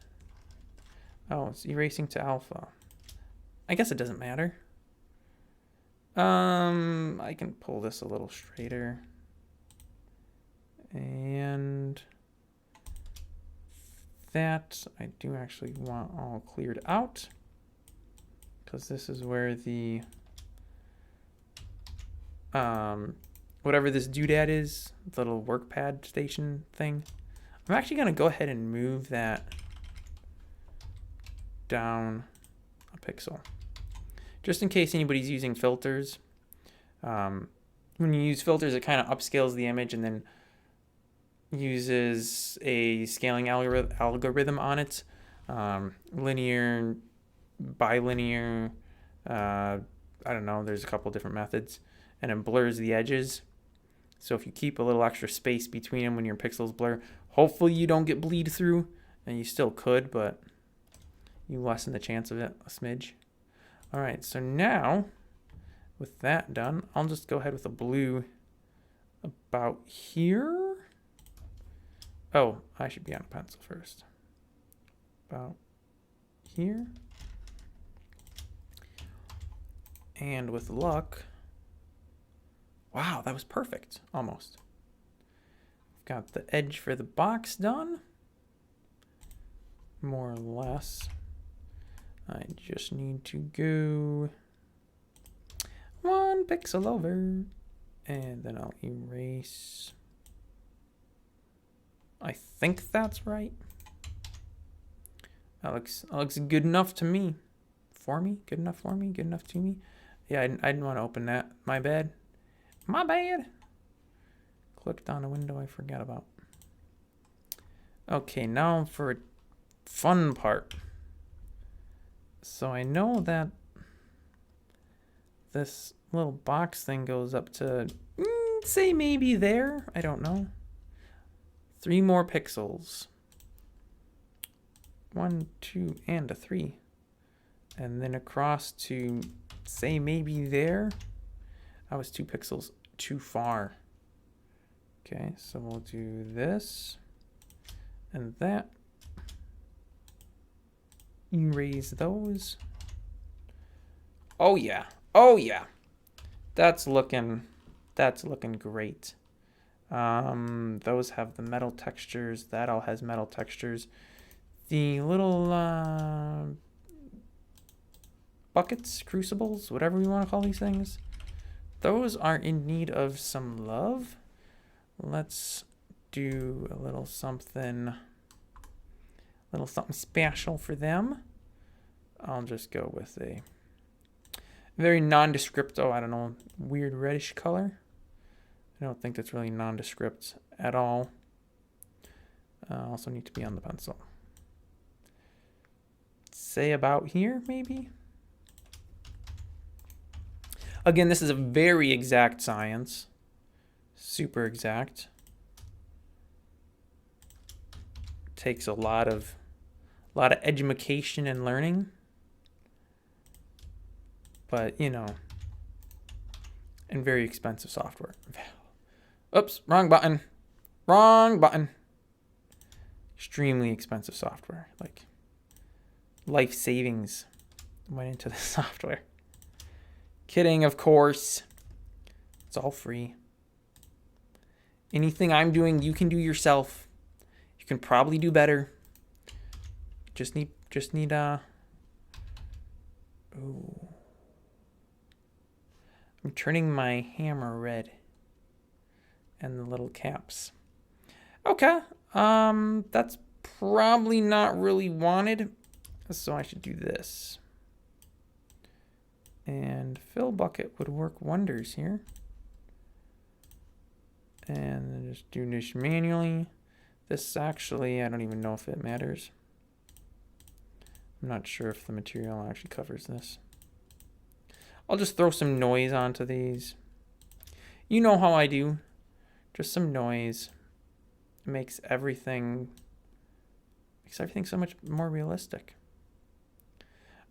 Oh, it's erasing to alpha. I guess it doesn't matter. I can pull this a little straighter. And that I do actually want all cleared out, because this is where the whatever this doodad is, the little work pad station thing. I'm actually going to go ahead and move that down a pixel, just in case anybody's using filters. When you use filters, it kind of upscales the image and then uses a scaling algorithm on it. Linear, bilinear, I don't know, there's a couple different methods, and it blurs the edges. So if you keep a little extra space between them when your pixels blur, hopefully you don't get bleed through And you still could, but you lessen the chance of it a smidge. All right, so now with that done, I'll just go ahead with a blue about here. Oh, I should be on a pencil first. About here. And with luck, wow, that was perfect, almost. Got the edge for the box done, more or less. I just need to go 1 pixel over, and then I'll erase. I think that's right. That looks good enough to me. For me? Good enough for me? Good enough to me? Yeah, I didn't want to open that. My bad. My bad. Clicked on a window I forgot about. Okay, now for a fun part. So I know that this little box thing goes up to, say maybe there. I don't know. 3 more pixels. 1, 2, and a 3. And then across to, say maybe there. I was 2 pixels too far. Okay, so we'll do this and that. Erase those. Oh yeah. Oh yeah. That's looking great. Those have the metal textures. That all has metal textures. The little buckets, crucibles, whatever you want to call these things, those are in need of some love. Let's do a little something special for them. I'll just go with a very nondescript, I don't know, weird reddish color. I don't think that's really nondescript at all. Also need to be on the pencil. Say about here, maybe? Again, this is a very exact science. Super exact. Takes a lot of education and learning. But, you know, and very expensive software. Oops, wrong button. Wrong button. Extremely expensive software. Like, life savings went into the software. Kidding, of course. It's all free. Anything I'm doing, you can do yourself. You can probably do better. Just need ooh. I'm turning my hammer red. And the little caps. Okay. That's probably not really wanted. So I should do this. And fill bucket would work wonders here. And then just do this manually. This actually, I don't even know if it matters. I'm not sure if the material actually covers this. I'll just throw some noise onto these. You know how I do. Just some noise. It makes everything so much more realistic.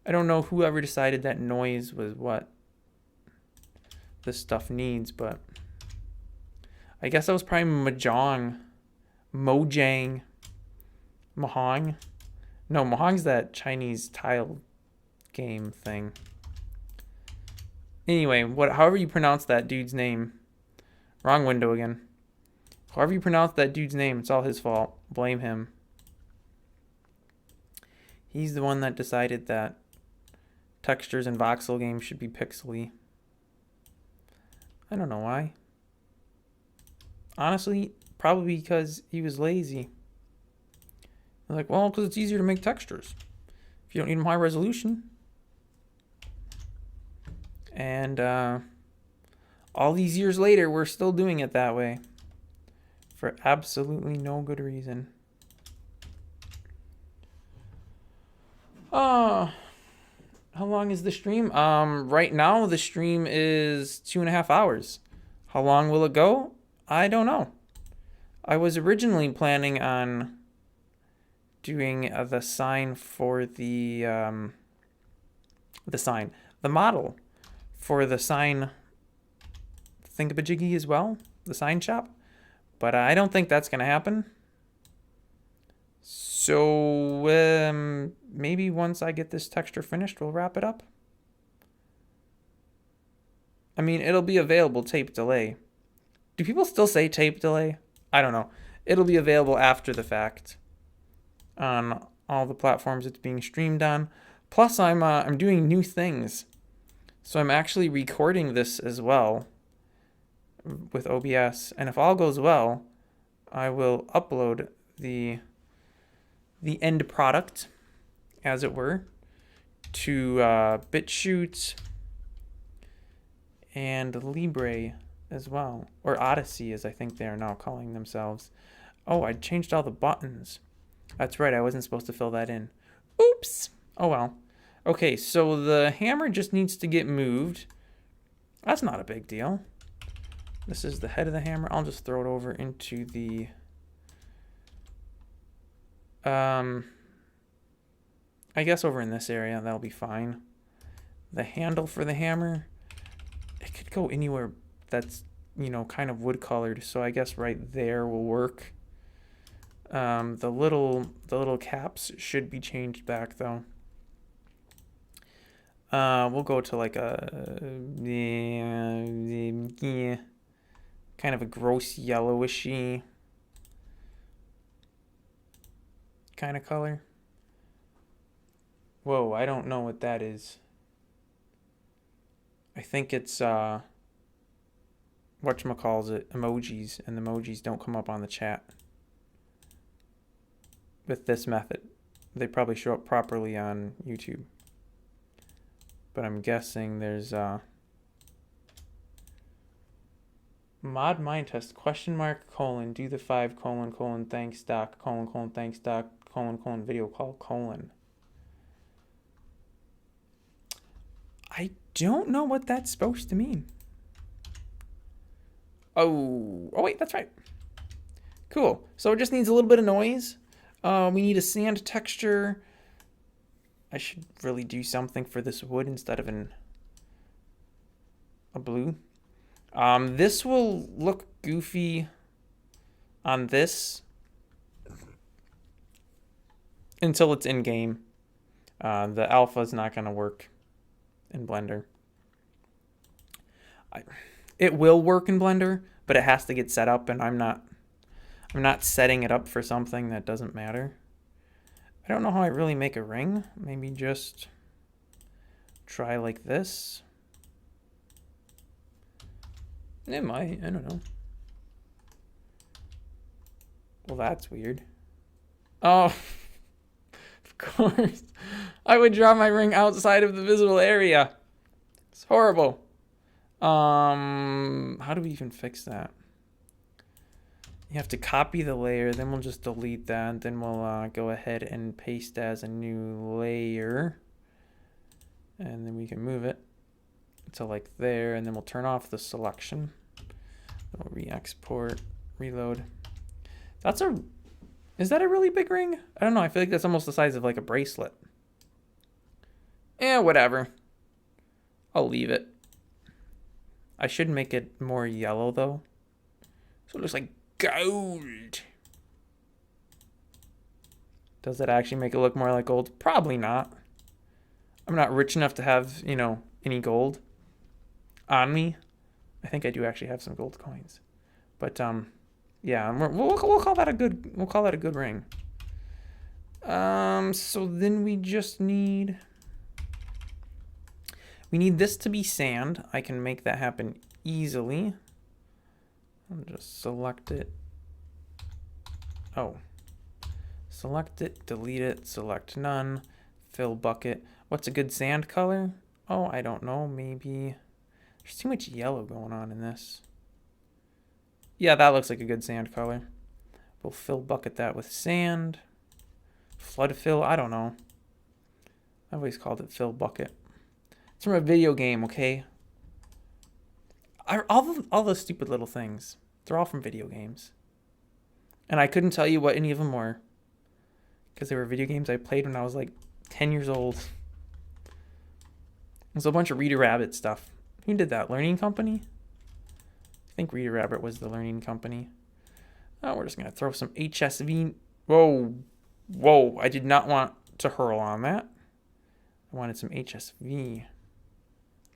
I don't know whoever decided that noise was what this stuff needs, but I guess that was probably Mojang. Mahong. No, Mahong's that Chinese tile game thing. Anyway, however you pronounce that dude's name. Wrong window again. However you pronounce that dude's name, it's all his fault. Blame him. He's the one that decided that textures in voxel games should be pixely. I don't know why. Honestly, probably because he was lazy. They're like, well, because it's easier to make textures. If you don't need them high resolution. And all these years later, we're still doing it that way. For absolutely no good reason. How long is the stream? Right now, the stream is 2.5 hours. How long will it go? I don't know. I was originally planning on doing the sign for the model for the sign thingamajiggy as well, the sign shop. But I don't think that's going to happen. So maybe once I get this texture finished, we'll wrap it up. I mean, it'll be available tape delay. Do people still say tape delay? I don't know. It'll be available after the fact on all the platforms it's being streamed on. Plus, I'm doing new things. So I'm actually recording this as well with OBS. And if all goes well, I will upload the end product, as it were, to BitChute and Libre as well. Or Odyssey, as I think they are now calling themselves. Oh, I changed all the buttons. That's right, I wasn't supposed to fill that in. Oops! Oh well. Okay, so the hammer just needs to get moved. That's not a big deal. This is the head of the hammer. I'll just throw it over into the... I guess over in this area, that'll be fine. The handle for the hammer, it could go anywhere that's, you know, kind of wood colored. So I guess right there will work. The little caps should be changed back though. We'll go to like a kind of a gross yellowishy kind of color. Whoa, I don't know what that is. I think it's whatchamacallit, emojis, and the emojis don't come up on the chat with this method. They probably show up properly on YouTube. But I'm guessing there's mod mind test question mark colon do the 5 colon thanks doc colon thanks doc colon video call colon. I don't know what that's supposed to mean. Oh wait, that's right. Cool. So it just needs a little bit of noise. We need a sand texture. I should really do something for this wood instead of a blue. This will look goofy on this until it's in game. The alpha is not going to work in Blender. It will work in Blender, but it has to get set up, and I'm not setting it up for something that doesn't matter. I don't know how I really make a ring. Maybe just try like this. It might, I don't know. Well, that's weird. Oh, of course. I would draw my ring outside of the visible area. It's horrible. How do we even fix that? You have to copy the layer, then we'll just delete that, then we'll go ahead and paste as a new layer. And then we can move it to like there, and then we'll turn off the selection. We'll re-export, reload. Is that a really big ring? I don't know, I feel like that's almost the size of like a bracelet. Whatever. I'll leave it. I should make it more yellow though. So it looks like gold. Does that actually make it look more like gold? Probably not. I'm not rich enough to have, you know, any gold on me. I think I do actually have some gold coins. But yeah, we'll call that a good ring. So then we just need this to be sand. I can make that happen easily. I'll just select it. Oh. Select it, delete it, select none, fill bucket. What's a good sand color? Oh, I don't know, maybe. There's too much yellow going on in this. Yeah, that looks like a good sand color. We'll fill bucket that with sand. Flood fill, I don't know. I've always called it fill bucket. It's from a video game, okay? All those stupid little things, they're all from video games. And I couldn't tell you what any of them were. because they were video games I played when I was like 10 years old. There's a bunch of Reader Rabbit stuff. Who did that? Learning Company? I think Reader Rabbit was the Learning Company. Oh, we're just going to throw some HSV. Whoa. Whoa. I did not want to hurl on that. I wanted some HSV.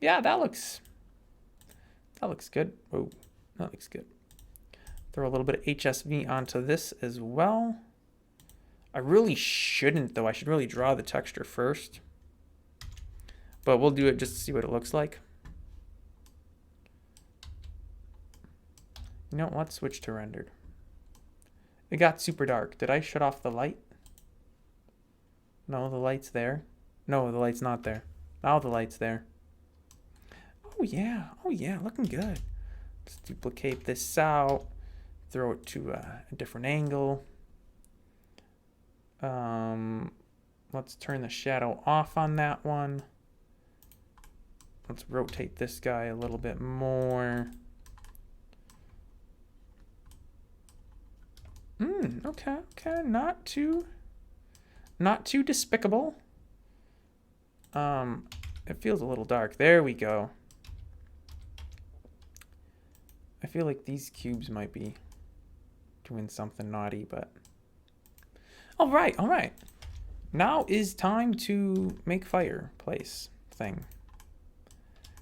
Yeah, that looks good. Whoa. That looks good. Throw a little bit of HSV onto this as well. I really shouldn't, though. I should really draw the texture first. But we'll do it just to see what it looks like. You know, let's switch to rendered. It got super dark. Did I shut off the light? No, the light's there. No, the light's not there. Now the light's there. Oh yeah, looking good. Let's duplicate this out. Throw it to a different angle. Let's turn the shadow off on that one. Let's rotate this guy a little bit more. Okay, not too despicable. It feels a little dark. There we go. I feel like these cubes might be doing something naughty, but all right. Now is time to make fireplace thing.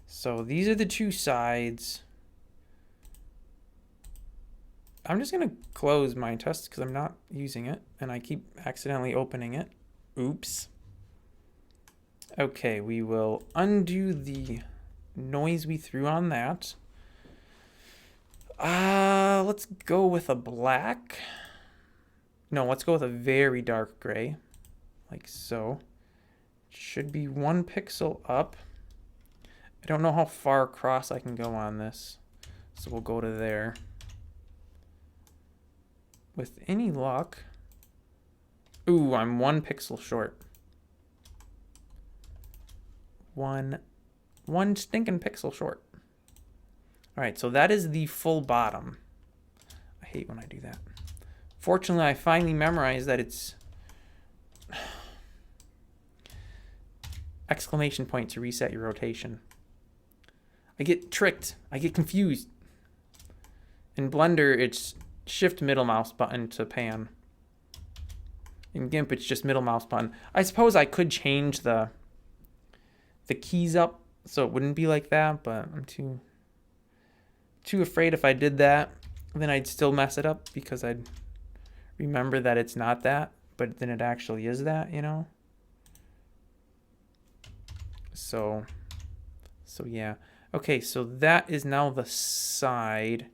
So these are the two sides. I'm just gonna close my test because I'm not using it and I keep accidentally opening it. Oops. Okay, we will undo the noise we threw on that. Let's go with a black. No, let's go with a very dark gray, like so. It should be 1 pixel up. I don't know how far across I can go on this, so we'll go to there. With any luck, ooh, I'm 1 pixel short. One stinking pixel short. All right, so that is the full bottom. I hate when I do that. Fortunately, I finally memorized that it's exclamation point to reset your rotation. I get tricked. I get confused. In Blender, it's shift middle mouse button to pan. In GIMP, it's just middle mouse button. I suppose I could change the keys up so it wouldn't be like that, but I'm too afraid if I did that, then I'd still mess it up because I'd remember that it's not that, but then it actually is that, you know? So yeah. Okay, so that is now the side.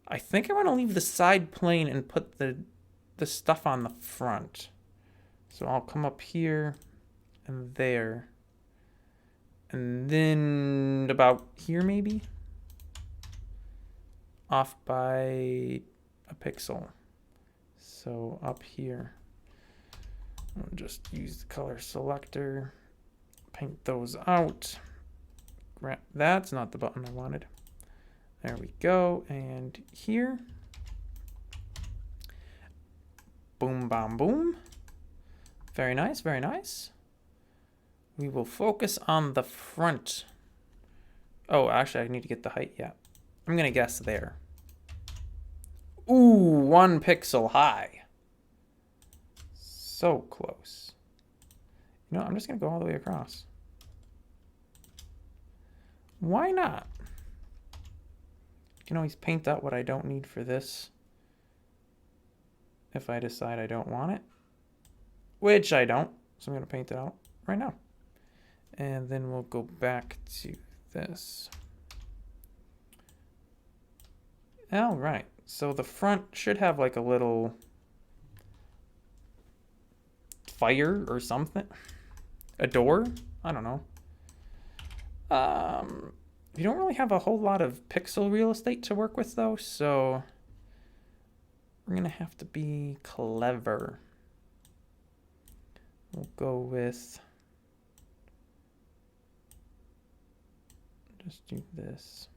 I think I want to leave the side plain and put the stuff on the front. So I'll come up here and there. And then about here maybe? Off by a pixel. So up here. I'll just use the color selector. Paint those out. That's not the button I wanted. There we go. And here. Boom, bam, boom. Very nice, very nice. We will focus on the front. Oh, actually, I need to get the height. Yeah. I'm going to guess there. Ooh, 1 pixel high. So close. You know, I'm just going to go all the way across. Why not? You can always paint out what I don't need for this if I decide I don't want it, which I don't. So I'm going to paint it out right now. And then we'll go back to this. All right. So the front should have like a little fire or something. A door? I don't know. You don't really have a whole lot of pixel real estate to work with though, so we're gonna have to be clever. We'll go with, just do this.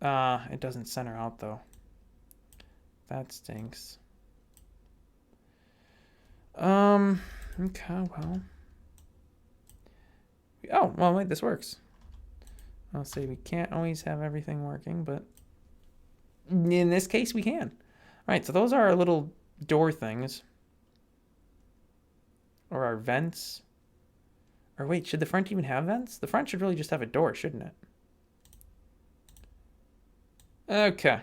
It doesn't center out though. That stinks. Okay, well. Oh, well, wait, this works. I'll say we can't always have everything working, but in this case, we can. All right, so those are our little door things. Or our vents. Or wait, should the front even have vents? The front should really just have a door, shouldn't it? Okay.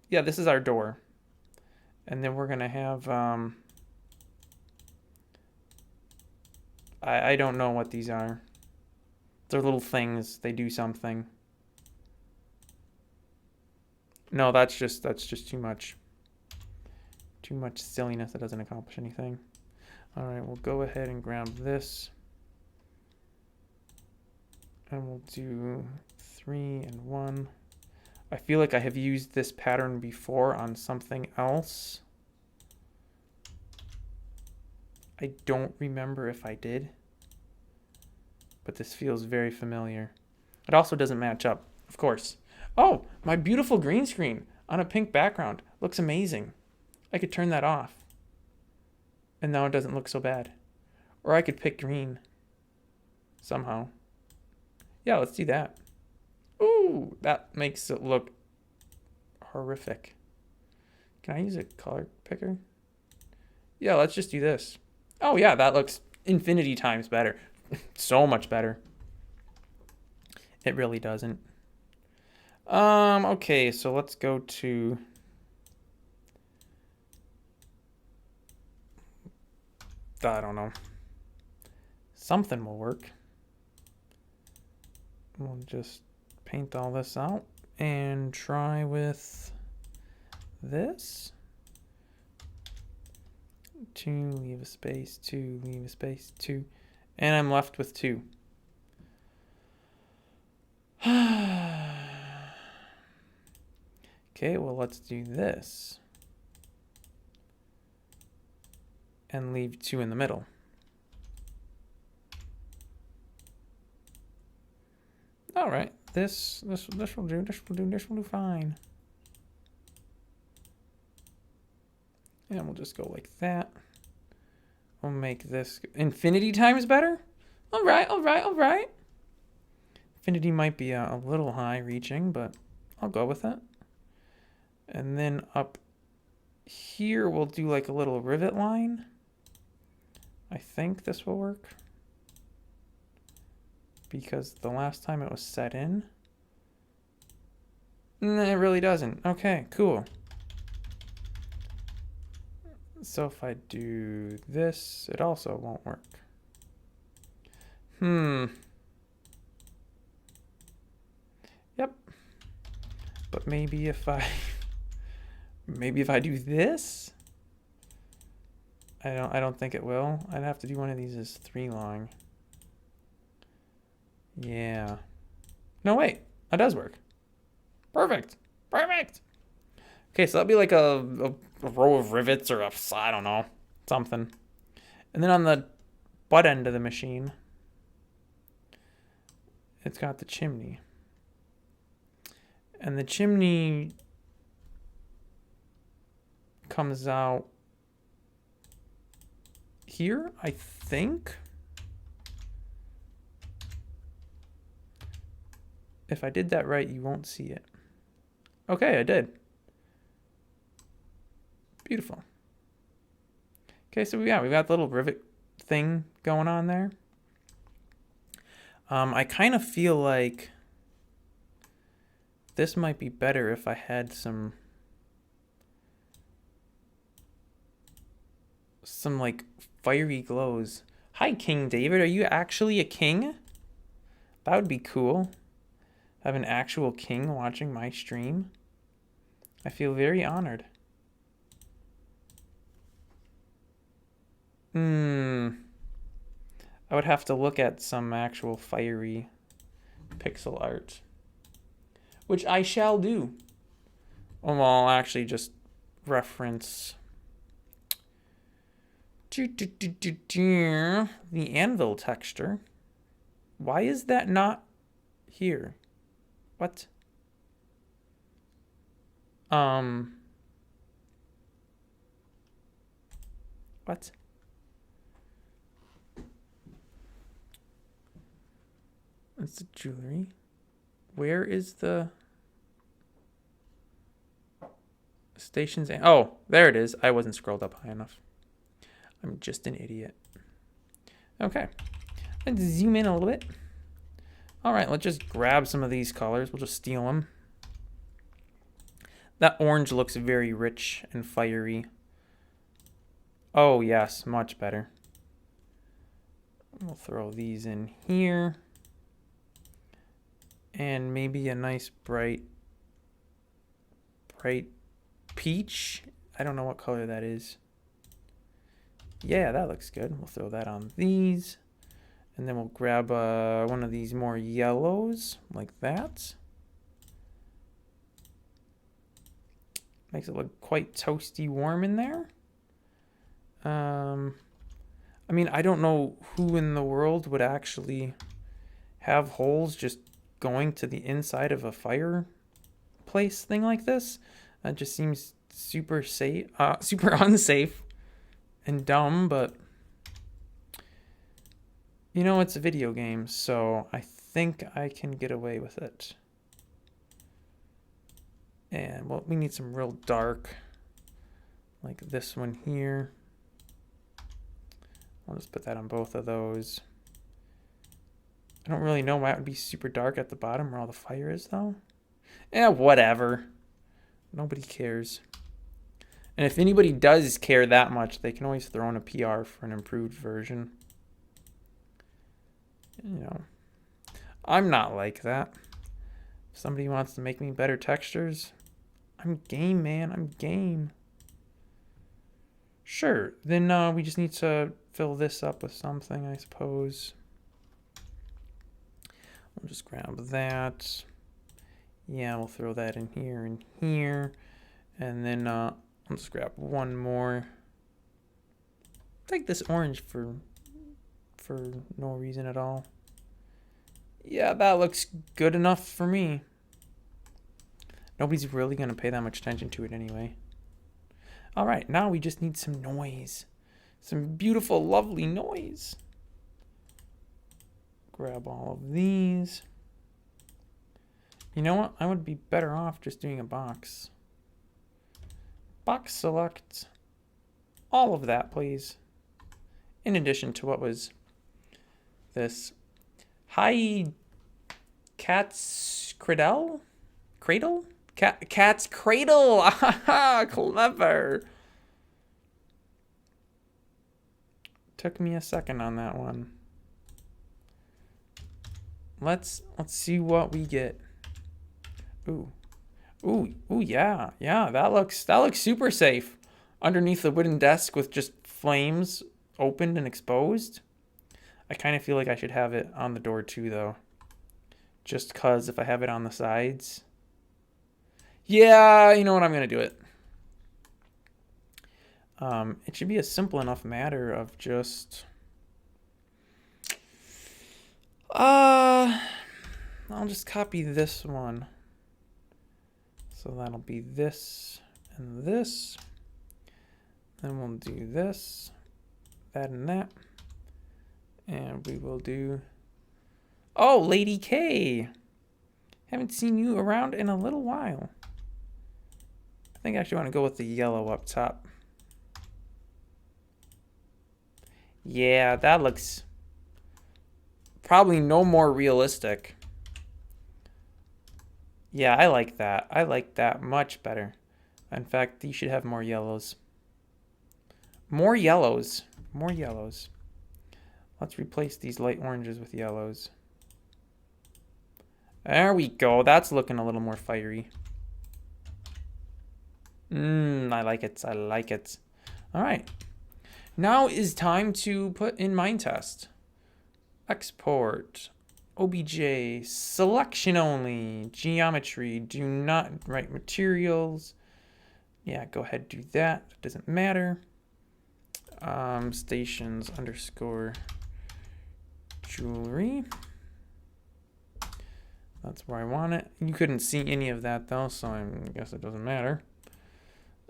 Yeah, this is our door. And then we're going to have... I don't know what these are. They're little things. They do something. No, that's just too much. Too much silliness that doesn't accomplish anything. All right, we'll go ahead and grab this. And we'll do 3 and 1. I feel like I have used this pattern before on something else. I don't remember if I did, but this feels very familiar. It also doesn't match up, of course. Oh, my beautiful green screen on a pink background. Looks amazing. I could turn that off. And now it doesn't look so bad. Or I could pick green. Somehow. Yeah, let's do that. Ooh, that makes it look horrific. Can I use a color picker? Yeah, let's just do this. Oh yeah, that looks infinity times better. So much better. It really doesn't. Okay, so let's go to... I don't know. Something will work. We'll just paint all this out and try with this. 2, leave a space, 2, leave a space, 2. And I'm left with 2. Okay, well, let's do this. And leave 2 in the middle. All right, this will do. This will do fine. And we'll just go like that. We'll make this infinity times better. All right. Infinity might be a little high reaching, but I'll go with it. And then up here, we'll do like a little rivet line. I think this will work. Because the last time it was set in, it really doesn't. Okay, cool. So if I do this, it also won't work. Yep. But maybe if I do this, I don't think it will. I'd have to do one of these as 3 long. Yeah. No, wait. That does work. Perfect. Okay, so that'll be like a row of rivets or I don't know, something. And then on the butt end of the machine, it's got the chimney. And the chimney comes out here, I think. If I did that right, you won't see it. Okay, I did. Beautiful. Okay, so we've got the little rivet thing going on there. I kind of feel like this might be better if I had some like fiery glows. Hi, King David. Are you actually a king? That would be cool. Have an actual king watching my stream. I feel very honored. I would have to look at some actual fiery pixel art, which I shall do. Well, I'll actually just reference the Anvil texture. Why is that not here? What? What? That's the jewelry. Where is the stations? Oh, there it is. I wasn't scrolled up high enough. I'm just an idiot. Okay. Let's zoom in a little bit. All right, let's just grab some of these colors. We'll just steal them. That orange looks very rich and fiery. Oh, yes, much better. We'll throw these in here. And maybe a nice bright peach. I don't know what color that is. Yeah, that looks good. We'll throw that on these. And then we'll grab one of these more yellows, like that. Makes it look quite toasty warm in there. I mean, I don't know who in the world would actually have holes just going to the inside of a fireplace thing like this. That just seems super unsafe and dumb, but you know, it's a video game, so I think I can get away with it. And well, we need some real dark, like this one here. I'll just put that on both of those. I don't really know why it would be super dark at the bottom where all the fire is, though. Eh, whatever. Nobody cares. And if anybody does care that much, they can always throw in a PR for an improved version. You know, I'm not like that. If somebody wants to make me better textures, I'm game, man. I'm game. Sure. Then we just need to fill this up with something, I suppose. We'll just grab that. Yeah, we'll throw that in here and here. And then I'll just grab one more. Take this orange for no reason at all. Yeah, that looks good enough for me. Nobody's really going to pay that much attention to it anyway. All right, now we just need some noise. Some beautiful, lovely noise. Grab all of these. You know what? I would be better off just doing a box. Box select all of that, please. In addition to what was this. Hi, Cat's Cradle? Cradle? Cat's Cradle! Clever! Took me a second on that one. Let's see what we get. Ooh, yeah, that looks super safe. Underneath the wooden desk with just flames opened and exposed. I kind of feel like I should have it on the door too, though. Just cause if I have it on the sides. Yeah, you know what? I'm gonna do it. It should be a simple enough matter of just. I'll just copy this one. So that'll be this and this. Then we'll do this, that and that. And we will do... Oh, Lady K! Haven't seen you around in a little while. I think I actually want to go with the yellow up top. Yeah, that looks probably no more realistic. Yeah, I like that. I like that much better. In fact, you should have more yellows. More yellows. More yellows. Let's replace these light oranges with yellows. There we go. That's looking a little more fiery. I like it. I like it. All right. Now is time to put in mind test. Export. OBJ. Selection only. Geometry. Do not write materials. Yeah, go ahead, do that. It doesn't matter. Stations underscore jewelry. That's where I want it. You couldn't see any of that though, so I guess it doesn't matter.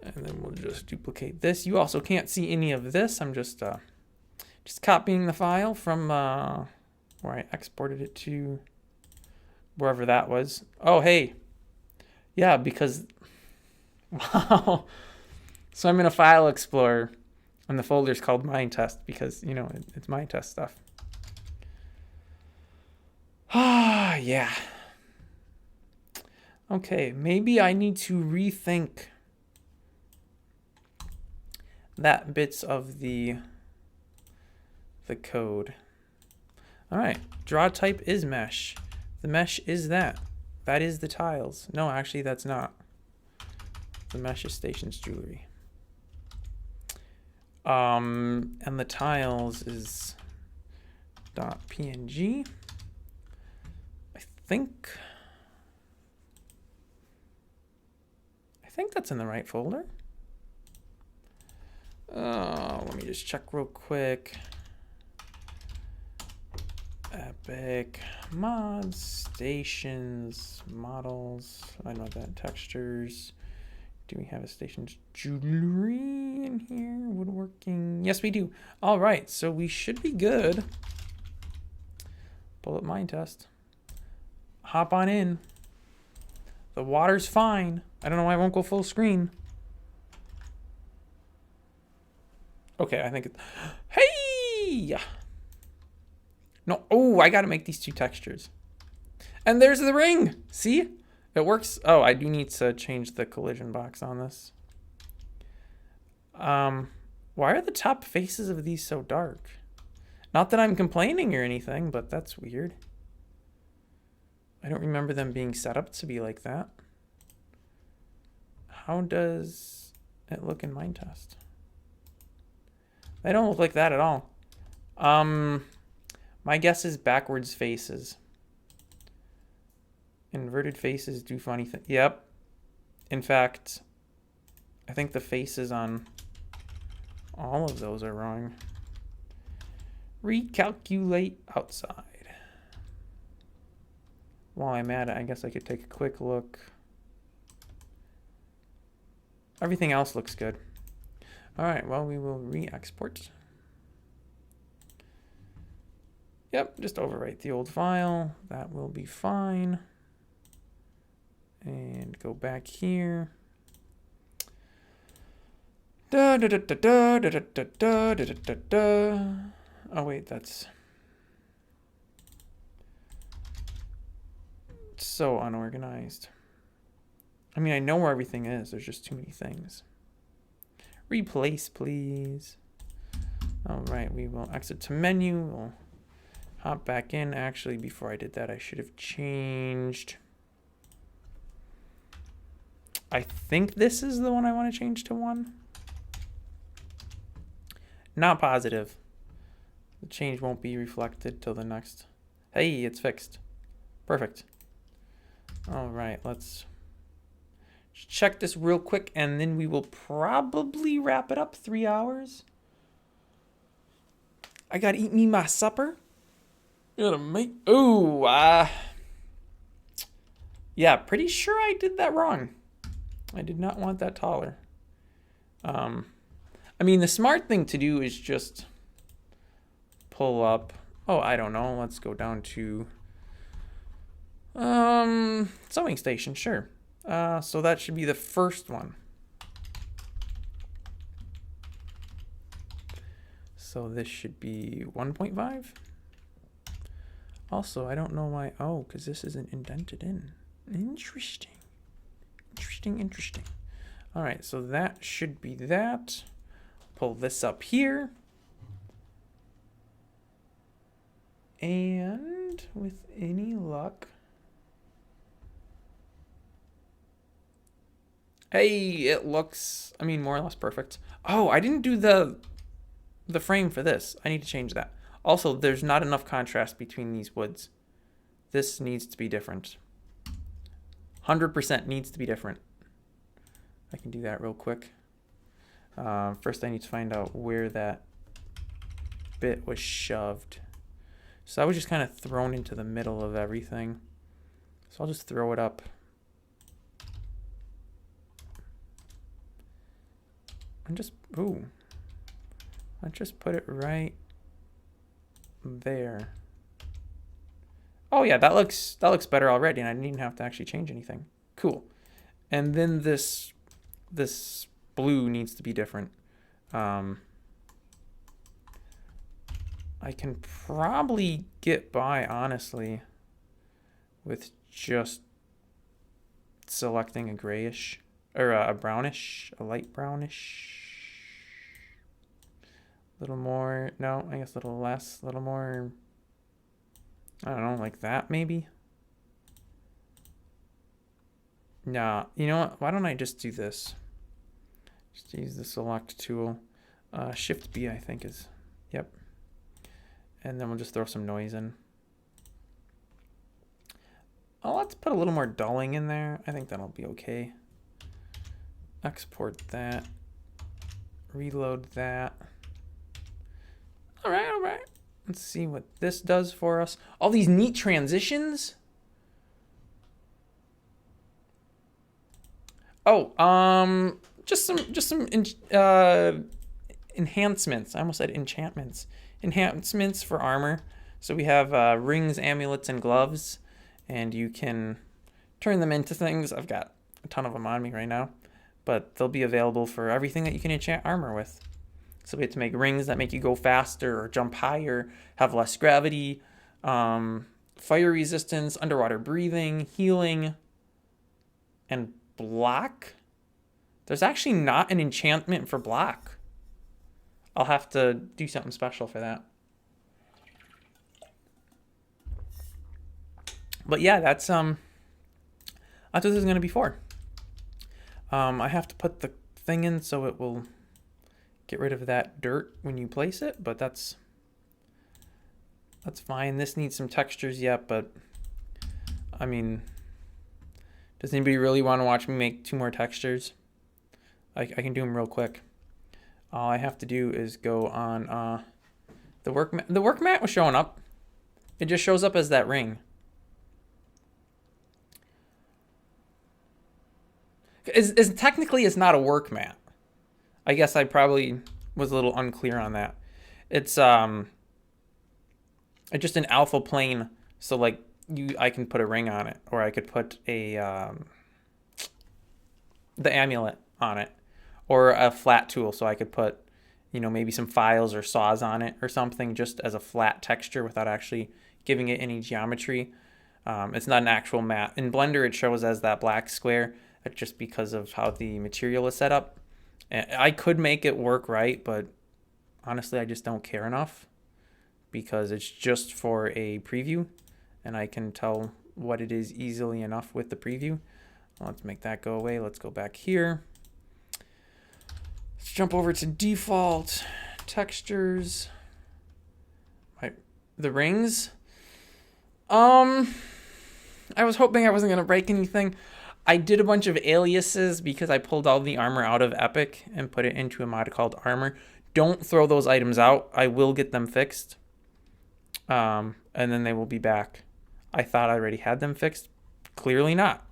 And then we'll just duplicate this. You also can't see any of this. I'm just copying the file from where I exported it to wherever that was. Oh, hey. Yeah, because, wow. So I'm in a file explorer and the folder's called Mind Test because, you know, it's Mind Test stuff. Ah, yeah. Okay, maybe I need to rethink that bits of the code. All right, draw type is mesh. The mesh is that. That is the tiles. No, actually that's not. The mesh is stations jewelry. And the tiles is .png. I think that's in the right folder. Let me just check real quick. Epic mods, stations, models. I know that. Textures. Do we have a stations jewelry in here? Woodworking. Yes, we do. All right, so we should be good. Bullet Mind Test. Hop on in. The water's fine. I don't know why it won't go full screen. Okay, I think it. Hey! No. Oh, I got to make these two textures. And there's the ring. See? It works. Oh, I do need to change the collision box on this. Why are the top faces of these so dark? Not that I'm complaining or anything, but that's weird. I don't remember them being set up to be like that. How does it look in Mind Test? They don't look like that at all. My guess is backwards faces. Inverted faces do funny things. Yep. In fact, I think the faces on all of those are wrong. Recalculate outside. While I'm at it, I guess I could take a quick look. Everything else looks good. All right, well, we will re-export. Yep, just overwrite the old file. That will be fine. And go back here. Da da da da da da da da da da da. Oh wait, that's so unorganized. I mean, I know where everything is. There's just too many things. Replace, please. All right, we will exit to menu. We'll hop back in. Actually, before I did that, I should have changed. I think this is the one I want to change to 1. Not positive. The change won't be reflected till the next. Hey, it's fixed. Perfect. All right, let's check this real quick, and then we will probably wrap it up. 3 hours. I gotta eat me my supper. Gotta make. Ooh, yeah, pretty sure I did that wrong. I did not want that taller. I mean, the smart thing to do is just pull up. Oh, I don't know. Let's go down to sewing station. Sure. So that should be the first one. So this should be 1.5. Also, I don't know why. Oh, because this isn't indented in. Interesting. Interesting. All right, so that should be that. Pull this up here. And with any luck. Hey, it looks, I mean, more or less perfect. Oh, I didn't do the frame for this. I need to change that. Also, there's not enough contrast between these woods. This needs to be different. 100% needs to be different. I can do that real quick. First, I need to find out where that bit was shoved. So that was just kind of thrown into the middle of everything. So I'll just throw it up. ooh, let's just put it right there. Oh yeah, that looks better already, and I didn't even have to actually change anything. Cool. And then this blue needs to be different. I can probably get by, honestly, with just selecting a grayish, or a brownish, a light brownish. A little more, no, I guess a little less, a little more, I don't know, like that maybe? Nah, you know what? Why don't I just do this? Just use the select tool. Shift B, I think is, yep. And then we'll just throw some noise in. Oh, let's put a little more dulling in there. I think that'll be okay. Export that. Reload that. All right, all right. Let's see what this does for us. All these neat transitions. Oh, just some enhancements. I almost said enchantments. Enhancements for armor. So we have rings, amulets, and gloves, and you can turn them into things. I've got a ton of them on me right now, but they'll be available for everything that you can enchant armor with. So we have to make rings that make you go faster or jump higher, have less gravity, fire resistance, underwater breathing, healing, and block. There's actually not an enchantment for block. I'll have to do something special for that. But yeah, that's what this is going to be for. I have to put the thing in so it will get rid of that dirt when you place it, but that's fine. This needs some textures yet, but I mean, does anybody really want to watch me make 2 more textures? I can do them real quick. All I have to do is go on the work mat. The work mat was showing up. It just shows up as that ring. Technically it's not a work mat. I guess I probably was a little unclear on that. It's just an alpha plane, so like I can put a ring on it, or I could put a the amulet on it, or a flat tool, so I could put, you know, maybe some files or saws on it or something, just as a flat texture without actually giving it any geometry. It's not an actual mat. In Blender, it shows as that black square, just because of how the material is set up. I could make it work right, but honestly, I just don't care enough, because it's just for a preview, and I can tell what it is easily enough with the preview. Let's make that go away. Let's go back here. Let's jump over to default textures. The rings. I was hoping I wasn't gonna break anything. I did a bunch of aliases because I pulled all the armor out of Epic and put it into a mod called Armor. Don't throw those items out. I will get them fixed. And then they will be back. I thought I already had them fixed. Clearly not.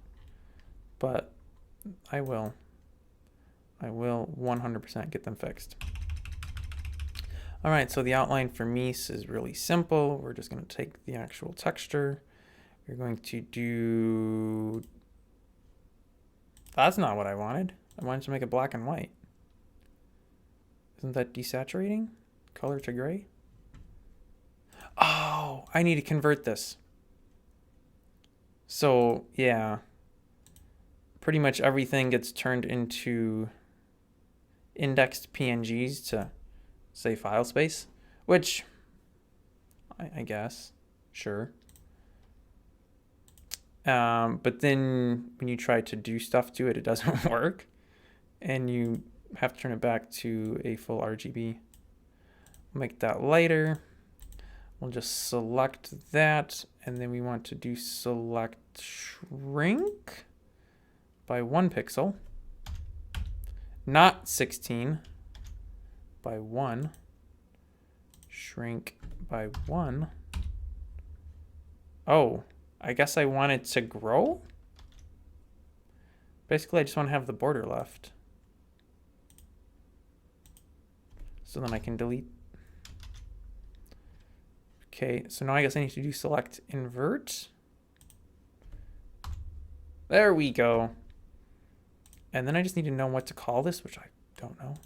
But I will. I will 100% get them fixed. All right, so the outline for Mies is really simple. We're just going to take the actual texture. We're going to do... That's not what I wanted. I wanted to make it black and white. Isn't that desaturating? Color to gray? Oh, I need to convert this. So, yeah. Pretty much everything gets turned into indexed PNGs to say file space, which I guess, sure. But then when you try to do stuff to it, it doesn't work, and you have to turn it back to a full RGB. Make that lighter. We'll just select that, and then we want to do select shrink by 1 pixel, not 16 by 1, shrink by 1. Oh, I guess I want it to grow? Basically, I just want to have the border left. So then I can delete. Okay, so now I guess I need to do select invert. There we go. And then I just need to know what to call this, which I don't know.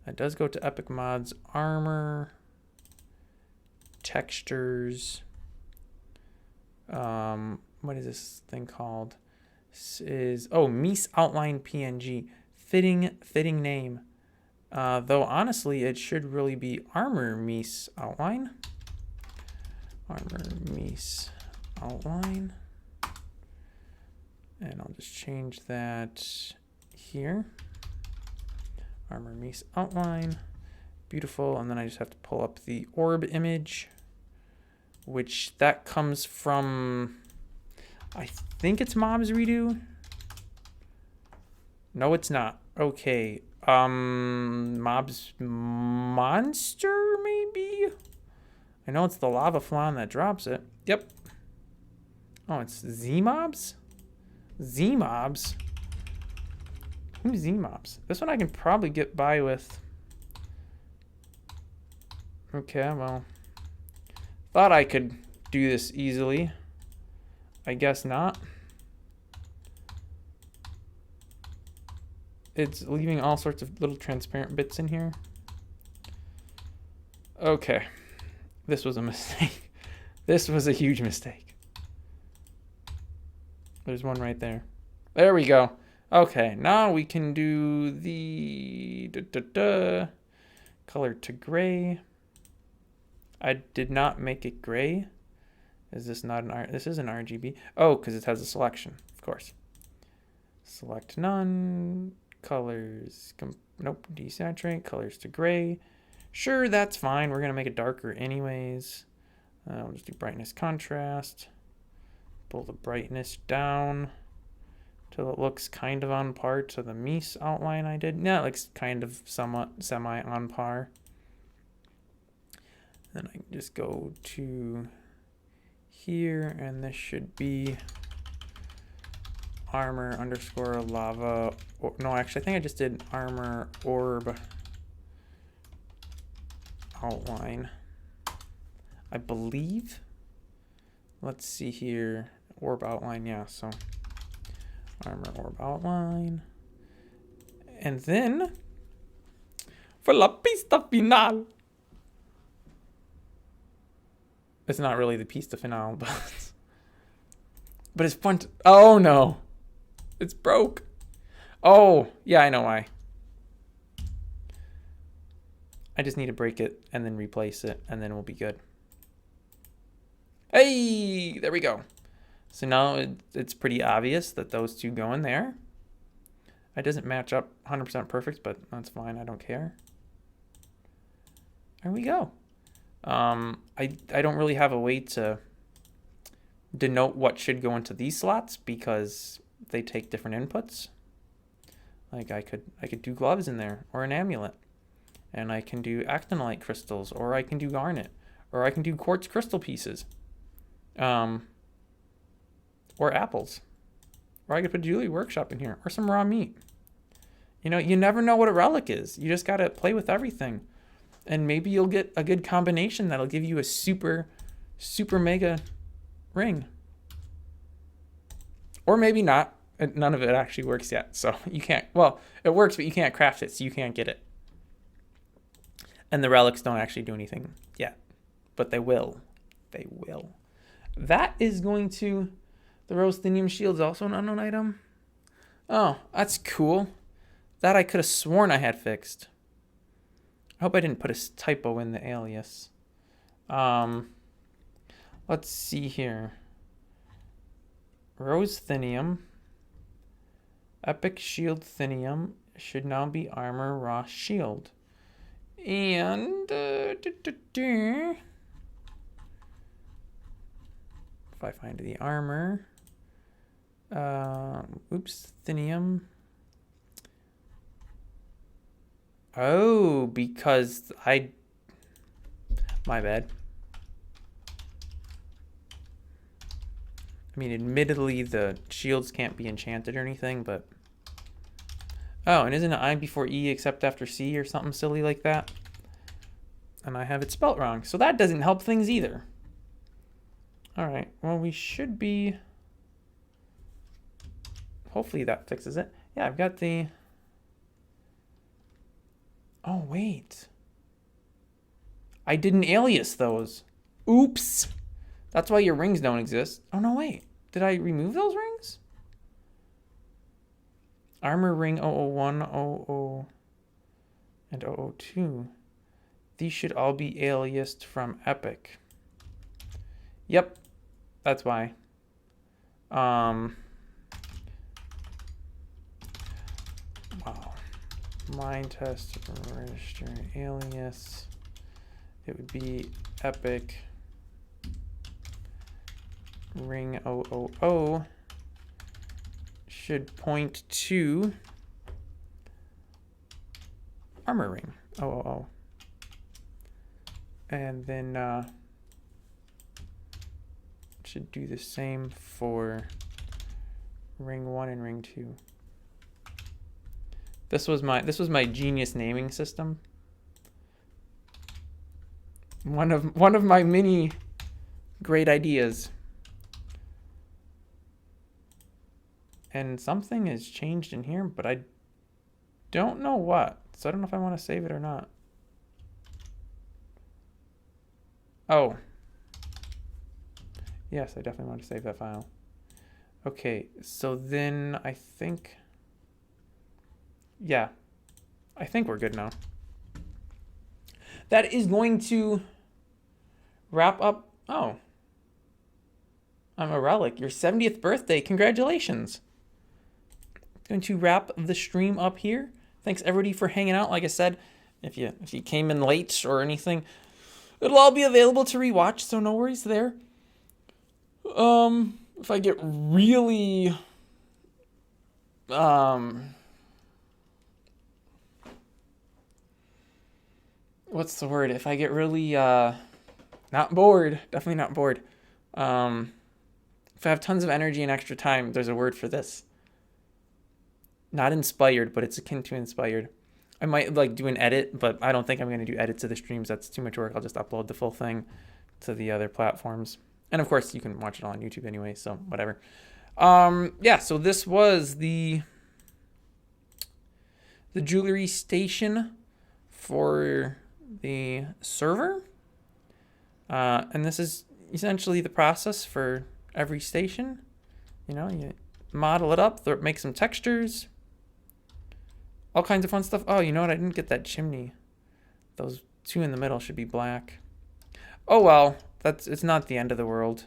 That does go to Epic Mods, armor, textures. What is this thing called? This is, oh, Mies outline PNG. Fitting name. Though honestly, it should really be armor Mies outline. Armor Mies outline. And I'll just change that here. Armor Mies outline. Beautiful. And then I just have to pull up the orb image, which that comes from, I think it's Mob's Redo. No, it's not. Okay. Mob's Monster, maybe? I know it's the lava flan that drops it. Yep. Oh, it's Z-Mobs? Z-Mobs? Who's Z-Mobs? This one I can probably get by with. Okay, well. Thought I could do this easily. I guess not. It's leaving all sorts of little transparent bits in here. Okay. This was a mistake. This was a huge mistake. There's one right there. There we go. Okay, now we can do the color to gray. I did not make it gray. Is this not an this is an RGB? Oh, because it has a selection, of course. Select none. Colors, nope, desaturate, colors to gray. Sure, that's fine. We're gonna make it darker anyways. We'll just do brightness contrast. Pull the brightness down till it looks kind of on par to the Mies outline I did. Yeah, it looks kind of somewhat semi on par. Then I can just go to here, and this should be armor underscore lava. Or, no, actually, I think I just did armor orb outline, I believe. Let's see here. Orb outline, yeah, so armor orb outline. And then for la pista final. It's not really the pista final, but it's fun to, oh no. It's broke. Oh, yeah, I know why. I just need to break it and then replace it, and then we'll be good. Hey, there we go. So now it's pretty obvious that those two go in there. It doesn't match up 100% perfect, but that's fine. I don't care. There we go. I don't really have a way to denote what should go into these slots because they take different inputs. Like I could do gloves in there, or an amulet, and I can do actinolite crystals, or I can do garnet, or I can do quartz crystal pieces, or apples, or I could put jewelry workshop in here, or some raw meat. You know, you never know what a relic is. You just gotta play with everything, and maybe you'll get a good combination that'll give you a super mega ring, or maybe not. None of it actually works yet, so you can't, well, it works, but you can't craft it, so you can't get it. And the relics don't actually do anything yet, but they will. They will. That is going to, the rose thinium shield is also an unknown item. Oh, that's cool. That I could have sworn I had fixed. I hope I didn't put a typo in the alias. Let's see here. Rose thinium. Epic shield thinium should now be armor raw shield. And if I find the armor, oops, thinium. Oh, because my bad. I mean, admittedly, the shields can't be enchanted or anything, but... Oh, and isn't it I before E except after C or something silly like that? And I have it spelt wrong. So that doesn't help things either. All right, well, we should be... Hopefully that fixes it. Yeah, I've got the... Oh, wait. I didn't alias those. Oops. That's why your rings don't exist. Oh, no, wait. Did I remove those rings? Armor ring 001, 00, and 002. These should all be aliased from Epic. Yep. That's why. Wow. Line test register alias. It would be Epic ring 000 should point to armor ring 000. And then should do the same for ring 1 and ring 2. This was my genius naming system. One of my many great ideas. And something has changed in here, but I don't know what. So I don't know if I want to save it or not. Oh. Yes, I definitely want to save that file. Okay, so then I think... Yeah, I think we're good now. That is going to wrap up... Oh. I'm a relic. Your 70th birthday. Congratulations. Going to wrap the stream up here. Thanks everybody for hanging out. Like I said, if you came in late or anything, it'll all be available to rewatch, so no worries there. If I get really what's the word? If I get really not bored, definitely not bored. If I have tons of energy and extra time, there's a word for this. Not inspired, but it's akin to inspired. I might like do an edit, but I don't think I'm going to do edits of the streams. That's too much work. I'll just upload the full thing to the other platforms. And of course, you can watch it all on YouTube anyway, so whatever. Yeah, so this was the jewelry station for the server. And this is essentially the process for every station. You know, you model it up, make some textures, all kinds of fun stuff. Oh, you know what? I didn't get that chimney. Those two in the middle should be black. Oh, well, it's not the end of the world.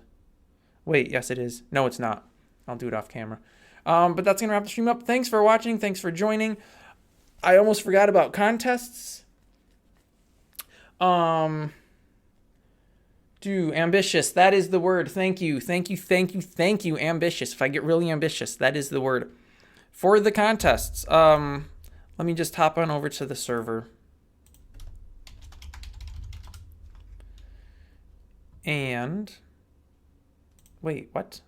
Wait, yes, it is. No, it's not. I'll do it off camera. But that's going to wrap the stream up. Thanks for watching. Thanks for joining. I almost forgot about contests. Ambitious. That is the word. Thank you. Thank you. Thank you. Thank you. Ambitious. If I get really ambitious, that is the word. For the contests, let me just hop on over to the server. And wait, what?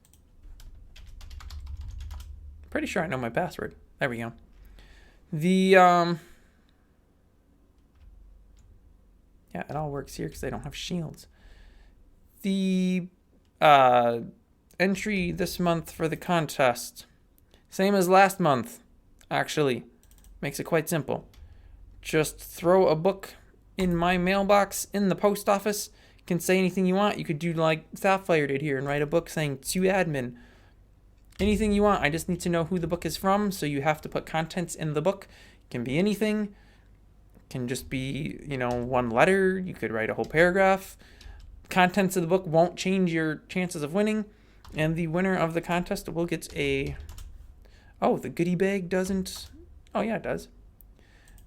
Pretty sure I know my password. There we go. Yeah, it all works here because I don't have shields. The entry this month for the contest, same as last month, actually. Makes it quite simple. Just throw a book in my mailbox in the post office. You can say anything you want. You could do like Sapphire did here and write a book saying to admin. Anything you want. I just need to know who the book is from, so you have to put contents in the book. It can be anything. It can just be, you know, one letter. You could write a whole paragraph. Contents of the book won't change your chances of winning. And the winner of the contest will get a... Oh, the goodie bag doesn't... Oh, yeah, it does.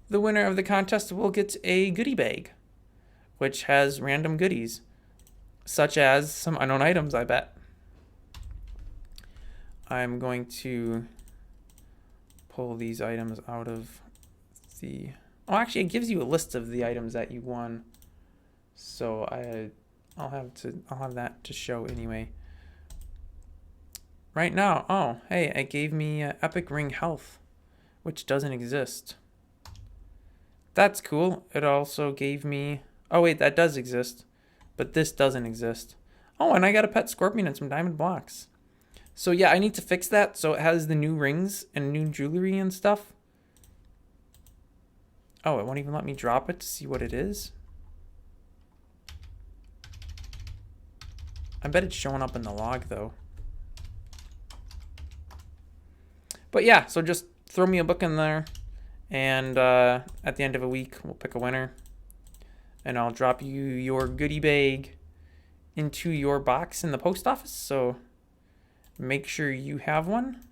The winner of the contest will get a goodie bag, which has random goodies, such as some unknown items, I bet. I'm going to pull these items out of the... Oh, actually, it gives you a list of the items that you won. So I'll have that to show anyway. Right now, oh, hey, it gave me Epic Ring Health, which doesn't exist. That's cool. It also gave me Oh, wait, that does exist. But this doesn't exist. Oh, and I got a pet scorpion and some diamond blocks. So, yeah, I need to fix that so it has the new rings and new jewelry and stuff. Oh, it won't even let me drop it to see what it is. I bet it's showing up in the log, though. But yeah, so just throw me a book in there. And at the end of a week, we'll pick a winner. And I'll drop you your goodie bag into your box in the post office. So make sure you have one.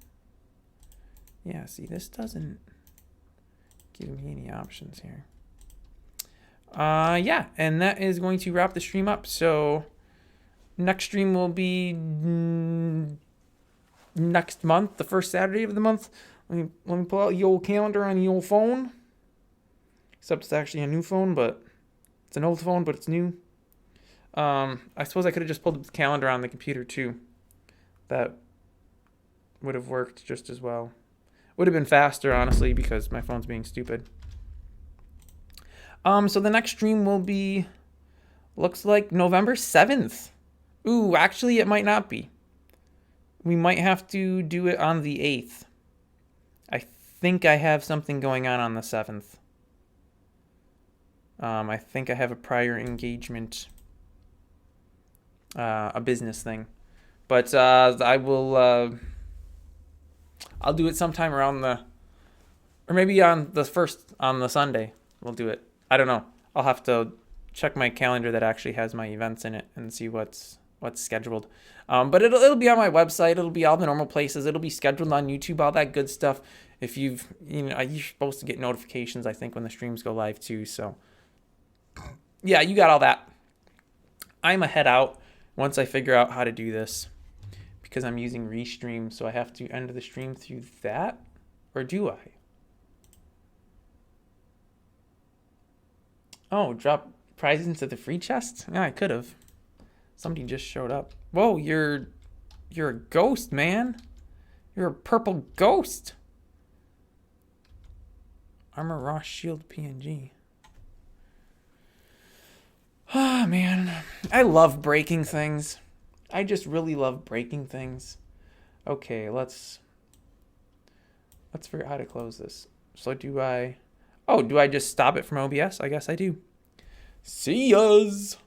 Yeah, see, this doesn't give me any options here. Yeah, and that is going to wrap the stream up. So next stream will be next month, the first Saturday of the month. Let me pull out the old calendar on the old phone. Except it's actually a new phone, but it's an old phone, but it's new. I suppose I could have just pulled up the calendar on the computer too. That would have worked just as well. Would have been faster, honestly, because my phone's being stupid. So the next stream will be, looks like November 7th. Ooh, actually, it might not be. We might have to do it on the 8th. I think I have something going on the 7th. I think I have a prior engagement, a business thing. But I will, I'll do it sometime around or maybe on the Sunday, we'll do it. I don't know. I'll have to check my calendar that actually has my events in it and see what's scheduled. But it'll be on my website. It'll be all the normal places. It'll be scheduled on YouTube, all that good stuff. If you're supposed to get notifications, I think, when the streams go live too. So yeah, you got all that. I'm a head out once I figure out how to do this because I'm using Restream. So I have to end the stream through that, or do I? Oh, drop prizes into the free chest? Yeah, I could have. Somebody just showed up. Whoa, you're a ghost, man. You're a purple ghost. Armor Raw Shield PNG. Ah, man. I love breaking things. I just really love breaking things. Okay, let's figure out how to close this. So do I just stop it from OBS? I guess I do. See yas!